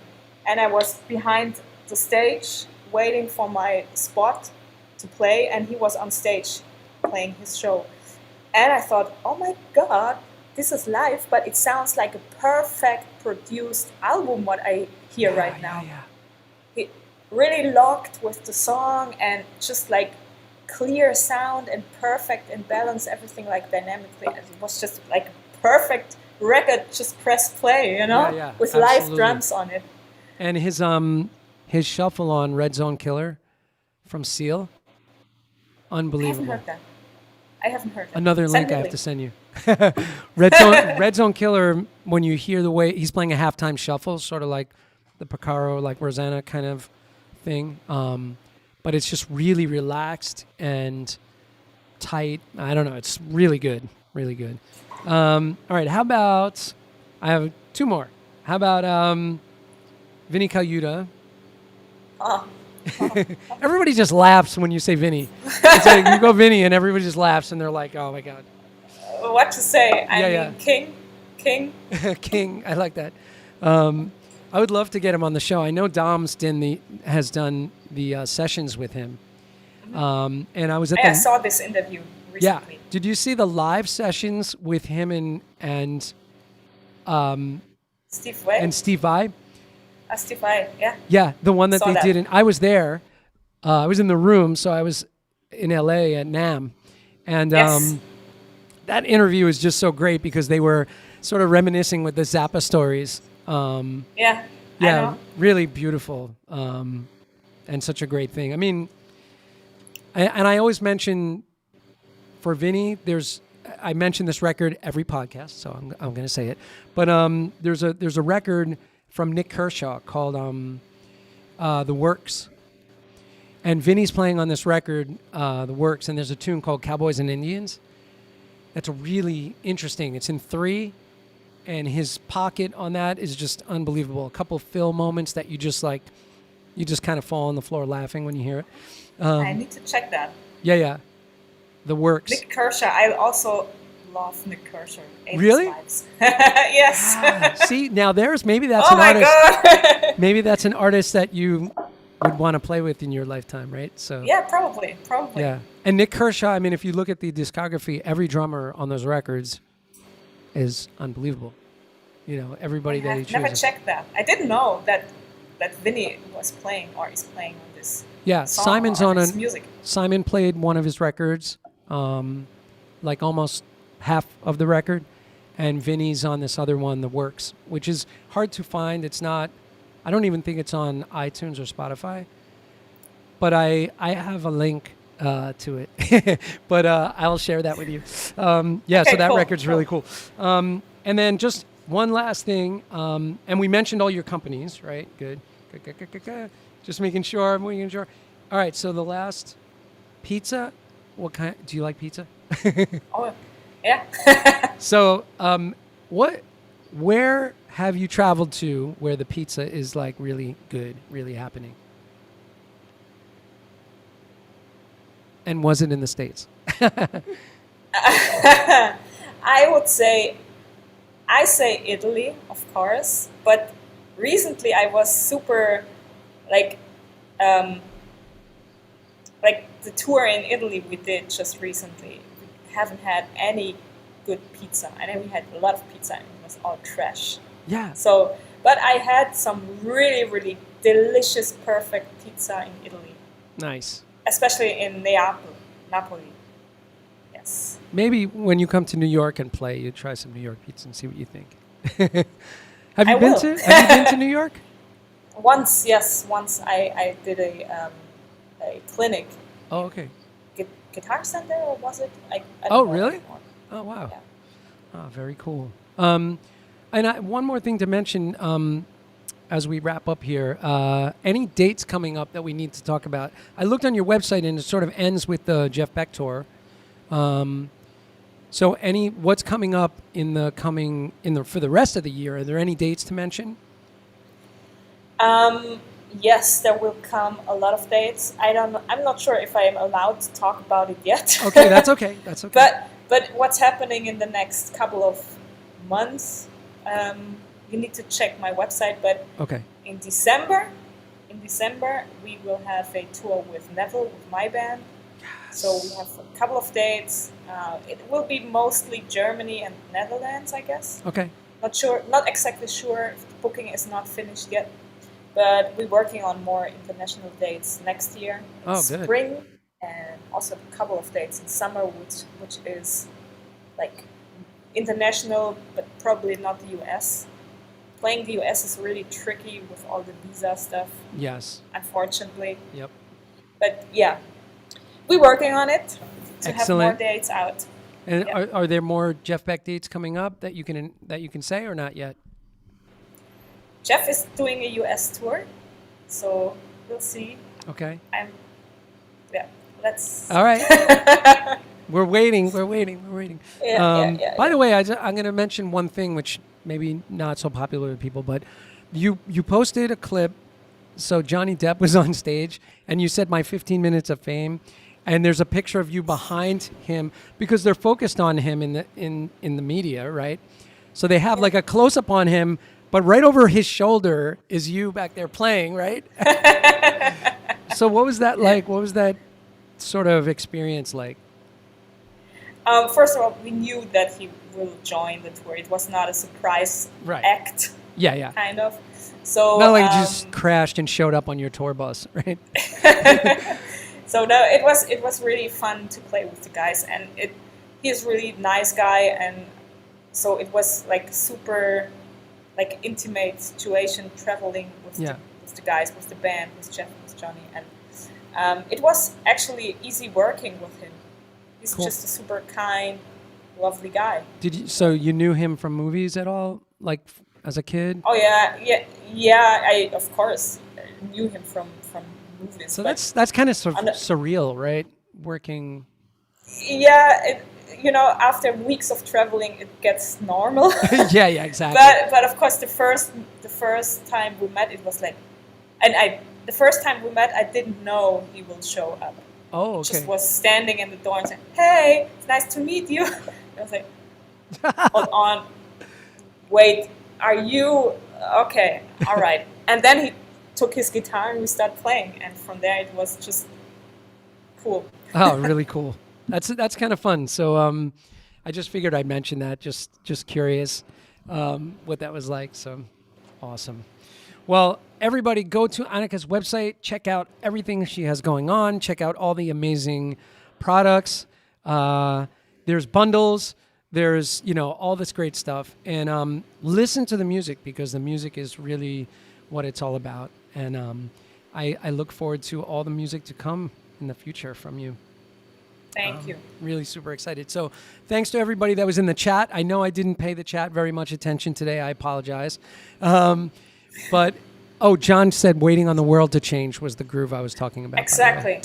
and I was behind the stage waiting for my spot to play, and he was on stage playing his show. And I thought, oh my God, this is live, but it sounds like a perfect produced album, what I hear right now. Yeah. He really locked with the song and just like clear sound and perfect and balance everything like dynamically. It was just like a perfect record, just press play, you know, Yeah, with absolutely. live drums on it. And his shuffle on Red Zone Killer from Seal, I haven't unbelievable. heard that. I haven't heard that. Another Send link me I a have to send you. Red Zone Killer, when you hear the way he's playing a halftime shuffle, sort of like the Picaro, like Rosanna kind of thing. but it's just really relaxed and tight. I don't know. It's really good. Really good. All right. How about, I have two more. How about Vinny Colaiuta? Oh. Everybody just laughs when you say Vinny. It's like you go Vinny and everybody just laughs and they're like, oh my God. What to say? I mean, yeah. King. King. I like that. I would love to get him on the show. I know Dom's has done the sessions with him. And I was at I saw this interview recently. Yeah. Did you see the live sessions with him and Steve Vai? and Steve Vai? Steve Vai, yeah. Yeah, the one that Saw they that. did. And I was there. I was in the room, so I was in LA at NAMM. And Yes. that interview is just so great because they were sort of reminiscing with the Zappa stories. Yeah. I Yeah, know. really beautiful, and such a great thing. I mean, and I always mention for Vinny, I mention this record every podcast, so I'm going to say it. But there's a record from Nick Kershaw called The Works, and Vinny's playing on this record, The Works, and there's a tune called Cowboys and Indians. That's really interesting. It's in 3. And his pocket on that is just unbelievable. A couple fill moments that you just kind of fall on the floor laughing when you hear it. I need to check that. Yeah. The Works. Nick Kershaw. I also love Nick Kershaw. 80s Really? vibes. Yes. See, now maybe that's Oh an my artist. God. Maybe that's an artist that you would want to play with in your lifetime, right? So Yeah, probably. yeah. And Nick Kershaw, I mean, if you look at the discography, every drummer on those records is unbelievable. You know, everybody that he I've never chooses. checked that. I didn't know that Vinny was playing or is playing on this Yeah, song Simon's or on this music. Simon played one of his records, like almost half of the record, and Vinny's on this other one, The Works, which is hard to find. It's not, I don't even think it's on iTunes or Spotify, but I have a link to it, but I'll share that with you. Yeah, Okay, so that cool, record's really cool. And then just one last thing, and we mentioned all your companies, right? Good. Just making sure. All right, so the last pizza. What kind? Do you like pizza? Oh, yeah. So, where have you traveled to where the pizza is like really good, really happening? And was it in the States? I would say, I say Italy, of course, but recently I was super, like the tour in Italy we did just recently. We haven't had any good pizza. I know we had a lot of pizza and it was all trash. Yeah. So, but I had some really, really delicious, perfect pizza in Italy, Nice. especially in Napoli. Yes. Maybe when you come to New York and play, you try some New York pizza and see what you think. Have you I been will. to? Have you been to New York? Once, yes. Once I did a clinic, Oh, okay. guitar center, or was it? I Oh, don't know really? anymore. Oh, wow. Yeah. Oh, very cool. And one more thing to mention as we wrap up here. Any dates coming up that we need to talk about? I looked on your website and it sort of ends with the Jeff Beck tour. So what's coming up for the rest of the year? Are there any dates to mention? Yes, there will come a lot of dates. I'm not sure if I am allowed to talk about it yet. Okay, that's okay. That's okay. But what's happening in the next couple of months? You need to check my website. But Okay. in December, we will have a tour with Neville, with my band. So we have a couple of dates. It will be mostly Germany and Netherlands, I guess. Okay. Not exactly sure. If the booking is not finished yet. But we're working on more international dates next year in good. spring, and also a couple of dates in summer, which is like international, but probably not the US. Playing the US is really tricky with all the visa stuff, Yes. unfortunately. Yep. But yeah, we're working on it to have more Excellent. dates out. And Yeah. are there more Jeff Beck dates coming up that you can say or not yet? Jeff is doing a US tour, so we'll see. Okay. I'm yeah, let's. All right. We're waiting. By the way, I'm going to mention one thing, which maybe not so popular with people, but you posted a clip. So Johnny Depp was on stage, and you said my 15 minutes of fame, and there's a picture of you behind him because they're focused on him in the media, right? So they have like a close up on him, but right over his shoulder is you back there playing, right? So what was that like? What was that sort of experience like? First of all, we knew that he will join the tour. It was not a surprise act. Yeah. Kind of. So not like he just crashed and showed up on your tour bus, right? So no, it was really fun to play with the guys, and he's a really nice guy, and so it was like super, like intimate situation traveling with the guys, with the band, with Jeff, with Johnny, and it was actually easy working with him. He's just a super kind, lovely guy. So you knew him from movies at all, like as a kid? Oh yeah. I of course knew him from movies. So that's kind of surreal, right? Working. Yeah, after weeks of traveling, it gets normal. yeah, exactly. But of course, the first time we met, it was like, the first time we met, I didn't know he will show up. Oh, okay. Just was standing in the door and saying, "Hey, it's nice to meet you." I was like, "Hold on, wait, are you okay? All right." And then he took his guitar and we started playing, and from there it was just cool. Oh, really cool. That's kind of fun. So I just figured I'd mention that. Just curious what that was like. So awesome. Well, everybody go to Anika's website, check out everything she has going on, check out all the amazing products. There's bundles, there's, all this great stuff. And listen to the music because the music is really what it's all about. And I look forward to all the music to come in the future from you. Thank you. Really super excited. So thanks to everybody that was in the chat. I know I didn't pay the chat very much attention today. I apologize. But, John said waiting on the world to change was the groove I was talking about. Exactly.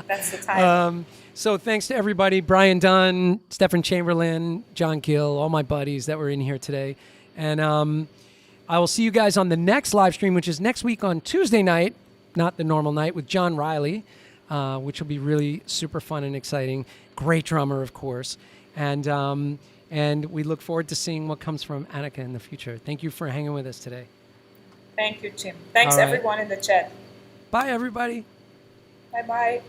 That's the time. So thanks to everybody, Brian Dunn, Stephen Chamberlain, John Gill, all my buddies that were in here today. And I will see you guys on the next live stream, which is next week on Tuesday night, not the normal night, with John Riley, which will be really super fun and exciting. Great drummer, of course. And we look forward to seeing what comes from Anika in the future. Thank you for hanging with us today. Thank you, Tim. Thanks, everyone in the chat. Bye, everybody. Bye-bye.